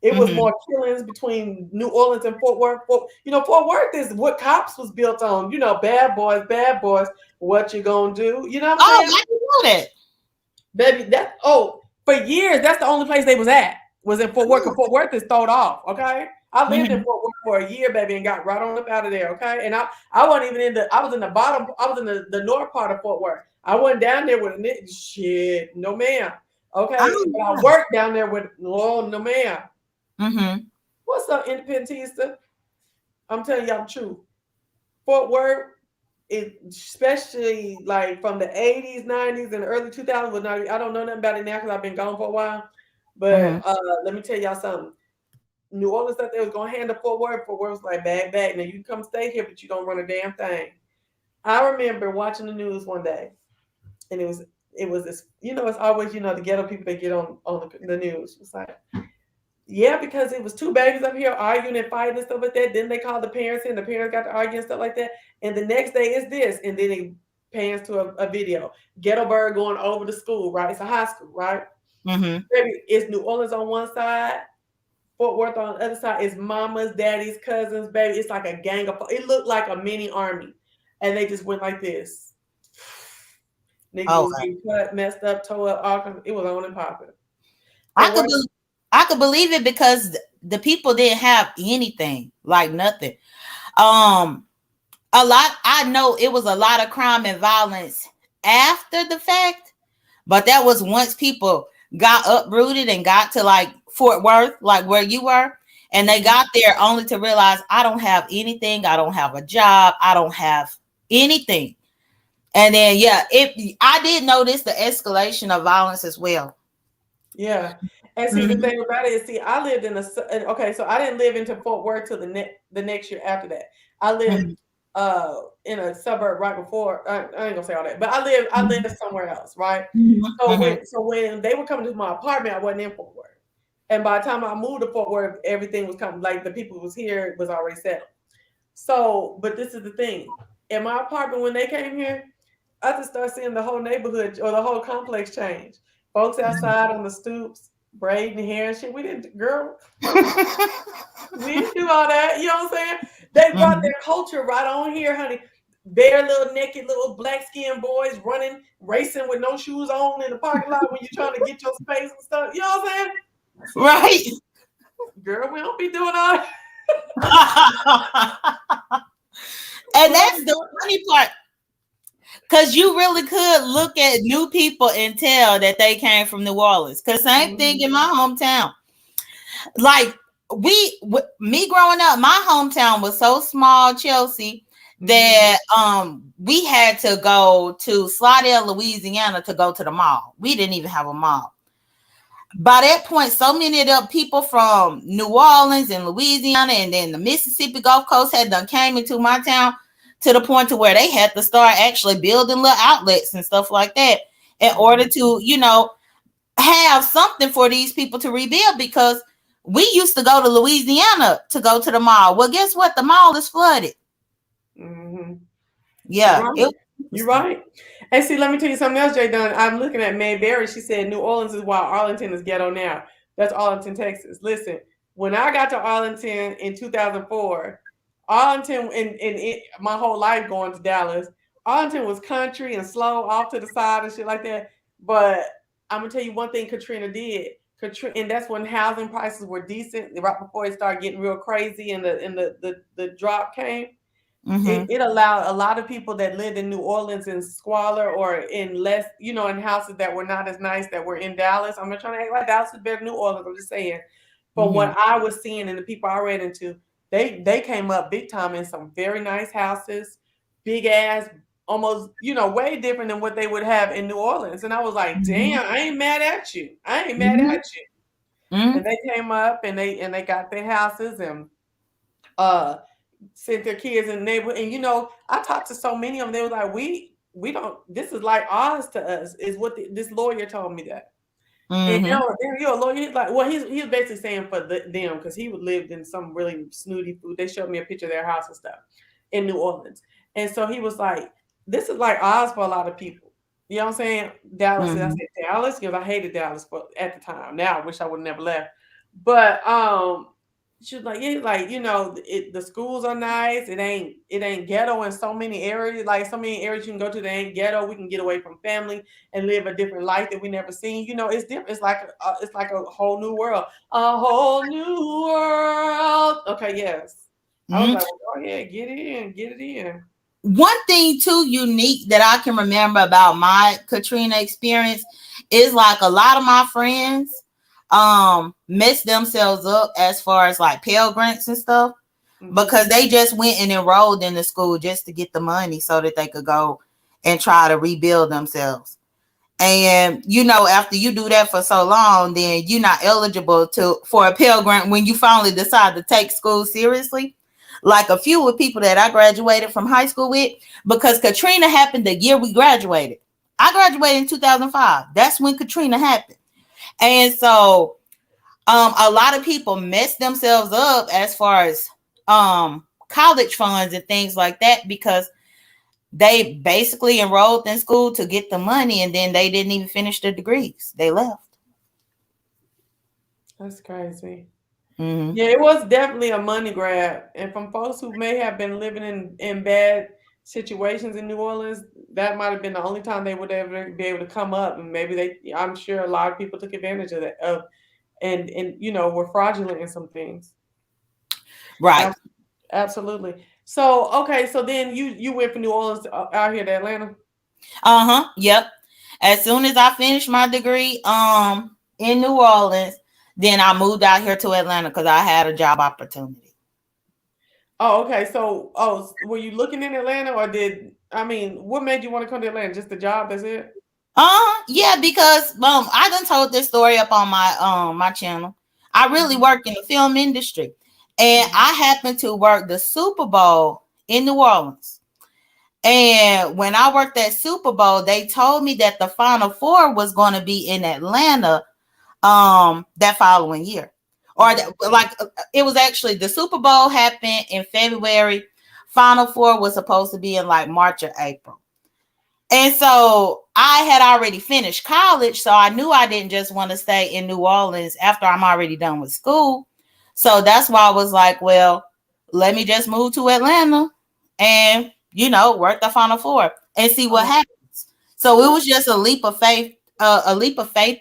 It was more killings between New Orleans and Fort Worth. Fort Worth is what cops was built on. Bad boys, bad boys. What you gonna do? You know what I'm
Oh,
saying?
I didn't know that.
Baby, for years, that's the only place they was at, was in Fort Worth. 'Cause Fort Worth is throwed off. Okay, I lived in Fort Worth for a year, baby, and got right on up out of there. Okay, and I wasn't even I was in the bottom. I was in the north part of Fort Worth. I wasn't down there with shit. No ma'am. Okay, but I worked down there with no ma'am. What's up, Independentista? I'm telling y'all the truth. Fort Worth, especially like from the 80s, 90s, and the early 2000s, was not. I don't know nothing about it now because I've been gone for a while. But let me tell y'all something. New Orleans thought they was gonna hand the Fort Worth. Fort Worth was like, bag. Now you come stay here, but you don't run a damn thing. I remember watching the news one day, and it was this. It's always the ghetto people that get on the news. It's like, yeah, because it was two babies up here arguing and fighting and stuff like that. Then they called the parents in. The parents got to argue and stuff like that. And the next day is this. And then it pans to a video. Ghetto bird going over to school, right? It's a high school, right? Baby, it's New Orleans on one side, Fort Worth on the other side. It's mamas, daddies, cousins, baby. It's like a gang of. It looked like a mini army. And they just went like this. Niggas was getting cut, messed up, tore up. It was on and popping.
I could believe it because the people didn't have anything, like nothing. I know it was a lot of crime and violence after the fact, but that was once people got uprooted and got to like Fort Worth, like where you were, and they got there only to realize I don't have anything. I don't have a job. I don't have anything. And then, I did notice the escalation of violence as well.
Yeah. And see, the thing about it is, I lived so I didn't live into Fort Worth till the next year after that. I lived in a suburb right before. I ain't gonna say all that, but I lived somewhere else, right? So when they were coming to my apartment, I wasn't in Fort Worth, and by the time I moved to Fort Worth, everything was coming. Like the people who was here was already settled. So, but this is the thing: in my apartment when they came here, I just started seeing the whole neighborhood or the whole complex change. Folks outside on the stoops, braiding hair and shit. We didn't, girl. We didn't do all that. You know what I'm saying? They brought their culture right on here, honey. Bare little naked little black skinned boys running, racing with no shoes on in the parking lot when you're trying to get your space and stuff. You know what I'm saying?
Right.
Girl, we don't be doing all that.
And that's the funny part. Because you really could look at new people and tell that they came from New Orleans. Because same thing in my hometown. Like me growing up, my hometown was so small, Chelsea, that we had to go to Slidell, Louisiana to go to the mall. We didn't even have a mall. By that point, so many of the people from New Orleans and Louisiana and then the Mississippi Gulf Coast had done came into my town to the point to where they had to start actually building little outlets and stuff like that in order to, have something for these people to rebuild, because we used to go to Louisiana to go to the mall. Well, guess what? The mall is flooded. Yeah.
You're right. And see, let me tell you something else, Jay Dunn. I'm looking at May Berry. She said New Orleans is while Arlington is ghetto now. That's Arlington, Texas. Listen, when I got to Arlington in 2004, Arlington, in my whole life going to Dallas, Arlington was country and slow off to the side and shit like that. But I'm gonna tell you one thing Katrina did. And that's when housing prices were decent, right before it started getting real crazy and the drop came. It allowed a lot of people that lived in New Orleans in squalor or in less, in houses that were not as nice that were in Dallas. I'm not trying to act like Dallas is better than New Orleans. I'm just saying. But what I was seeing and the people I ran into, they came up big time in some very nice houses, big ass, almost, way different than what they would have in New Orleans. And I was like, damn, I ain't mad at you. And they came up and they got their houses and sent their kids in the neighborhood. And I talked to so many of them. They were like, we don't. This is like Oz to us. Is what this lawyer told me that. And you're a lawyer. He's like, well, he's basically saying for them because he lived in some really snooty food. They showed me a picture of their house and stuff in New Orleans. And so he was like, this is like Oz for a lot of people. You know what I'm saying? Dallas. I
Mhm.
said Dallas because I hated Dallas at the time. Now I wish I would have never left. But she was like, yeah, like the schools are nice. It ain't ghetto in so many areas. Like so many areas you can go to, they ain't ghetto. We can get away from family and live a different life that we never seen. It's different. It's like a whole new world. A whole new world. Okay, yes. I was
Mhm.
like, oh yeah, get it in.
One thing too unique that I can remember about my Katrina experience is like a lot of my friends messed themselves up as far as like Pell Grants and stuff because they just went and enrolled in the school just to get the money so that they could go and try to rebuild themselves. And after you do that for so long, then you're not eligible for a Pell Grant when you finally decide to take school seriously. Like a few of people that I graduated from high school with, because Katrina happened the year we graduated. I graduated in 2005. That's when Katrina happened. And so a lot of people messed themselves up as far as college funds and things like that because they basically enrolled in school to get the money and then they didn't even finish their degrees. They left.
That's crazy.
Mm-hmm.
Yeah, it was definitely a money grab. And from folks who may have been living in bad situations in New Orleans, that might have been the only time they would ever be able to come up. And maybe I'm sure a lot of people took advantage of that, and were fraudulent in some things.
Right.
Absolutely. So, okay, so then you went from New Orleans out here to Atlanta?
Yep. As soon as I finished my degree in New Orleans, then I moved out here to Atlanta because I had a job opportunity.
Oh, okay. So, were you looking in Atlanta, or what made you want to come to Atlanta? Just the job, that's it?
Yeah, because I done told this story up on my channel. I really work in the film industry, and I happened to work the Super Bowl in New Orleans. And when I worked at Super Bowl, they told me that the Final Four was going to be in Atlanta that following year. Or it was actually the Super Bowl happened in February. Final Four was supposed to be in like March or April. And so I had already finished college, so I knew I didn't just want to stay in New Orleans after I'm already done with school. So that's why I was like, well, let me just move to Atlanta and, work the Final Four and see what happens. So it was just a leap of faith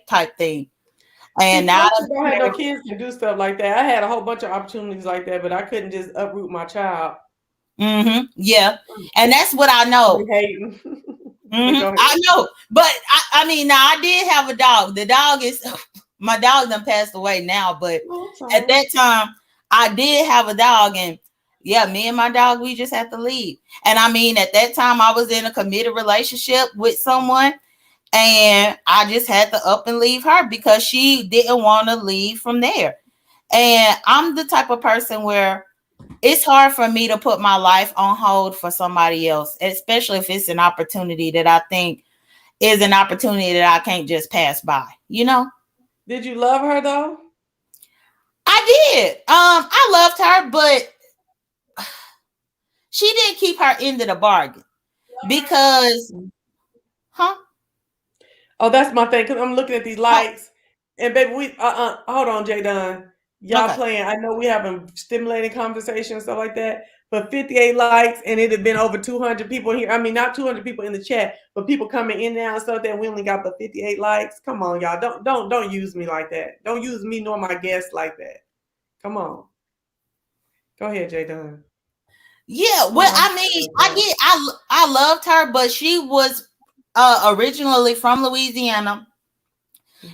type thing. And
See,
now
folks who don't have no kids can do stuff like that. I had a whole bunch of opportunities like that, but I couldn't just uproot my child.
Yeah. And that's what I know.
Hating.
I know. But I mean, now I did have a dog. The dog is my dog done passed away now, but at that time I did have a dog, and yeah, me and my dog, we just had to leave. And I mean, at that time I was in a committed relationship with someone, and I just had to up and leave her because she didn't want to leave from there. And I'm the type of person where it's hard for me to put my life on hold for somebody else, especially if it's an opportunity that I think is an opportunity that I can't just pass by,
Did you love her though?
I did. I loved her, but she didn't keep her end of the bargain because,
Oh, that's my thing. Cause I'm looking at these likes, and baby, we hold on, J Dunn. Y'all playing. I know we having stimulating conversation and stuff like that. But 58 likes, and it had been over 200 people here. I mean, not 200 people in the chat, but people coming in now and stuff that we only got but 58 likes. Come on, y'all. Don't use me like that. Don't use me nor my guests like that. Come on. Go ahead, J Dunn.
Yeah, well, I mean, I loved her, but she was originally from Louisiana.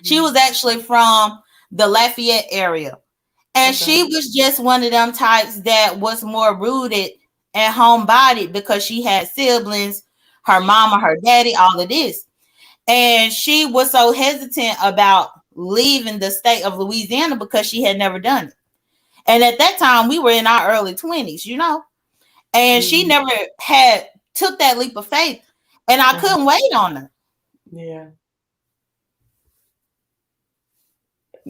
She was actually from the Lafayette area. And she was just one of them types that was more rooted and homebodied because she had siblings, her mama, her daddy, all of this. And she was so hesitant about leaving the state of Louisiana because she had never done it. And at that time, we were in our early 20s, and she never had took that leap of faith, and I couldn't wait on her.
Yeah.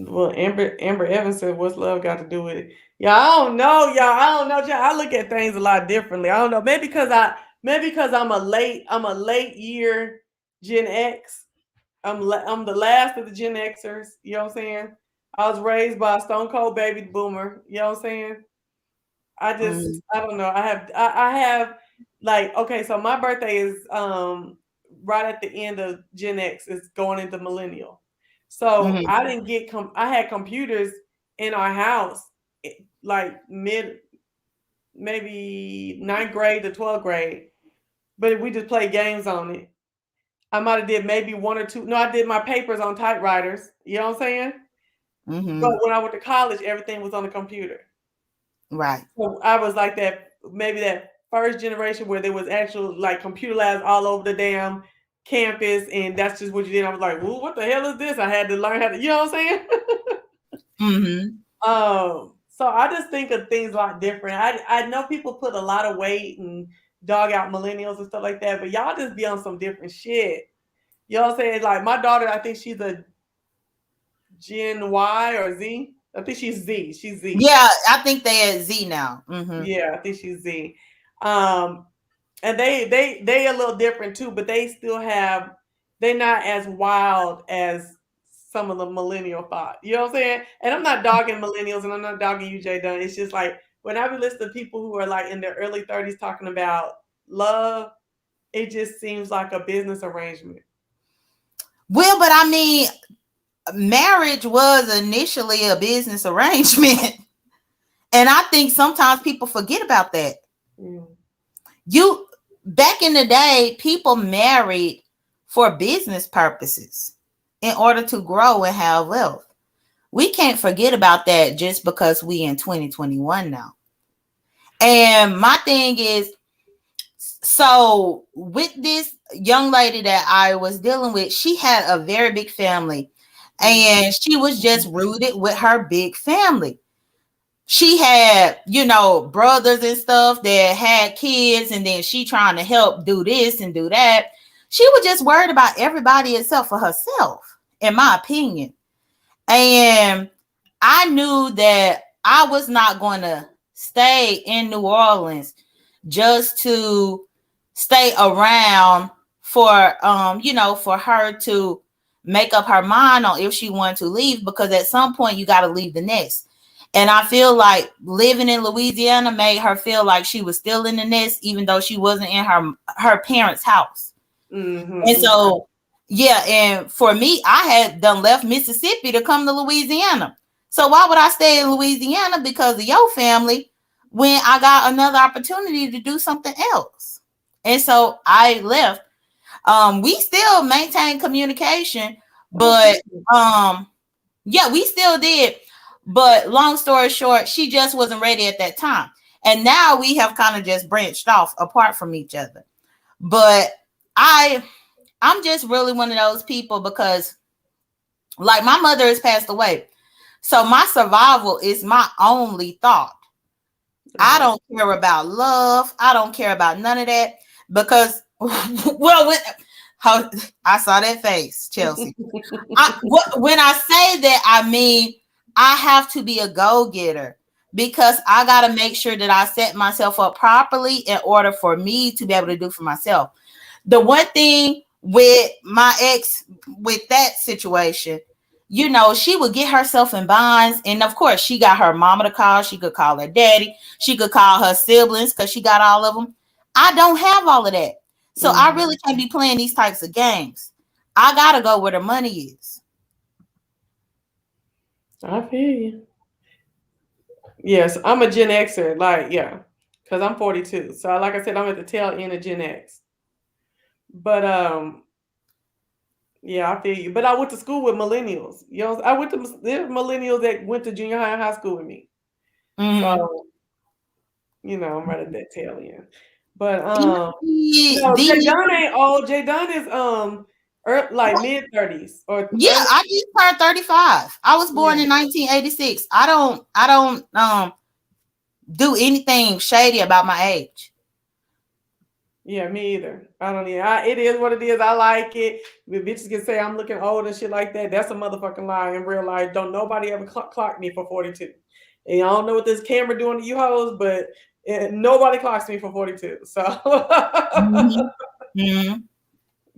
Well, Amber Evans said, "What's love got to do with it?" Yeah, I don't know, y'all. I don't know, y'all. I look at things a lot differently. I don't know. Maybe because I'm a late year Gen X. I'm the last of the Gen Xers. You know what I'm saying? I was raised by a stone cold baby boomer. You know what I'm saying? I don't know. I have like, okay, so my birthday is right at the end of Gen X. It's going into millennial. So I didn't get I had computers in our house like maybe ninth grade to 12th grade, but we just played games on it. I might have did maybe one or two. No, I did my papers on typewriters. You know what I'm saying? But when I went to college, everything was on the computer.
Right.
So I was like that, maybe that first generation where there was actual like computer labs all over the damn campus, and that's just what you did. I was like, well, what the hell is this? I had to learn how to, you know what I'm saying? So I just think of things a lot different. I know people put a lot of weight and dog out millennials and stuff like that, but y'all just be on some different shit. You know what I'm saying? Like my daughter, I think she's a Gen Y or Z. I think she's Z. She's Z.
Yeah, I think they're Z now.
Yeah, I think she's Z. And they a little different too, but they still have, they're not as wild as some of the millennial thought. You know what I'm saying? And I'm not dogging millennials and I'm not dogging you, Jay Dunn. It's just like when I be listening to people who are like in their early 30s talking about love, it just seems like a business arrangement.
Well, but I mean, marriage was initially a business arrangement. And I think sometimes people forget about that. Back in the day, people married for business purposes in order to grow and have wealth. We can't forget about that just because we in 2021 now. And my thing is, so with this young lady that I was dealing with, she had a very big family and she was just rooted with her big family. She had, brothers and stuff that had kids, and then she trying to help do this and do that. She was just worried about everybody except for herself, in my opinion. And I knew that I was not going to stay in New Orleans just to stay around for, for her to make up her mind on if she wanted to leave, because at some point you got to leave the nest. And I feel like living in Louisiana made her feel like she was still in the nest, even though she wasn't in her parents' house. And so, yeah. And for me, I had done left Mississippi to come to Louisiana. So why would I stay in Louisiana because of your family when I got another opportunity to do something else? And so I left. We still maintain communication, but yeah, we still did. But long story short, she just wasn't ready at that time. And now we have kind of just branched off apart from each other. But I'm just really one of those people because like my mother has passed away. So my survival is my only thought. I don't care about love. I don't care about none of that because, well, I saw that face, Chelsea. When I say that, I mean, I have to be a go-getter because I got to make sure that I set myself up properly in order for me to be able to do for myself. The one thing with my ex, with that situation, she would get herself in bonds. And of course, she got her mama to call. She could call her daddy. She could call her siblings because she got all of them. I don't have all of that. So I really can't be playing these types of games. I got to go where the money is.
I feel you. Yes, I'm a Gen Xer. Like, yeah, because I'm 42. So, like I said, I'm at the tail end of Gen X. But yeah, I feel you. But I went to school with millennials. I went to there's millennials that went to junior high and high school with me. So, I'm right at that tail end. But Jay Dunn ain't old. Jay Dunn is like mid-30s or
yeah, I just turned 35. I was born in 1986. I don't do anything shady about my age.
Yeah, me either. I don't either. It is what it is. I like it. If bitches can say I'm looking old and shit like that, that's a motherfucking lie. In real life, don't nobody ever clock me for 42. And I don't know what this camera doing to you hoes, but nobody clocks me for 42. So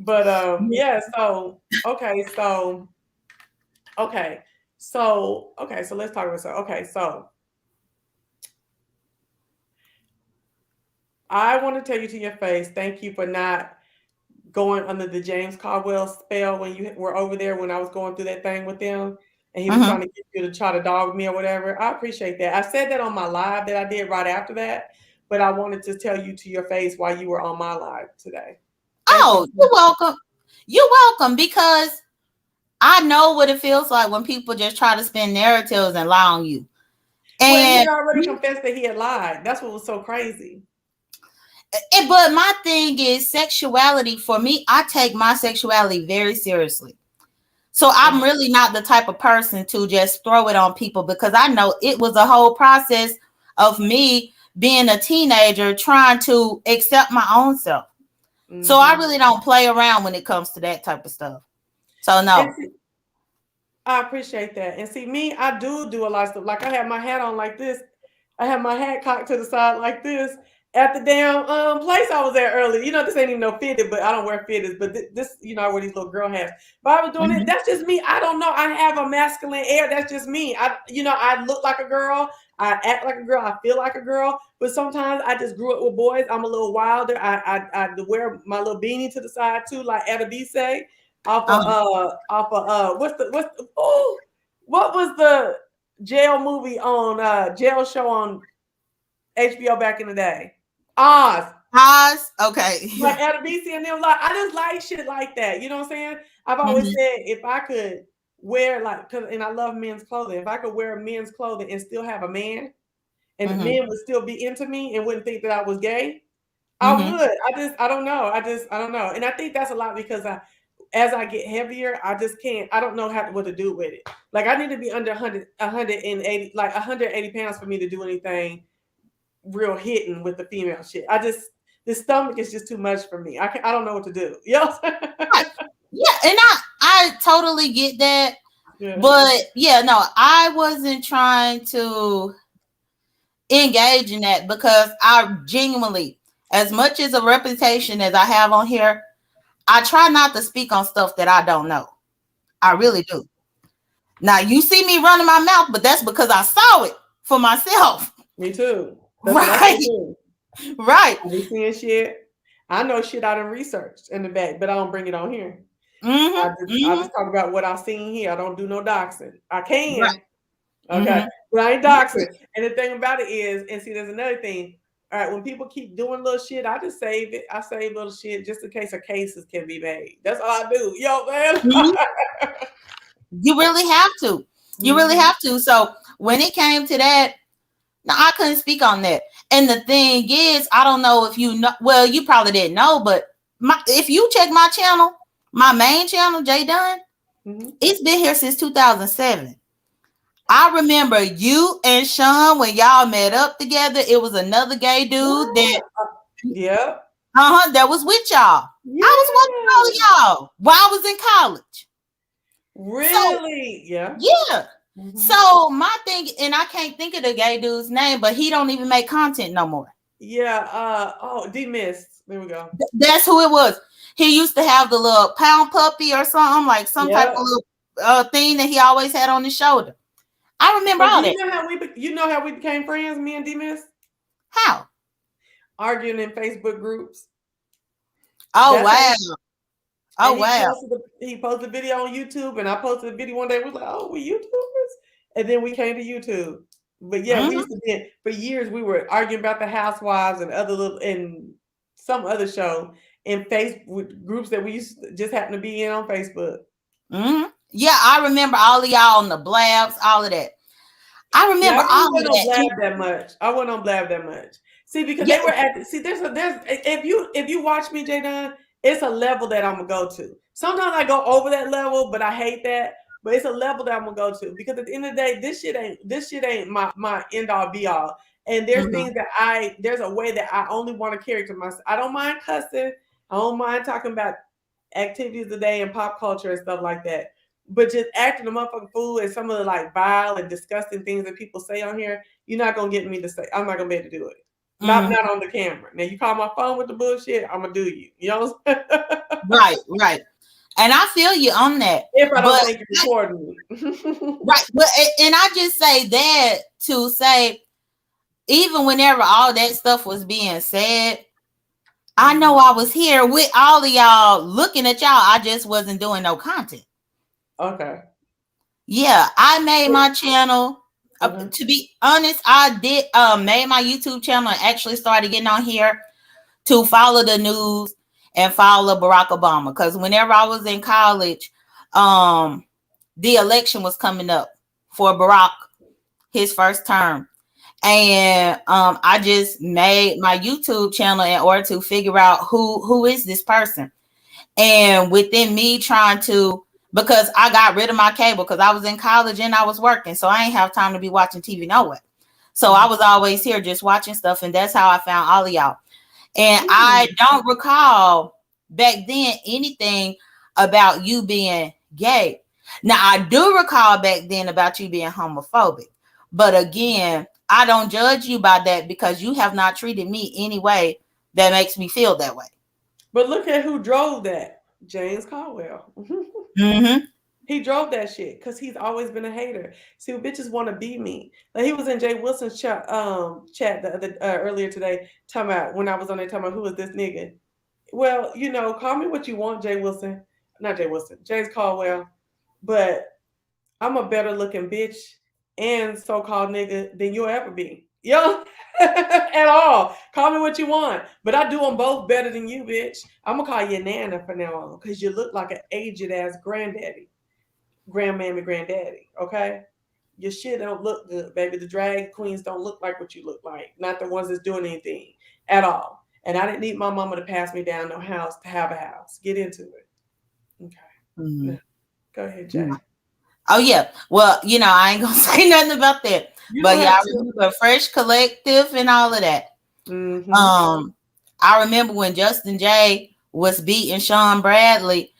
But yeah, so okay, so let's talk about so I want to tell you to your face, thank you for not going under the James Caldwell spell when you were over there when I was going through that thing with them and he was trying to get you to try to dog me or whatever. I appreciate that. I said that on my live that I did right after that, but I wanted to tell you to your face while you were on my live today.
Oh, you're welcome. You're welcome, because I know what it feels like when people just try to spin narratives and lie on you.
And well, he
And
had already confessed that he had lied. That's what was so crazy.
But my thing is sexuality. For me, I take my sexuality very seriously. So I'm really not the type of person to just throw it on people, because I know it was a whole process of me being a teenager trying to accept my own self. Mm-hmm. So I really don't play around when it comes to that type of stuff. So no.
I appreciate that. And see, me, I do a lot of stuff. Like I have my hat on like this. I have my hat cocked to the side like this at the damn place I was at earlier. You know, this ain't even no fitted, but I don't wear fitteds. But this, you know, I wear these little girl hats. But I was doing it. That's just me. I don't know. I have a masculine air. That's just me. I look like a girl. I act like a girl. I feel like a girl. But sometimes I just grew up with boys. I'm a little wilder. I wear my little beanie to the side too, like Adabise. What was the jail movie on jail show on HBO back in the day? Oz.
Okay.
Like Adabise and them, like I just like shit like that. You know what I'm saying? I've always said if I could wear and I love men's clothing. If I could wear men's clothing and still have a man, and the men would still be into me and wouldn't think that I was gay, I would. I don't know. I don't know. And I think that's a lot because as I get heavier, I just can't. I don't know what to do with it. Like I need to be under 180, like 180 pounds for me to do anything real hitting with the female shit. The stomach is just too much for me. I don't know what to do. You know?
Yeah, and I totally get that. Yeah. But yeah, no, I wasn't trying to engage in that because I genuinely, as much as a reputation as I have on here, I try not to speak on stuff that I don't know. I really do. Now you see me running my mouth, but that's because I saw it for myself.
Me too.
That's right. Right.
I be seeing shit. I know shit I done researched in the back, but I don't bring it on here. I just talk about what I've seen here. I don't do no doxing. I can. Right. Okay. But I ain't doxing. And the thing about it is, and see, there's another thing. All right, when people keep doing little shit, I just save it. I save little shit just in case cases can be made. That's all I do. Yo, man.
You really have to. You really have to. So when it came to that, no, I couldn't speak on that. And the thing is, I don't know if you know. Well, you probably didn't know, but if you check my channel, my main channel, J Dunn, it's been here since 2007. I remember you and Sean when y'all met up together. It was another gay dude that that was with y'all. Yeah. I was with all of y'all while I was in college.
Really?
So, yeah. So my thing, and I can't think of the gay dude's name, but he don't even make content no more.
Yeah. D-Mist. There we go.
That's who it was. He used to have the little pound puppy or something, like some type of little thing that he always had on his shoulder. I remember all that.
You know how we became friends, me and D-Mist?
How?
Arguing in Facebook groups.
Oh, wow.
He posted a video on YouTube, and I posted a video one day. We was like, "Oh, we YouTubers," and then we came to YouTube. But yeah, we used to be for years. We were arguing about the Housewives and and some other show in Facebook groups that we used to just happen to be in on Facebook.
Yeah, I remember all of y'all on the Blabs, all of that. I remember all of that.
I wasn't on Blab that much. See, because they were at there's if you watch me, J Dunn, it's a level that I'm gonna go to. Sometimes I go over that level, but I hate that. But it's a level that I'm gonna go to because at the end of the day, this shit ain't my end all be all. And there's things that there's a way that I only want to carry to myself. I don't mind cussing. I don't mind talking about activities of the day and pop culture and stuff like that. But just acting a motherfucking fool and some of the like vile and disgusting things that people say on here, you're not gonna get me to say. I'm not gonna be able to do it. Not on the camera. Now you call my phone with the bullshit, I'm gonna do you. You know what I'm saying?
Right. And I feel you on that.
If I don't think you're recording me.
Right. But and I just say that to say, even whenever all that stuff was being said, I know I was here with all of y'all looking at y'all. I just wasn't doing no content.
Okay.
Yeah, I made my channel. To be honest, I did made my YouTube channel and actually started getting on here to follow the news and follow Barack Obama. Because whenever I was in college, the election was coming up for Barack, his first term. And I just made my YouTube channel in order to figure out who is this person. And within me trying to, because I got rid of my cable because I was in college and I was working, so I ain't have time to be watching TV nowhere. So I was always here just watching stuff, and that's how I found all of y'all. And I don't recall back then anything about you being gay. Now I do recall back then about you being homophobic, but again, I don't judge you by that because you have not treated me any way that makes me feel that way.
But look at who drove that. James Caldwell. He drove that shit because he's always been a hater. See, bitches want to be me. Like he was in Jay Wilson's chat the earlier today, talking about when I was on there talking about who is this nigga. Well, you know, call me what you want, Jay Wilson. Not Jay Wilson, James Caldwell. But I'm a better looking bitch and so-called nigga than you'll ever be. Yo, at all. Call me what you want. But I do them both better than you, bitch. I'm going to call you Nana from now on because you look like an aged-ass granddaddy. Grandmammy, granddaddy, okay? Your shit don't look good, baby. The drag queens don't look like what you look like. Not the ones that's doing anything at all. And I didn't need my mama to pass me down no house to have a house. Get into it. Okay. Go ahead, Jay.
Oh, yeah. Well, you know, I ain't going to say nothing about that. But yeah, I remember Fresh Collective and all of that. I remember when Justin J was beating Sean Bradley,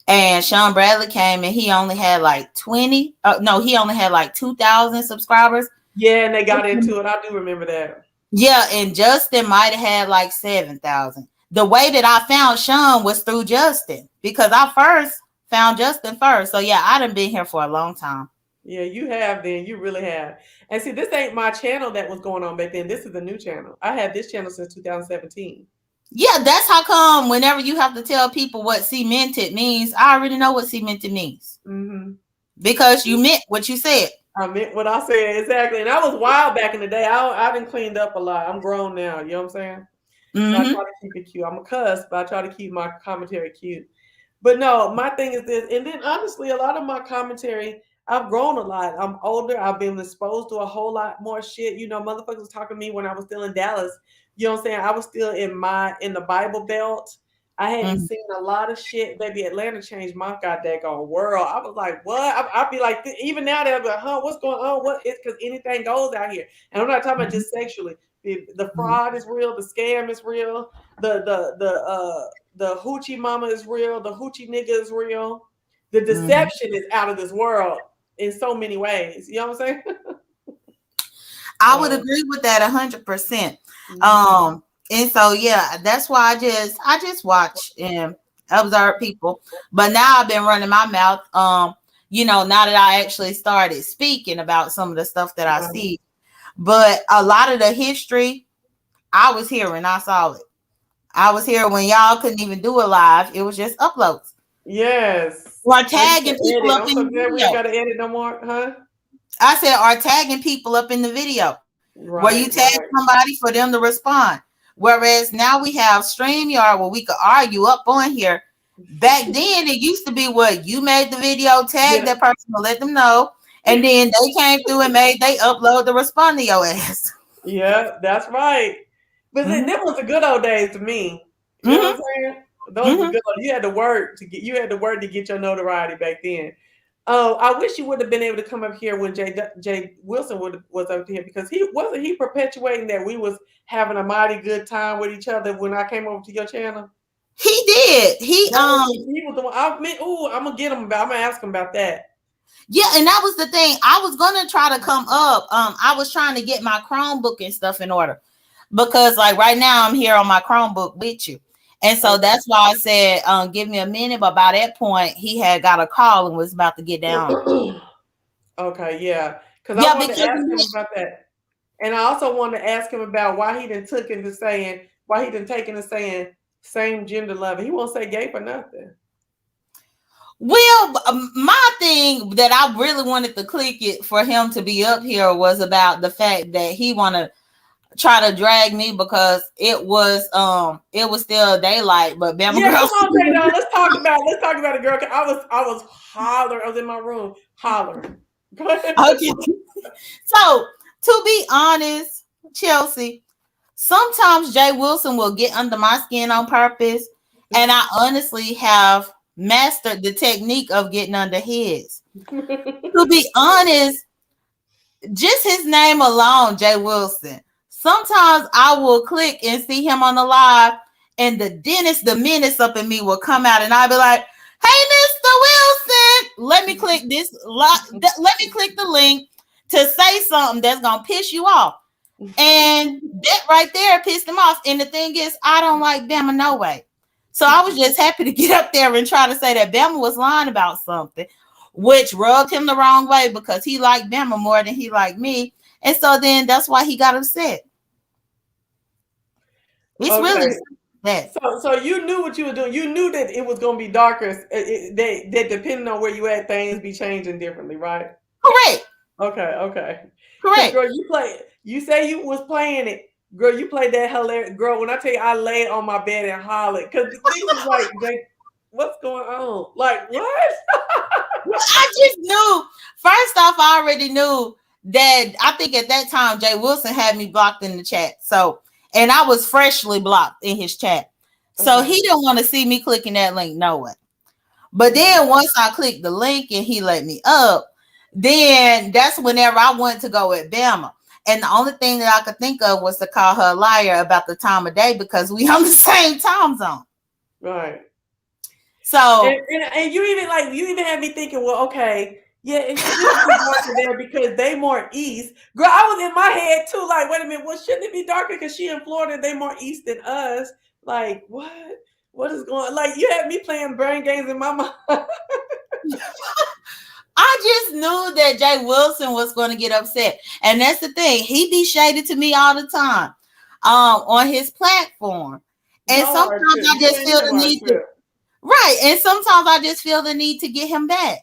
and Sean Bradley came and he only had like 20. He only had like 2,000 subscribers.
Yeah, and they got into it. I do remember that.
Yeah, and Justin might have had like 7,000. The way that I found Sean was through Justin because I first found Justin first. So yeah, I done been here for a long time.
Yeah, you have then. You really have. And see, this ain't my channel that was going on back then. This is a new channel. I had this channel since 2017.
Yeah, that's how come whenever you have to tell people what cemented means, I already know what cemented means. Because you meant what you said.
I meant what I said, exactly. And I was wild back in the day. I done cleaned up a lot. I'm grown now, you know what I'm saying? So I try to keep it cute. I'm a cuss, but I try to keep my commentary cute. But no, my thing is this, and then honestly, a lot of my commentary, I've grown a lot. I'm older. I've been exposed to a whole lot more shit. You know, motherfuckers was talking to me when I was still in Dallas. You know what I'm saying? I was still in the Bible Belt. I hadn't seen a lot of shit. Baby, Atlanta changed my goddamn world. I was like, what? I'd be like, even now they'll be like, what's going on? What is, because anything goes out here. And I'm not talking about just sexually. The fraud is real. The scam is real. The hoochie mama is real. The hoochie nigga is real. The deception is out of this world in so many ways. You know what I'm saying?
I would agree with that 100%. And so yeah, that's why I just watch and observe people. But now I've been running my mouth. You know, now that I actually started speaking about some of the stuff that I see. But a lot of the history, I was here when I saw it. I was here when y'all couldn't even do it live. It was just uploads.
Yes.
Or tagging people up in the video.
We ain't got to edit no more, huh?
I said, or tagging people up in the video. Where you tag somebody for them to respond. Whereas now we have StreamYard where we could argue up on here. Back then, it used to be what you made the video, tag that person to let them know. And then they came through and they upload to respond to your ass.
Yeah, that's right. But that was the good old days to me. You know what I'm saying? Those were good old, you had to work to get your notoriety back then. Oh, I wish you would have been able to come up here when Jay Wilson was up here, because he perpetuating that we was having a mighty good time with each other when I came over to your channel.
He did. He
was the one. I'm gonna get him about. I'm gonna ask him about that.
Yeah, and that was the thing. I was gonna try to come up. I was trying to get my Chromebook and stuff in order. because like right now I'm here on my Chromebook with you. And so that's why I said, give me a minute. But by that point, he had got a call and was about to get down.
Okay, yeah. Because
Yeah,
I wanted to
because
ask him about that. And I also wanted to ask him about why he didn't took into saying, why he didn't take into saying same gender loving. He won't say gay for nothing.
well, my thing that I really wanted to click it for him to be up here was about the fact that he want to try to drag me because it was still daylight, but Bama
Yeah,
girls.
come on, Jay Don. Let's talk about it, girl. I was hollering. I was in my room hollering.
Okay. So to be honest, Chelsea, sometimes Jay Wilson will get under my skin on purpose, and I honestly have mastered the technique of getting under his. To be honest, just his name alone, Jay Wilson. Sometimes I will click and see him on the live, and the menace up in me will come out, and I'll be like, "Hey, Mr. Wilson, let me click this. Let me click the link to say something that's gonna piss you off." And that right there pissed him off. And the thing is, I don't like Bama no way. So I was just happy to get up there and try to say that Bama was lying about something, which rubbed him the wrong way because he liked Bama more than he liked me. And so then that's why he got upset. It's really that.
So you knew what you were doing. You knew that it was going to be darker. That depending on where you at, things be changing differently, right?
Correct.
Okay.
Correct.
Girl, you say you was playing it. Girl, you played that hilarious. Girl, when I tell you I laid on my bed and hollered because niggas was like, what's going on? Like, what?
I just knew. First off, I already knew that I think at that time Jay Wilson had me blocked in the chat. So, and I was freshly blocked in his chat. So he didn't want to see me clicking that link no way. But then once I clicked the link and he let me up, then that's whenever I went to go at Bama. And the only thing that I could think of was to call her a liar about the time of day because we on the same time zone.
Right.
So
and you even had me thinking, well, okay, yeah, it should be darker there because they more east. Girl, I was in my head too, like, wait a minute, well, shouldn't it be darker because she in Florida, they more east than us? Like, what? What is going on? Like, you had me playing brain games in my mind.
I just knew that Jay Wilson was going to get upset. And that's the thing. He be shaded to me all the time on his platform. And sometimes I just feel the need to, right. And sometimes I just feel the need to get him back.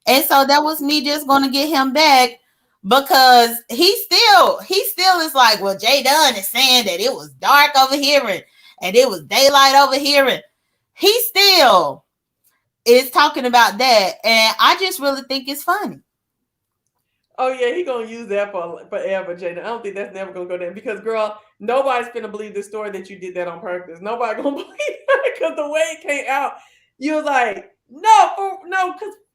And so that was me just going to get him back because he still is like, well, Jay Dunn is saying that it was dark over here and it was daylight over here. And he still is talking about that, and I just really think it's funny.
Oh yeah, he gonna use that for forever, Jada. I don't think that's never gonna go there because, girl, nobody's gonna believe the story that you did that on purpose. Nobody gonna believe it because the way it came out, you was like, no,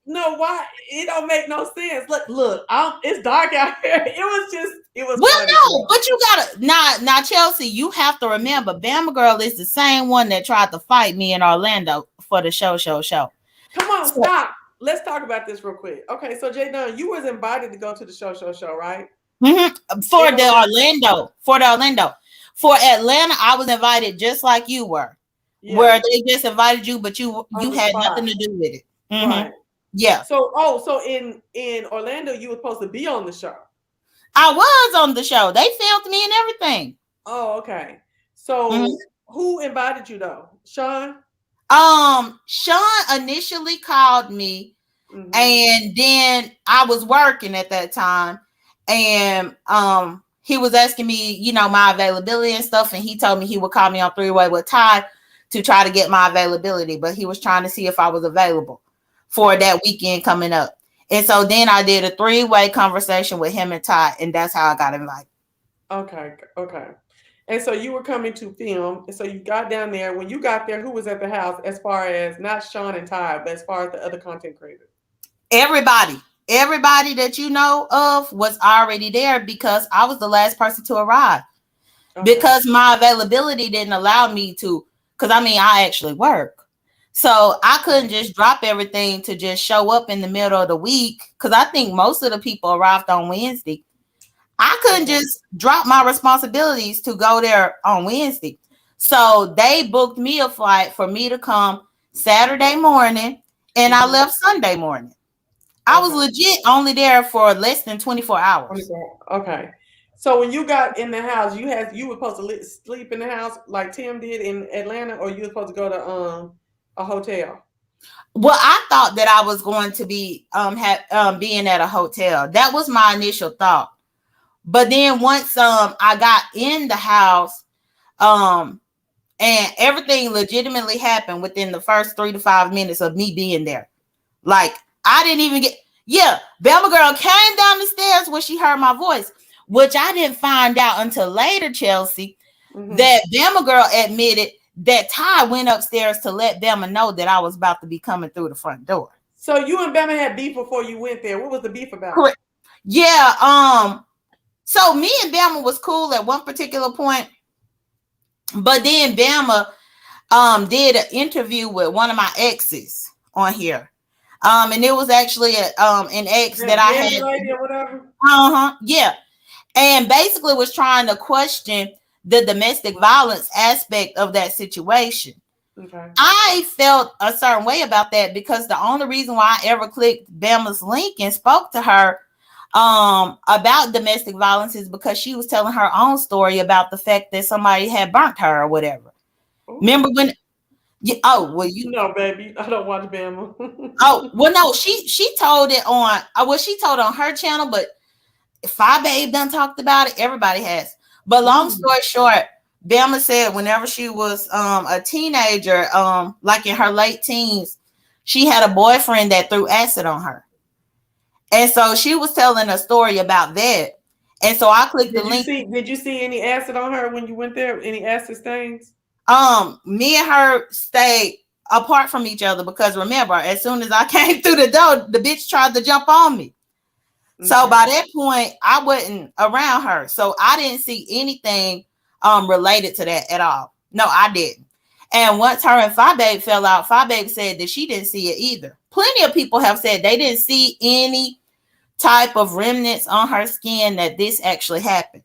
why? It don't make no sense. Look, it's dark out here. It was.
Well, funny. No, but you gotta now, Chelsea. You have to remember, Bama Girl is the same one that tried to fight me in Orlando for the show.
Come on, stop. Let's talk about this real quick. Okay, so Jay Dunn, you was invited to go to the show, right?
Mm-hmm. For Orlando. For Atlanta, I was invited just like you were. Yeah. Where they just invited you, but you had nothing to do with it. Mm-hmm. Right. Yeah.
So in Orlando, you were supposed to be on the show.
I was on the show. They filmed me and everything.
Oh, okay. So who invited you though? Sean?
Sean initially called me, and then I was working at that time, and he was asking me, my availability and stuff, and he told me he would call me on 3-way with Ty to try to get my availability, but he was trying to see if I was available for that weekend coming up. And so then I did a 3-way conversation with him and Ty, and that's how I got invited.
Okay. And so you were coming to film. And so you got down there. When you got there, who was at the house as far as not Sean and Ty, but as far as the other content creators?
Everybody that you know of was already there because I was the last person to arrive. Okay. Because my availability didn't allow me to, because I actually work. So I couldn't just drop everything to just show up in the middle of the week because I think most of the people arrived on Wednesday. I couldn't just drop my responsibilities to go there on Wednesday. So they booked me a flight for me to come Saturday morning, and I left Sunday morning. I was legit only there for less than 24 hours.
Okay. So when you got in the house, you were supposed to sleep in the house like Tim did in Atlanta, or you were supposed to go to a hotel?
Well, I thought that I was going to be being at a hotel. That was my initial thought. But then once I got in the house, and everything legitimately happened within the first 3 to 5 minutes of me being there. Like, I didn't even Bama girl came down the stairs when she heard my voice, which I didn't find out until later, Chelsea, that Bama girl admitted that Ty went upstairs to let Bama know that I was about to be coming through the front door.
So you and Bama had beef before you went there. What was the beef about?
Correct. Yeah. So me and Bama was cool at one particular point, but then Bama did an interview with one of my exes on here. And it was actually an ex that I had.
Lady or whatever.
Yeah. And basically was trying to question the domestic violence aspect of that situation. Okay. I felt a certain way about that because the only reason why I ever clicked Bama's link and spoke to her about domestic violence is because she was telling her own story about the fact that somebody had burnt her or whatever. Ooh. Remember when?
No, baby, I don't watch Bama.
No, she told it on. She told it on her channel, but Fi Babe done talked about it. Everybody has. But long story short, Bama said whenever she was a teenager, like in her late teens, she had a boyfriend that threw acid on her. And so she was telling a story about that. And so I clicked the link.
Did you see any acid on her when you went there? Any acid stains?
Me and her stayed apart from each other because remember, as soon as I came through the door, the bitch tried to jump on me. Okay. So by that point, I wasn't around her. So I didn't see anything related to that at all. No, I didn't. And once her and Fi Babe fell out, Fi Babe said that she didn't see it either. Plenty of people have said they didn't see any type of remnants on her skin that this actually happened.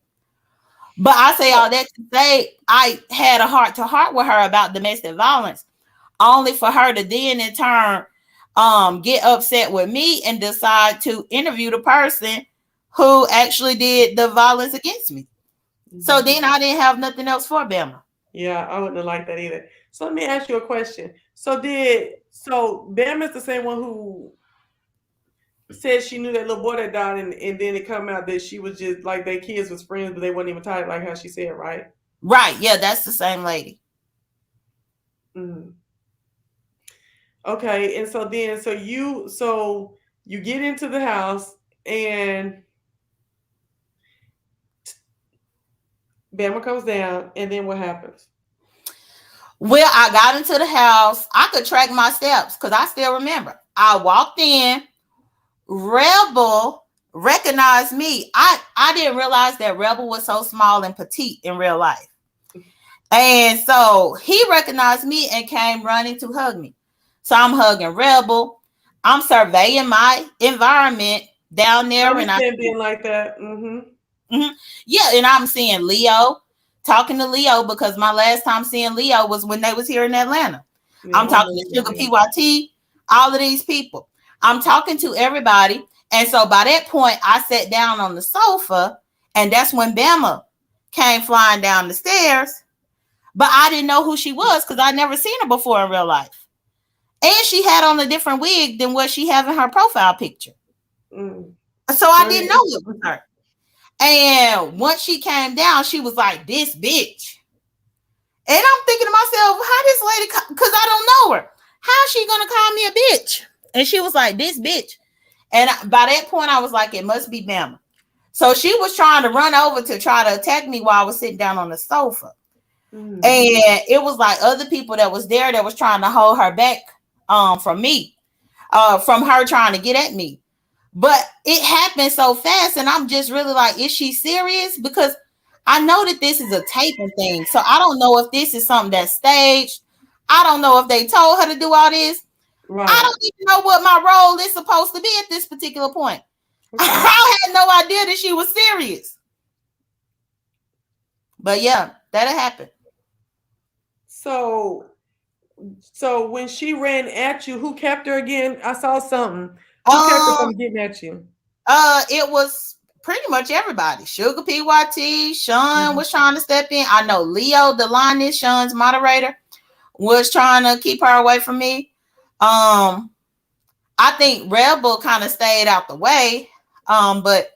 But I say all that to say I had a heart-to-heart with her about domestic violence, only for her to then in turn get upset with me and decide to interview the person who actually did the violence against me. Mm-hmm. So then I didn't have nothing else for Bama.
Yeah, I wouldn't have liked that either. So let me ask you a question. So Bama's the same one who said she knew that little boy that died, and then it come out that she was just like their kids was friends, but they weren't even tight, like how she said, right?
Right. Yeah, that's the same lady.
Mm. Okay, and so you get into the house and Bama comes down, and then what happens?
Well, I got into the house. I could track my steps because I still remember. I walked in. Rebel recognized me. I didn't realize that Rebel was so small and petite in real life. And so he recognized me and came running to hug me. So I'm hugging Rebel. I'm surveying my environment down there.
And I being like that. Mm-hmm.
Mm-hmm. Yeah, and I'm seeing Leo, talking to Leo because my last time seeing Leo was when they was here in Atlanta. Yeah, I'm talking to Sugar PYT, all of these people. I'm talking to everybody. And so by that point, I sat down on the sofa, and that's when Bama came flying down the stairs. But I didn't know who she was because I'd never seen her before in real life. And she had on a different wig than what she had in her profile picture. Mm. So I didn't know it was her. And once she came down, she was like, this bitch. And I'm thinking to myself, how this lady, because I don't know her, how's she going to call me a bitch? And she was like, this bitch. And by that point, I was like, it must be Bama. So she was trying to run over to try to attack me while I was sitting down on the sofa. Mm-hmm. And it was like other people that was there that was trying to hold her back from me, from her trying to get at me. But it happened so fast. And I'm just really like, is she serious? Because I know that this is a taping thing. So I don't know if this is something that's staged. I don't know if they told her to do all this. Right. I don't even know what my role is supposed to be at this particular point. Okay. I had no idea that she was serious. But yeah, that'll happen.
So when she ran at you, who kept her again? I saw something. Who kept her
Um,
from getting at you?
It was pretty much everybody. Sugar PYT, Sean was trying to step in. I know Leo Delani, Sean's moderator, was trying to keep her away from me. I think Rebel kind of stayed out the way. But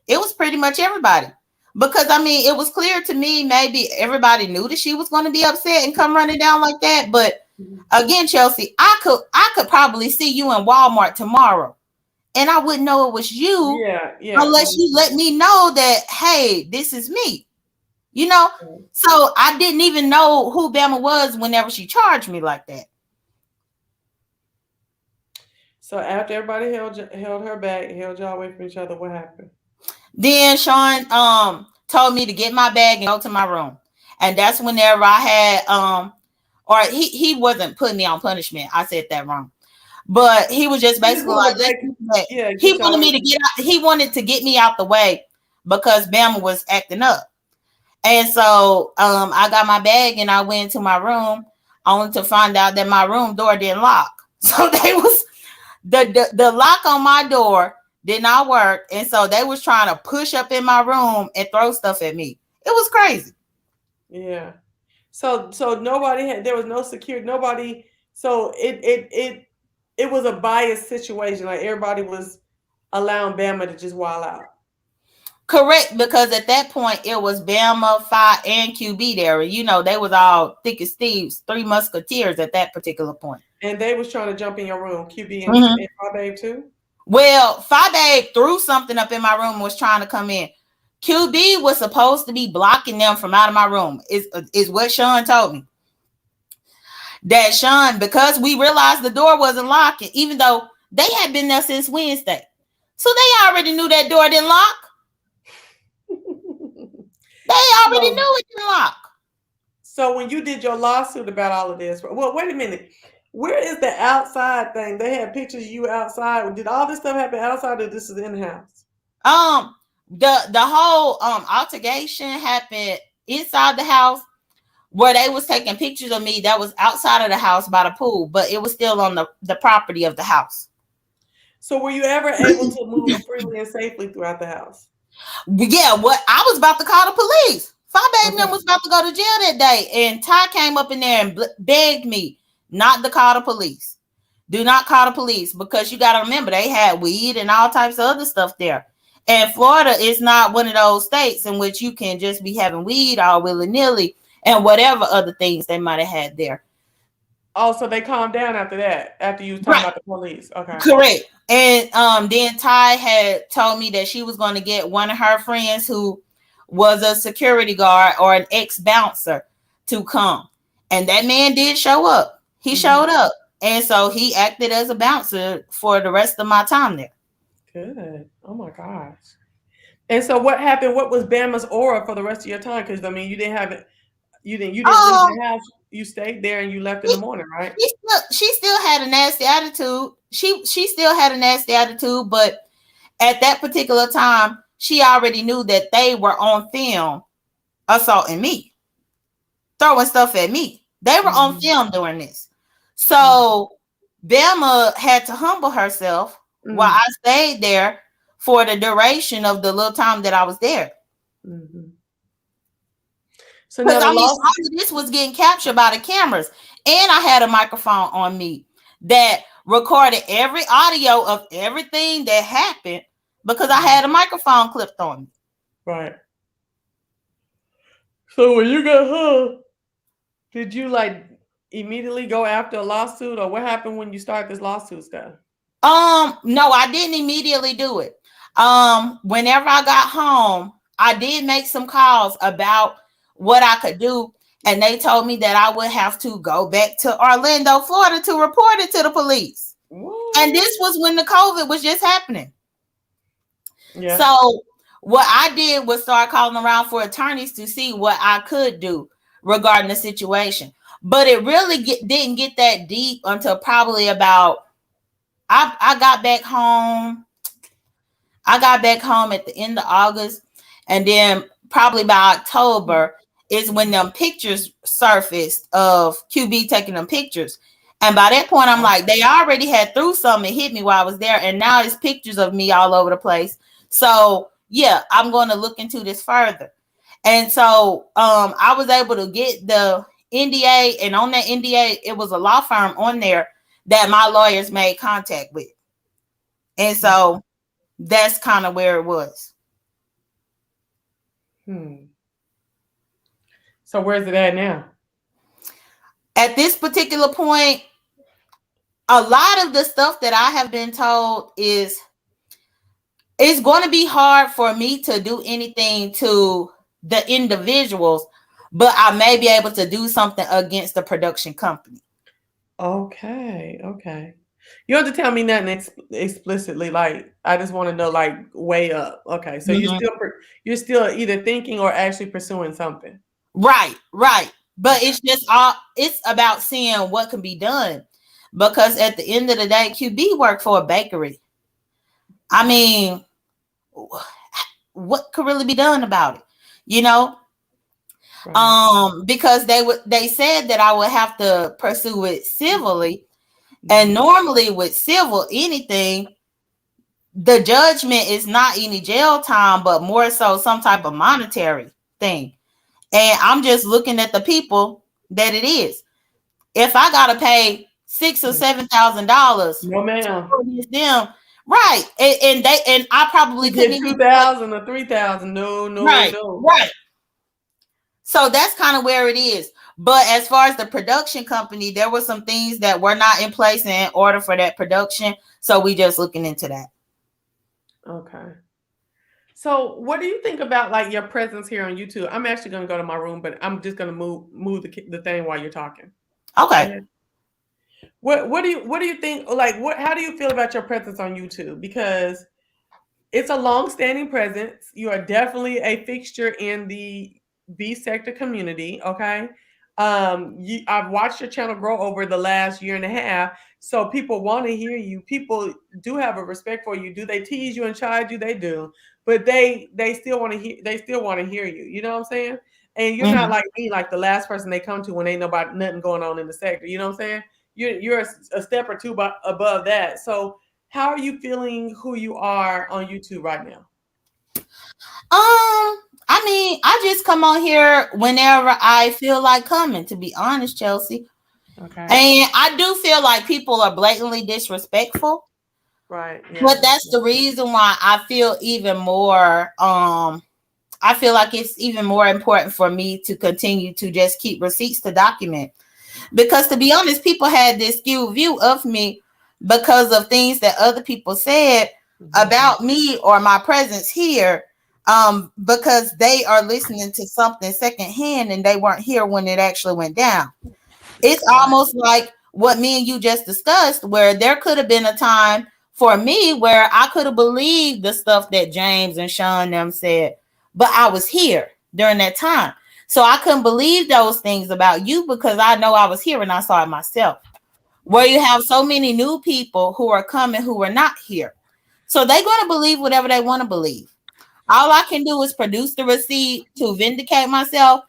it was pretty much everybody. Because I mean, it was clear to me maybe everybody knew that she was going to be upset and come running down like that. But again, Chelsea, I could probably see you in Walmart tomorrow, and I wouldn't know it was you unless you let me know that, hey, this is me. You know, so I didn't even know who Bama was whenever she charged me like that.
So after everybody held her back, held y'all away from each other, what happened?
Then Sean told me to get my bag and go to my room. And that's whenever I had or he wasn't putting me on punishment. I said that wrong. But he was just basically like, he wanted me to get out, he wanted to get me out the way because Bama was acting up. And so I got my bag and I went to my room only to find out that my room door didn't lock. So they was the lock on my door did not work, and so they was trying to push up in my room and throw stuff at me. It was crazy.
Yeah. So nobody had, there was no security, nobody. So it was a biased situation. Like everybody was allowing Bama to just wild out.
Correct, because at that point it was Bama, Phi, and QB there. You know, they was all thick as thieves, three musketeers at that particular point.
And they was trying to jump in your room, QB and Phi Babe too?
Well, Phi Babe threw something up in my room and was trying to come in. QB was supposed to be blocking them from out of my room, is what Sean told me. That Sean, because we realized the door wasn't locking, even though they had been there since Wednesday. So they already knew that door didn't lock. They already knew it didn't lock.
So when you did your lawsuit about all of this, well, wait a minute. Where is the outside thing? They had pictures of you outside. Did all this stuff happen outside, or this is in the house?
The whole altercation happened inside the house, where they was taking pictures of me that was outside of the house by the pool, but it was still on the property of the house.
So were you ever able to move freely and safely throughout the house?
Yeah, what I was about to call the police. Phi Babe was about to go to jail that day, and Ty came up in there and begged me not to call the police. Do not call the police, because you got to remember they had weed and all types of other stuff there. And Florida is not one of those states in which you can just be having weed all willy-nilly and whatever other things they might have had there.
Oh, so they calmed down after that, after you was talking about the police. Okay.
Correct. And then Ty had told me that she was going to get one of her friends who was a security guard or an ex-bouncer to come. And that man did show up. He showed up. And so he acted as a bouncer for the rest of my time there.
Good. Oh my gosh. And so what happened? What was Bama's aura for the rest of your time? Because I mean, you didn't leave the house. You stayed there and you left in the morning, right?
She still had a nasty attitude. She still had a nasty attitude, but at that particular time, she already knew that they were on film assaulting me, throwing stuff at me. They were on film doing this. So Bama had to humble herself while I stayed there for the duration of the little time that I was there. So now all of this was getting captured by the cameras, and I had a microphone on me that recorded every audio of everything that happened because I had a microphone clipped on me.
Right. So when you got her, did you like immediately go after a lawsuit, or what happened when you started this lawsuit stuff?
No, I didn't immediately do it. Whenever I got home, I did make some calls about what I could do, and they told me that I would have to go back to Orlando, Florida to report it to the police. What? And this was when the COVID was just happening. Yeah. So what I did was start calling around for attorneys to see what I could do regarding the situation. But it really didn't get that deep until probably about I got back home. I got back home at the end of August, and then probably by October, is when them pictures surfaced of QB taking them pictures. And by that point, I'm like, they already had threw something and hit me while I was there. And now it's pictures of me all over the place. So yeah, I'm going to look into this further. And so I was able to get the NDA, and on that NDA, it was a law firm on there that my lawyers made contact with. And so that's kind of where it was.
So where's it at now?
At this particular point, a lot of the stuff that I have been told is it's going to be hard for me to do anything to the individuals, but I may be able to do something against the production company.
Okay. You don't have to tell me nothing explicitly. Like, I just want to know, like, way up. Okay, so you're still either thinking or actually pursuing something.
Right. But it's about seeing what can be done, because at the end of the day, QB worked for a bakery. I mean, what could really be done about it? You know, right. Because they said that I would have to pursue it civilly, and normally with civil anything, the judgment is not any jail time, but more so some type of monetary thing. And I'm just looking at the people that it is. If I gotta pay $6,000 or $7,000,
no ma'am,
them, right? And I probably couldn't
get 2,000 or 3,000. No.
Right. So that's kind of where it is. But as far as the production company, there were some things that were not in place in order for that production. So we just looking into that.
Okay. So what do you think about like your presence here on YouTube? I'm actually going to go to my room, but I'm just going to move the thing while you're talking.
Okay.
What do you think? Like, how do you feel about your presence on YouTube? Because it's a long-standing presence. You are definitely a fixture in the B sector community. Okay. I've watched your channel grow over the last year and a half. So people want to hear you. People do have a respect for you. Do they tease you and chide you? They do, but they still want to hear. They still want to hear you. You know what I'm saying? And you're not like me, like the last person they come to when ain't nothing going on in the sector. You know what I'm saying? You're a step or two above that. So how are you feeling who you are on YouTube right now?
I mean, I just come on here whenever I feel like coming, to be honest, Chelsea. Okay. And I do feel like people are blatantly disrespectful.
Right.
Yeah. But that's the reason why I feel even more, I feel like it's even more important for me to continue to just keep receipts to document. Because to be honest, people had this skewed view of me because of things that other people said about me or my presence here, because they are listening to something secondhand and they weren't here when it actually went down. It's almost like what me and you just discussed, where there could have been a time for me where I could have believed the stuff that James and Sean them said, but I was here during that time. So I couldn't believe those things about you because I know I was here and I saw it myself. Where you have so many new people who are coming who are not here. So they're going to believe whatever they want to believe. All I can do is produce the receipt to vindicate myself,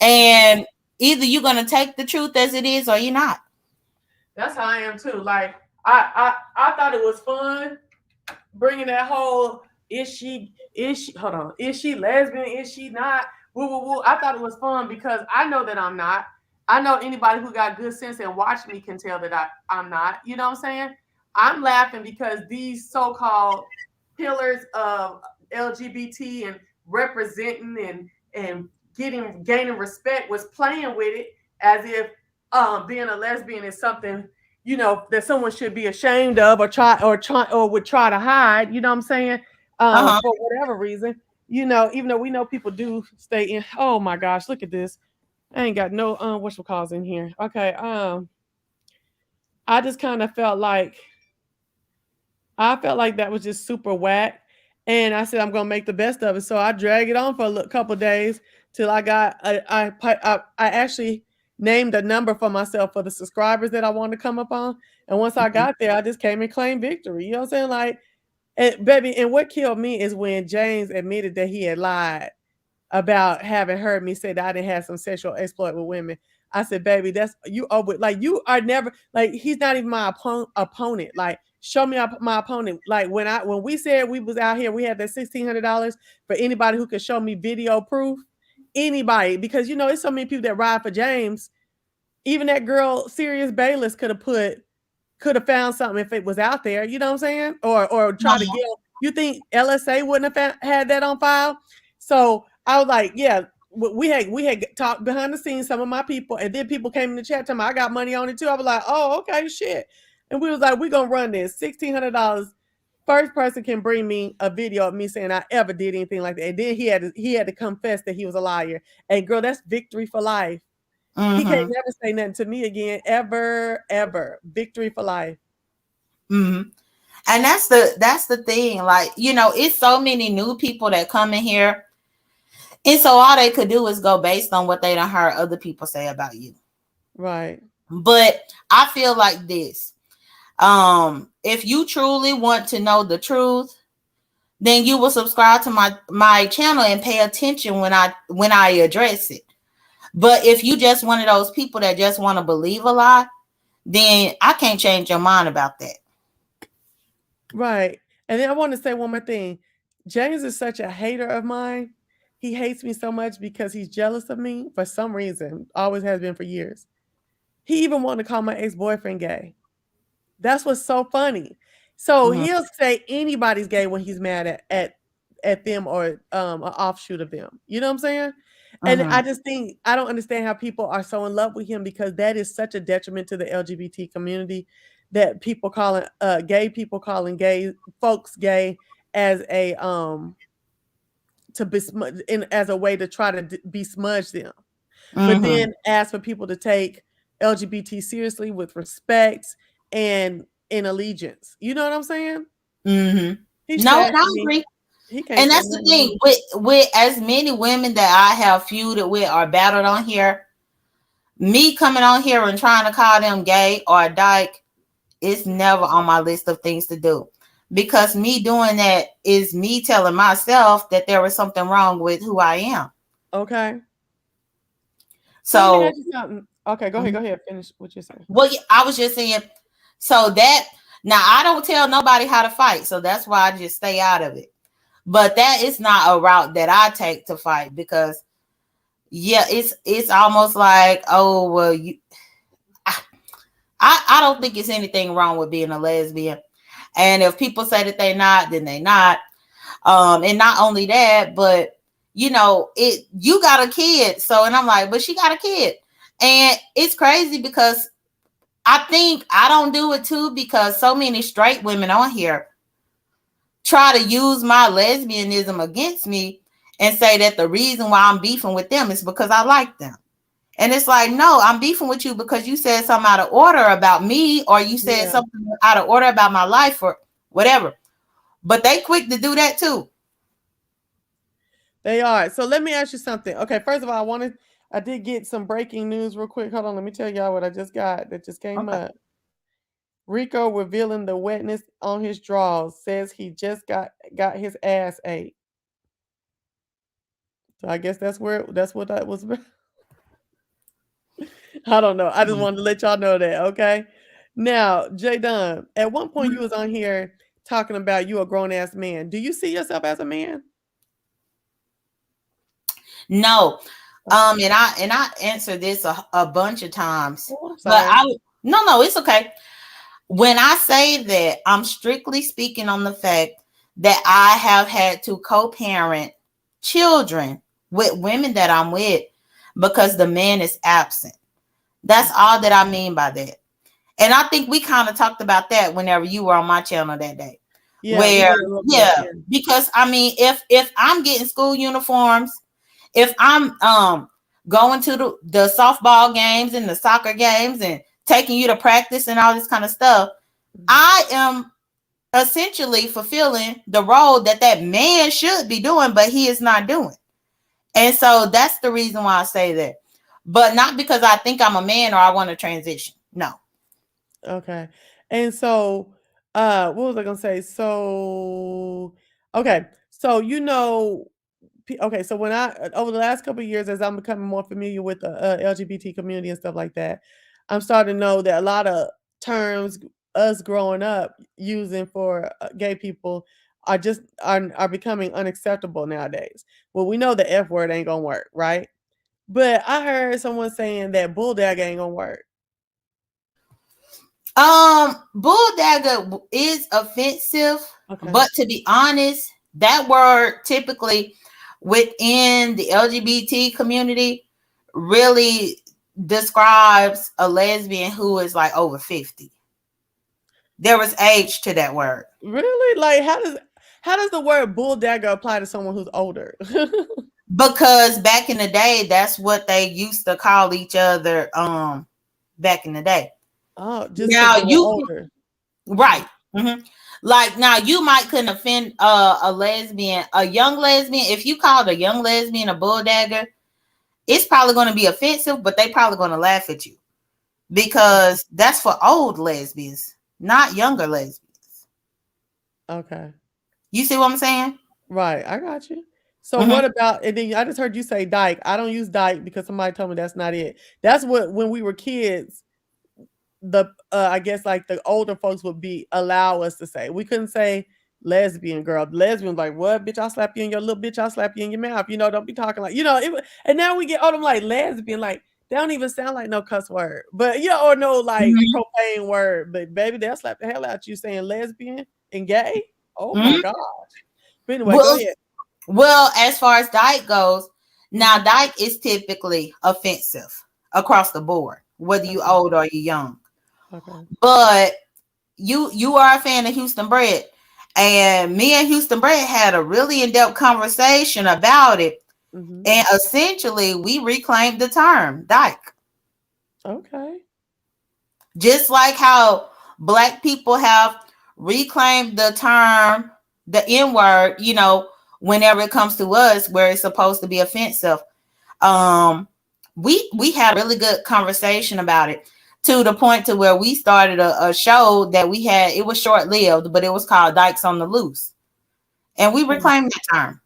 and either you're going to take the truth as it is or you're not.
That's how I am too. Like I thought it was fun bringing that whole is she lesbian, is she not, woo woo woo. I thought it was fun because I know that I'm not. I know anybody who got good sense and watched me can tell that I'm not. You know what I'm saying? I'm laughing because these so-called pillars of LGBT and representing and gaining respect was playing with it as if being a lesbian is something, you know, that someone should be ashamed of or would try to hide. You know what I'm saying? For whatever reason, you know, even though we know people do stay in. Oh my gosh, look at this. I ain't got no whatchamacalls in here. Okay. I just kind of felt like that was just super whack. And I said, I'm going to make the best of it. So I dragged it on for a couple days till I got, I actually named a number for myself for the subscribers that I wanted to come up on. And once I got there, I just came and claimed victory. You know what I'm saying? Like, and baby, and what killed me is when James admitted that he had lied about having heard me say that I didn't have some sexual exploit with women. I said, baby, that's you over. Like, you are never, like, he's not even my opponent. Like, show me my opponent. Like, when we said we was out here, we had that $1,600 for anybody who could show me video proof. Anybody, because it's so many people that ride for James. Even that girl, Sirius Bayless, could have found something if it was out there. You know what I'm saying? Or try to get. You think LSA wouldn't have had that on file? So I was like, yeah, we had talked behind the scenes, some of my people, and then people came in the chat telling me I got money on it too. I was like, oh, okay, shit. And we was like, we're gonna run this $1,600. First person can bring me a video of me saying I ever did anything like that. And then he had to confess that he was a liar. And girl, that's victory for life.
Mm-hmm.
He can't never say nothing to me again, ever, ever. Victory for life.
Mm-hmm. And that's the thing. Like, it's so many new people that come in here. And so all they could do is go based on what they done heard other people say about you.
Right.
But I feel like this. If you truly want to know the truth, then you will subscribe to my channel and pay attention when I address it. But if you just one of those people that just want to believe a lie, then I can't change your mind about that.
Right. And then I want to say one more thing. James is such a hater of mine. He hates me so much because he's jealous of me for some reason. Always has been for years. He even wanted to call my ex-boyfriend gay. That's what's so funny. So he'll say anybody's gay when he's mad at them or an offshoot of them. You know what I'm saying? And I just think I don't understand how people are so in love with him, because that is such a detriment to the LGBT community, that people calling gay people calling gay folks gay as a to besmudge as a way to try to besmudge them. But then ask for people to take LGBT seriously with respect and in allegiance. You know what I'm saying?
Mm-hmm. No, and I agree. And that's the thing with as many women that I have feuded with or battled on here, me coming on here and trying to call them gay or dyke is never on my list of things to do, because me doing that is me telling myself that there was something wrong with who I am.
Okay.
So
let me ask you something. Okay, go ahead. Finish what you're saying.
Well, I was just saying, so that now I don't tell nobody how to fight, so that's why I just stay out of it. But that is not a route that I take to fight, because it's almost like, oh well, I don't think it's anything wrong with being a lesbian, and if people say that they're not, then they're not. And not only that, but you got a kid, so, and I'm like, but she got a kid, and it's crazy because I think I don't do it too, because so many straight women on here try to use my lesbianism against me and say that the reason why I'm beefing with them is because I like them. And it's like, no, I'm beefing with you because you said something out of order about me, or you said something out of order about my life or whatever. But they quick to do that too.
They are. So let me ask you something. Okay, first of all, I did get some breaking news real quick. Hold on, let me tell y'all what I just got that just came up. Rico revealing the wetness on his drawers, says he just got his ass ate. So I guess that's what that was. I don't know. I just wanted to let y'all know that. Okay. Now, J Dunn, at one point you was on here talking about you a grown ass man. Do you see yourself as a man?
No. And I answered this a bunch of times.
Oh,
but no, it's okay. When I say that, I'm strictly speaking on the fact that I have had to co-parent children with women that I'm with because the man is absent. That's all that I mean by that. And I think we kind of talked about that whenever you were on my channel that day. Because I mean, if I'm getting school uniforms, if I'm going to the softball games and the soccer games and taking you to practice and all this kind of stuff, I am essentially fulfilling the role that man should be doing, but he is not doing. And so that's the reason why I say that. But not because I think I'm a man or I want to transition. No.
Okay. And so what was I gonna say? So okay. So okay, so when I over the last couple of years, as I'm becoming more familiar with the LGBT community and stuff like that, I'm starting to know that a lot of terms us growing up using for gay people are just are becoming unacceptable nowadays. Well, we know the F word ain't gonna work, right? But I heard someone saying that bulldog ain't gonna work.
Bulldagger is offensive,
Okay.
but to be honest, that word typically within the LGBT community really describes a lesbian who is like over 50. There was age to that word.
Really? Like how does the word bulldagger apply to someone who's older?
Because back in the day, that's what they used to call each other back in the day.
Oh, just
Now
because they were older.
right. Mm-hmm. Like now you might couldn't offend a lesbian, a young lesbian. If you called a young lesbian a bulldagger, it's probably going to be offensive, but they probably going to laugh at you because that's for old lesbians, not younger lesbians.
Okay.
You see what I'm saying?
Right. I got you. So what about, and then I just heard you say dyke. I don't use dyke because somebody told me that's not it. That's what, when we were kids, the I guess like the older folks would be allow us to say. We couldn't say lesbian girl. Lesbian like, what bitch, I'll slap you in your little bitch, I'll slap you in your mouth. You know, don't be talking like, you know, and now we get older, I'm like lesbian, like they don't even sound like no cuss word. But yeah, or no like profane word. But baby, they'll slap the hell out you saying lesbian and gay. Oh my gosh. But anyway, go ahead.
Well, as far as dyke goes, now dyke is typically offensive across the board, whether you old or you young.
Okay.
But you are a fan of Houston Bread, and me and Houston Bread had a really in-depth conversation about it, and essentially we reclaimed the term dyke.
Okay.
Just like how Black people have reclaimed the term, the N-word, you know, whenever it comes to us, where it's supposed to be offensive. We had a really good conversation about it, to the point to where we started a show that we had. It was short-lived, but it was called Dykes on the Loose. And we reclaimed that term.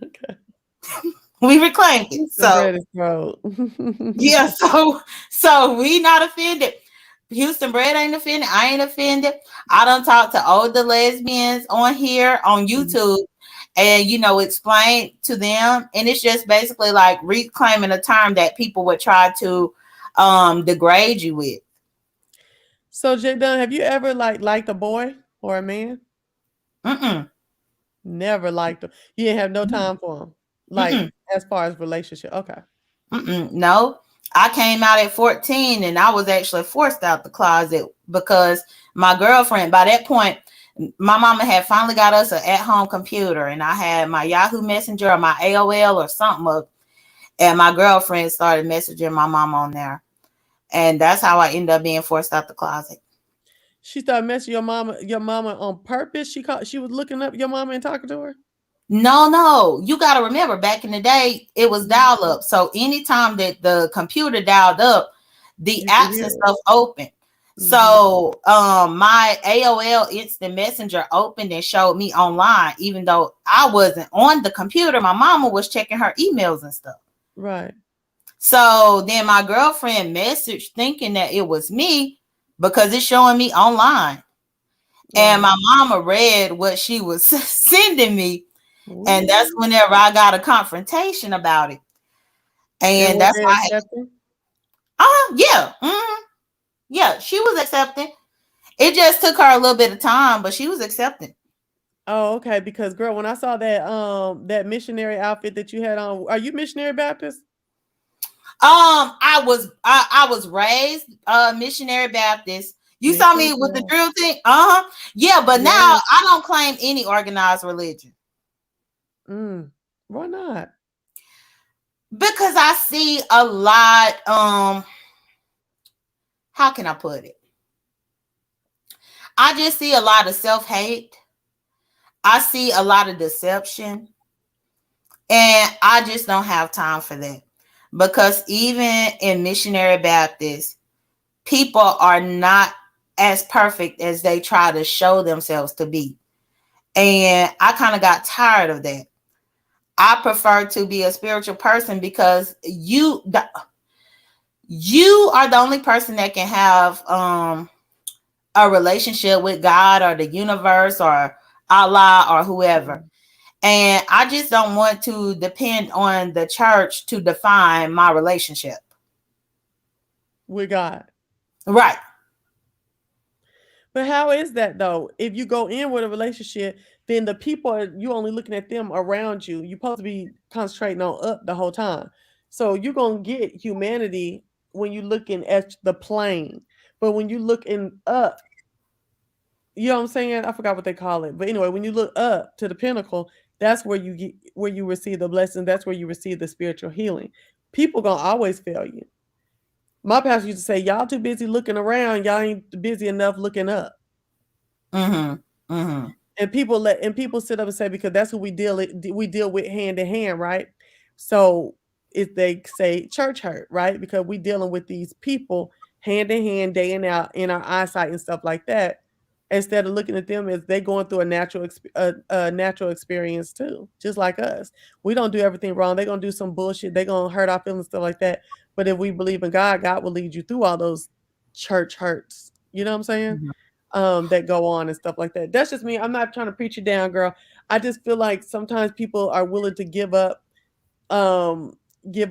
Okay.
We reclaimed it. So yeah, so we not offended. Houston Bread ain't offended. I ain't offended. I done talked to older lesbians on here on YouTube and, you know, explain to them. And it's just basically like reclaiming a term that people would try to degrade you with.
So J Dunn, have you ever liked a boy or a man? Never liked him. You didn't have no time for him. Like as far as relationship. Okay.
No. I came out at 14 and I was actually forced out the closet because my girlfriend, by that point, my mama had finally got us an at-home computer, and I had my Yahoo Messenger or my AOL or something up, and my girlfriend started messaging my mom on there. And that's how I ended up being forced out the closet.
She started messaging your mama on purpose. She was looking up your mama and talking to her.
No. You got to remember, back in the day, it was dial up. So anytime that the computer dialed up, the apps and stuff opened. So my AOL Instant Messenger opened and showed me online, even though I wasn't on the computer. My mama was checking her emails and stuff.
Right.
So then my girlfriend messaged thinking that it was me because it's showing me online. And my mama read what she was sending me. And that's whenever I got a confrontation about it. And that's why yeah, she was accepting. It just took her a little bit of time, but she was accepting.
Oh, okay. Because girl, when I saw that missionary outfit that you had on, are you missionary Baptist?
I was raised missionary Baptist. You saw me with the drill thing. Yeah, but now I don't claim any organized religion.
Why not?
Because I see a lot, how can I put it? I just see a lot of self-hate. I see a lot of deception. And I just don't have time for that. Because even in missionary Baptist, people are not as perfect as they try to show themselves to be. And I kind of got tired of that. I prefer to be a spiritual person because you are the only person that can have a relationship with God or the universe or Allah or whoever. And I just don't want to depend on the church to define my relationship
with God.
Right.
But how is that though? If you go in with a relationship, then the people are you only looking at them around you. You're supposed to be concentrating on up the whole time. So you're gonna get humanity when you're looking at the plane. But when you looking up, you know what I'm saying? I forgot what they call it. But anyway, when you look up to the pinnacle, that's where you get where you receive the blessing. That's where you receive the spiritual healing. People gonna always fail you. My pastor used to say, "Y'all too busy looking around. Y'all ain't busy enough looking up." And people sit up and say, because that's who we deal with hand in hand, right? So if they say church hurt, right? Because we dealing with these people hand in hand, day in out, in our eyesight and stuff like that. Instead of looking at them as they going through a natural experience too, just like us. We don't do everything wrong. They're gonna do some bullshit. They're gonna hurt our feelings, stuff like that. But if we believe in God, God will lead you through all those church hurts. You know what I'm saying? That go on and stuff like that. That's just me. I'm not trying to preach you down, girl. I just feel like sometimes people are willing to give up the what do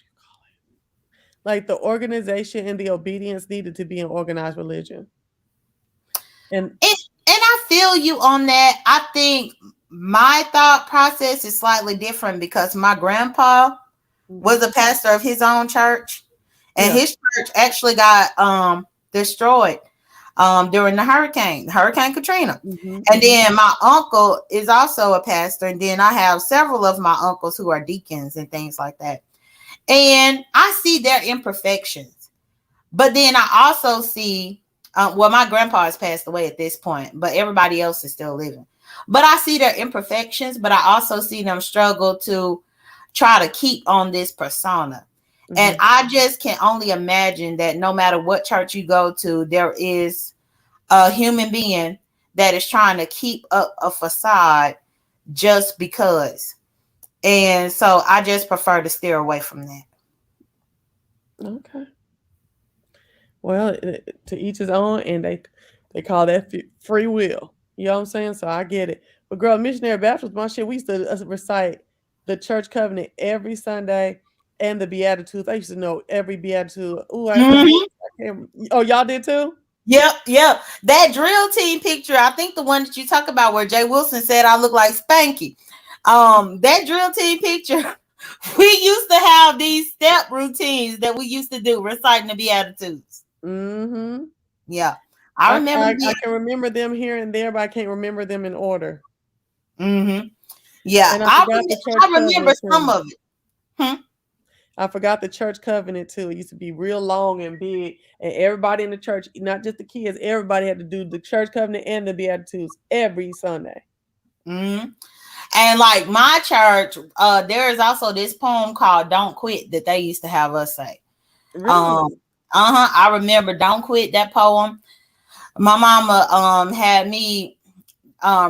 you call it? Like the organization and the obedience needed to be an organized religion. And
I feel you on that. I think my thought process is slightly different because my grandpa was a pastor of his own church, and his church actually got destroyed during the Hurricane Katrina. And then my uncle is also a pastor, and then I have several of my uncles who are deacons and things like that. And I see their imperfections, but then I also see well, my grandpa has passed away at this point, but everybody else is still living. But I see their imperfections, but I also see them struggle to try to keep on this persona. And I just can only imagine that no matter what church you go to, there is a human being that is trying to keep up a facade just because. And so I just prefer to steer away from that.
Okay. Well, to each his own, and they call that free will. You know what I'm saying? So I get it. But girl, missionary Baptist, my shit, we used to recite the church covenant every Sunday and the Beatitudes. I used to know every Beatitude. Ooh, I can't. Oh, y'all did too?
Yep. That drill team picture, I think the one that you talk about where Jay Wilson said I look like Spanky. That drill team picture, we used to have these step routines that we used to do reciting the Beatitudes. Yeah. I remember
I can remember them here and there, but I can't remember them in order.
Yeah.
And
I remember some of it.
I forgot the church covenant too. It used to be real long and big, and everybody in the church, not just the kids, everybody had to do the church covenant and the Beatitudes every Sunday.
And like my church, there is also this poem called "Don't Quit" that they used to have us say.
Really?
I remember "Don't Quit" that poem. My mama had me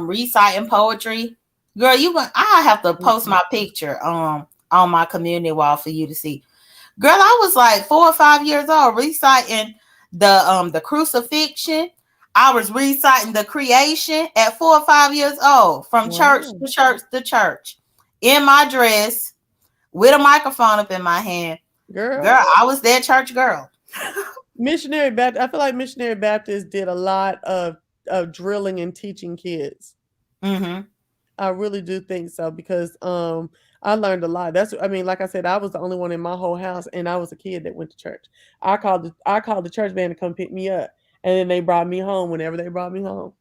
reciting poetry. Girl, I have to post my picture on my community wall for you to see. Girl, I was like 4 or 5 years old reciting the crucifixion. I was reciting the creation at 4 or 5 years old, from church to church to church, in my dress with a microphone up in my hand. Girl, I was that church girl.
Missionary Baptist. I feel like Missionary Baptist did a lot of drilling and teaching kids. I really do think so, because I learned a lot. Like I said, I was the only one in my whole house, and I was a kid that went to church. I called the church band to come pick me up, and then they brought me home whenever they brought me home.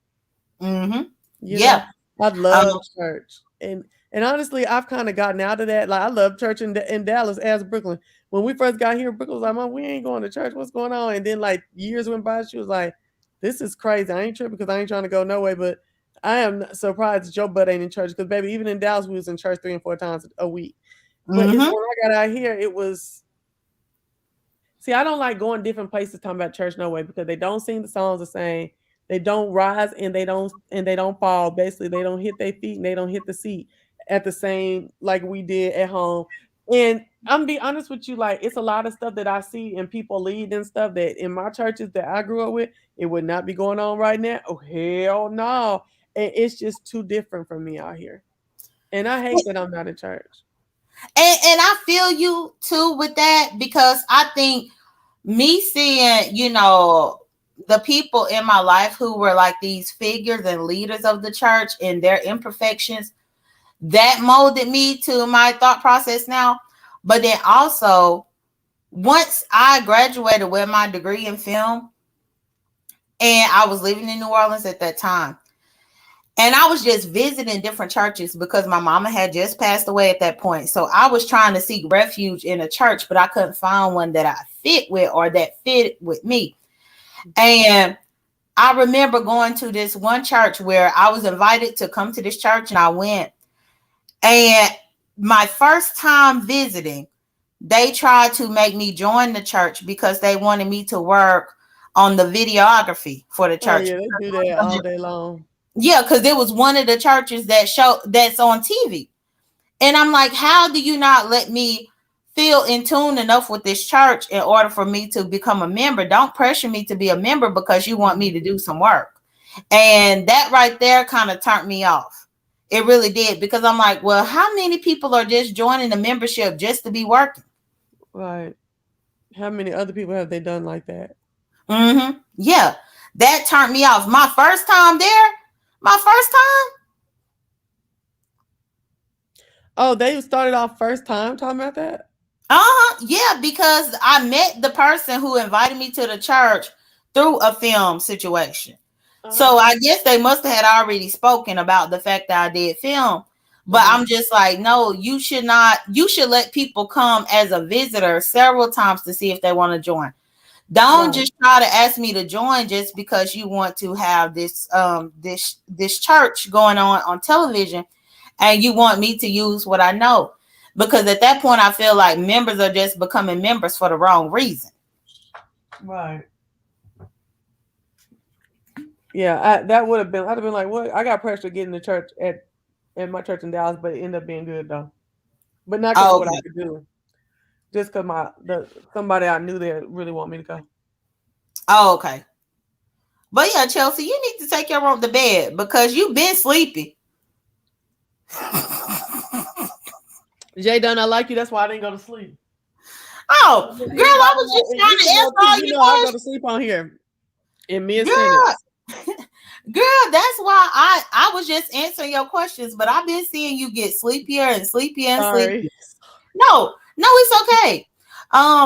You know, I love church, and honestly, I've kind of gotten out of that. Like, I love church in Dallas as Brooklyn. When we first got here, Brooklyn was like, "Mom, we ain't going to church. What's going on?" And then like years went by, she was like, "This is crazy. I ain't tripping because I ain't trying to go no way, but I am surprised Joe butt ain't in church, because baby, even in Dallas, we was in church 3 and 4 times a week." But it's when I got out here, it was. See, I don't like going different places talking about church no way, because they don't sing the songs the same. They don't rise and they don't fall. Basically, they don't hit their feet and they don't hit the seat at the same like we did at home. And I'm be honest with you, like it's a lot of stuff that I see and people lead and stuff that in my churches that I grew up with, it would not be going on right now. Oh hell no. And it's just too different from me out here. And I hate that I'm not in church.
And I feel you too with that, because I think me seeing, the people in my life who were like these figures and leaders of the church and their imperfections, that molded me to my thought process now. But then also, once I graduated with my degree in film, and I was living in New Orleans at that time, and I was just visiting different churches because my mama had just passed away at that point. So I was trying to seek refuge in a church, but I couldn't find one that I fit with or that fit with me. And I remember going to this one church where I was invited to come to this church, and I went. And my first time visiting, they tried to make me join the church because they wanted me to work on the videography for the church.
Oh, yeah, they do that all day long.
Yeah, because it was one of the churches that's on TV. And I'm like, how do you not let me feel in tune enough with this church in order for me to become a member? Don't pressure me to be a member because you want me to do some work. And that right there kind of turned me off. It really did, because I'm like, well, how many people are just joining the membership just to be working?
Right. How many other people have they done like that?
Mm-hmm. Yeah, that turned me off. My first time there,
Oh, they started off first time talking about that?
Yeah, because I met the person who invited me to the church through a film situation. So I guess they must have had already spoken about the fact that I did film. But I'm just like, no, you should not. You should let people come as a visitor several times to see if they want to join. Don't just try to ask me to join just because you want to have this this church going on television, and you want me to use what I know. Because at that point, I feel like members are just becoming members for the wrong reason.
Right. Yeah, that would have been. I'd have been like, "What? I got pressure getting to church at my church in Dallas, but it ended up being good though. But not because of what I could do, just because somebody I knew that really want me to go.
Oh, okay. But yeah, Chelsea, you need to take your room to bed because you've been sleepy.
Jay Dunn, I like you. That's why I didn't go to sleep.
Oh, girl, I was just trying to answer all your questions.
I go to sleep on here in mid-sentence.
Girl, that's why I was just answering your questions, but I've been seeing you get sleepier and sleepier and sleepier. No, it's okay.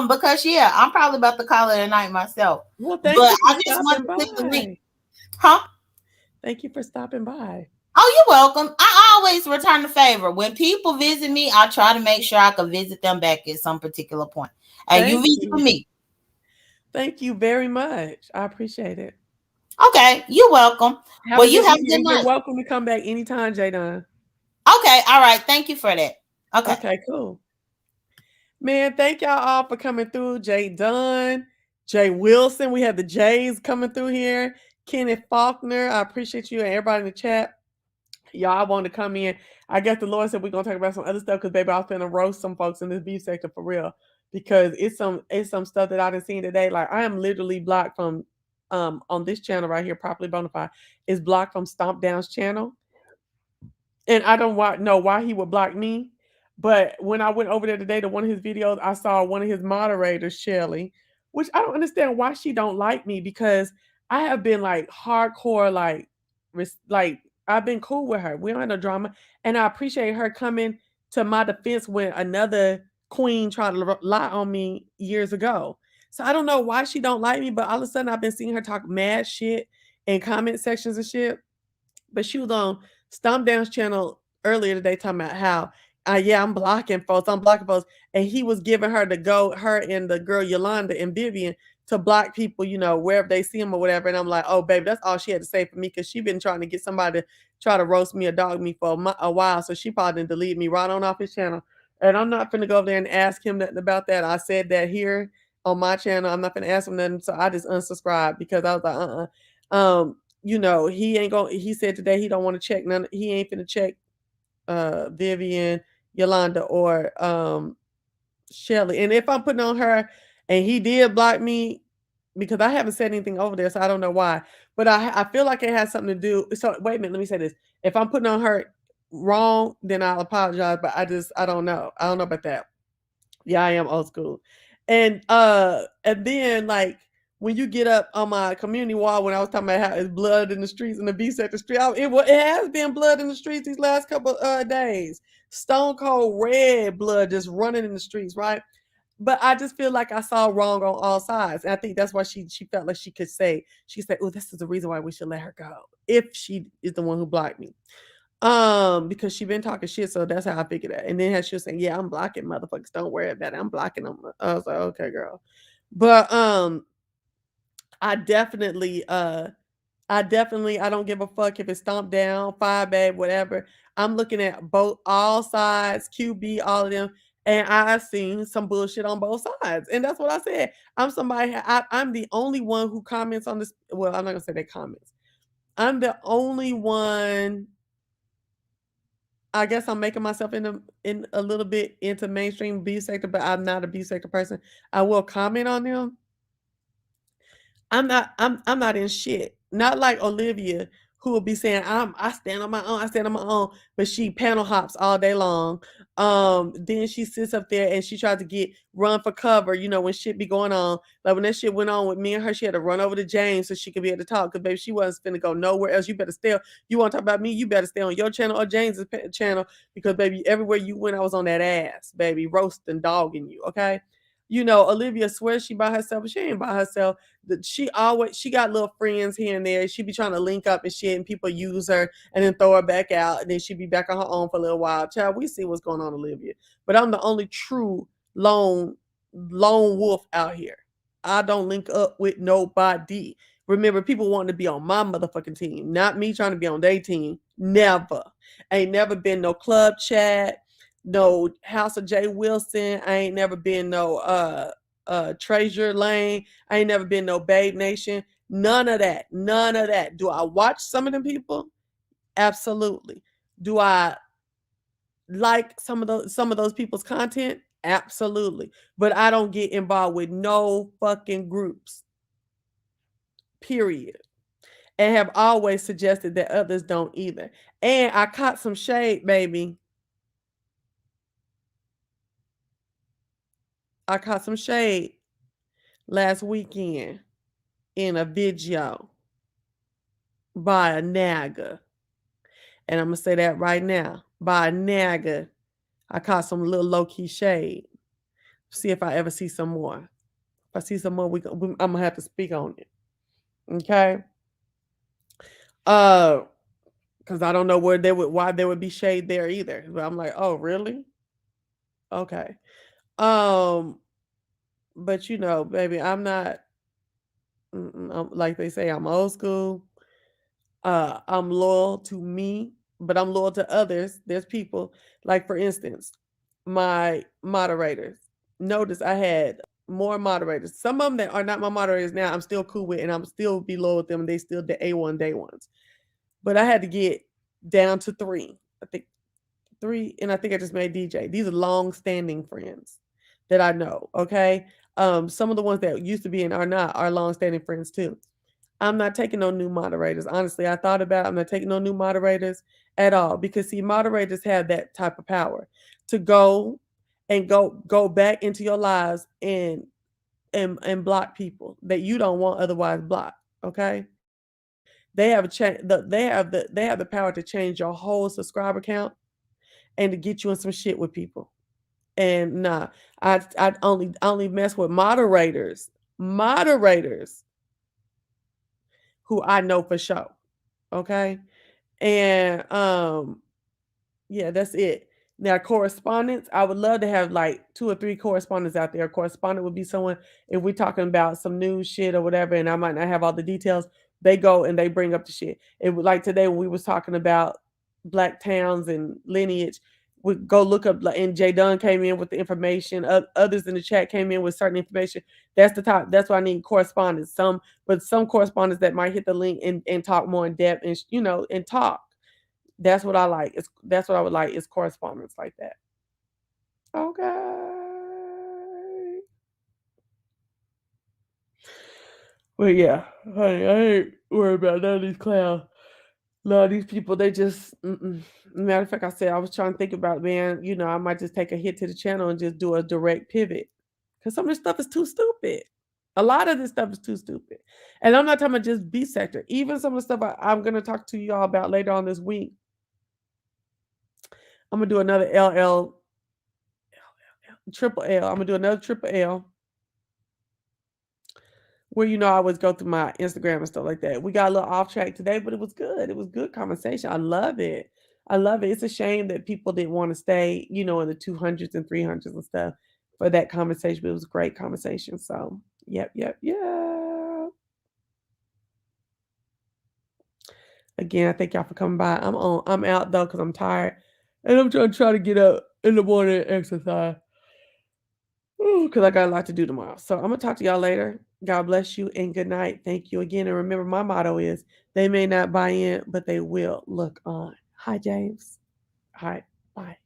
Because yeah, I'm probably about to call it a night myself.
Well, thank you for
I just want to click the link.
Thank you for stopping by.
Oh, you're welcome. I always return the favor. When people visit me, I try to make sure I can visit them back at some particular point. And you visit me.
Thank you very much. I appreciate it.
Okay, you're welcome. Well, you have a good night.
You're welcome to come back anytime, Jadon.
Okay, all right. Thank you for that.
Okay, cool. Man, thank y'all all for coming through. Jay Dunn, Jay Wilson. We have the Jays coming through here. Kenneth Faulkner. I appreciate you and everybody in the chat. Y'all want to come in. I guess the Lord said we're gonna talk about some other stuff because baby, I was gonna roast some folks in this beef sector for real. Because it's some stuff that I done seen today. Like I am literally blocked from on this channel right here, Properly Bonafide, is blocked from Stomp Down's channel. And I don't know why he would block me. But when I went over there today to one of his videos, I saw one of his moderators, Shelly, which I don't understand why she don't like me because I have been like hardcore, like I've been cool with her. We don't have no drama. And I appreciate her coming to my defense when another queen tried to lie on me years ago. So I don't know why she don't like me, but all of a sudden I've been seeing her talk mad shit in comment sections and shit. But she was on Stomp Down's channel earlier today talking about how, I'm blocking folks. And he was giving her to go, her and the girl Yolanda and Vivian, to block people, wherever they see them or whatever. And I'm like, oh, baby, that's all she had to say for me because she been trying to get somebody to try to roast me or dog me for a while. So she probably didn't delete me right on off his channel. And I'm not going to go over there and ask him nothing about that. I said that here on my channel. I'm not going to ask him nothing. So I just unsubscribed because I was like, you know, he said today he don't want to check none, he ain't finna check Vivian, Yolanda, or Shelly. And if I'm putting on her and he did block me, because I haven't said anything over there, so I don't know why. But I feel like it has something to do. So wait a minute, let me say this. If I'm putting on her wrong, then I'll apologize. But I don't know. I don't know about that. Yeah, I am old school. And then like when you get up on my community wall, when I was talking about how it's blood in the streets and the B sector street, it has been blood in the streets these last couple days. Stone cold red blood just running in the streets, right? But I just feel like I saw wrong on all sides. And I think that's why she felt like she could say, oh, this is the reason why we should let her go. If she is the one who blocked me. Because she been talking shit, so that's how I figured that. And then she was saying, yeah, I'm blocking motherfuckers. Don't worry about it. I'm blocking them. I was like, okay, girl. But I definitely I don't give a fuck if it's stomped down, fire babe, whatever. I'm looking at all sides, QB, all of them, and I've seen some bullshit on both sides. And that's what I said. I'm the only one who comments on this. Well, I'm not gonna say that comments. I'm the only one. I guess I'm making myself in a little bit into mainstream B sector, but I'm not a B sector person. I will comment on them. I'm not in shit. Not like Olivia, who will be saying, I stand on my own, but she panel hops all day long. Then she sits up there and she tries to run for cover, you know, when shit be going on. Like when that shit went on with me and her, she had to run over to James so she could be able to talk. Cause baby, she wasn't finna go nowhere else. You better stay. You want to talk about me? You better stay on your channel or James's channel, because baby, everywhere you went, I was on that ass, baby, roasting, dogging you. Okay. You know, Olivia swears she by herself, but she ain't by herself. She got little friends here and there. She be trying to link up and shit, and people use her and then throw her back out, and then she be back on her own for a little while. Child, we see what's going on, Olivia. But I'm the only true lone wolf out here. I don't link up with nobody. Remember, people wanting to be on my motherfucking team, not me trying to be on their team. Never. Ain't never been no club chat, no House of Jay Wilson. I ain't never been no Treasure Lane. I ain't never been no Babe Nation. None of that. None of that. Do I watch some of them people? Absolutely. Do I like some of those people's content? Absolutely. But I don't get involved with no fucking groups. Period. And have always suggested that others don't either. And I caught some shade, baby. I caught some shade last weekend in a video by a nagger. And I'm going to say that right now. By a nagger, I caught some little low-key shade. See if I ever see some more. If I see some more, I'm going to have to speak on it. Okay? Because I don't know why there would be shade there either. But I'm like, oh, really? Okay. But you know, baby, I'm not, like they say, I'm old school. I'm loyal to me, but I'm loyal to others. There's people, like for instance, my moderators. Notice I had more moderators. Some of them that are not my moderators now, I'm still cool with, and I'm still be loyal with them. They still the A1 day ones. But I had to get down to 3. I think 3, and I think I just made DJ. These are long-standing friends that I know. Okay. Some of the ones that used to be and are not are long-standing friends too. I'm not taking no new moderators. Honestly, I thought about it. I'm not taking no new moderators at all, because see, moderators have that type of power to go back into your lives and block people that you don't want otherwise blocked. Okay. They have the power to change your whole subscriber count and to get you in some shit with people. And nah, I only mess with moderators who I know for sure. Okay. And yeah, that's it. Now, correspondence, I would love to have like 2 or 3 correspondents out there. A correspondent would be someone, if we're talking about some news shit or whatever, and I might not have all the details, they go and they bring up the shit. It was like today when we was talking about Black towns and lineage, go look up, and Jay Dunn came in with the information. Others in the chat came in with certain information. That's the top. That's why I need correspondence. Some correspondents that might hit the link and talk more in depth and and talk. That's what I like. That's what I would like is correspondence like that. Okay. Well, yeah, honey, I ain't worried about none of these clowns. No, these people, they just, matter of fact, I said, I was trying to think about, man, I might just take a hit to the channel and just do a direct pivot. Because some of this stuff is too stupid. A lot of this stuff is too stupid. And I'm not talking about just B sector. Even some of the stuff I'm going to talk to y'all about later on this week. I'm going to do another triple L. I'm going to do another triple L. Where I always go through my Instagram and stuff like that. We got a little off track today, but it was good. It was good conversation. I love it. It's a shame that people didn't want to stay, in the 200s and 300s and stuff for that conversation. But it was a great conversation. So, yep. Again, I thank y'all for coming by. I'm out though because I'm tired, and I'm trying to get up in the morning and exercise. Because I got a lot to do tomorrow. So I'm going to talk to y'all later. God bless you and good night. Thank you again. And remember, my motto is they may not buy in, but they will look on. Hi, James. All right. Bye.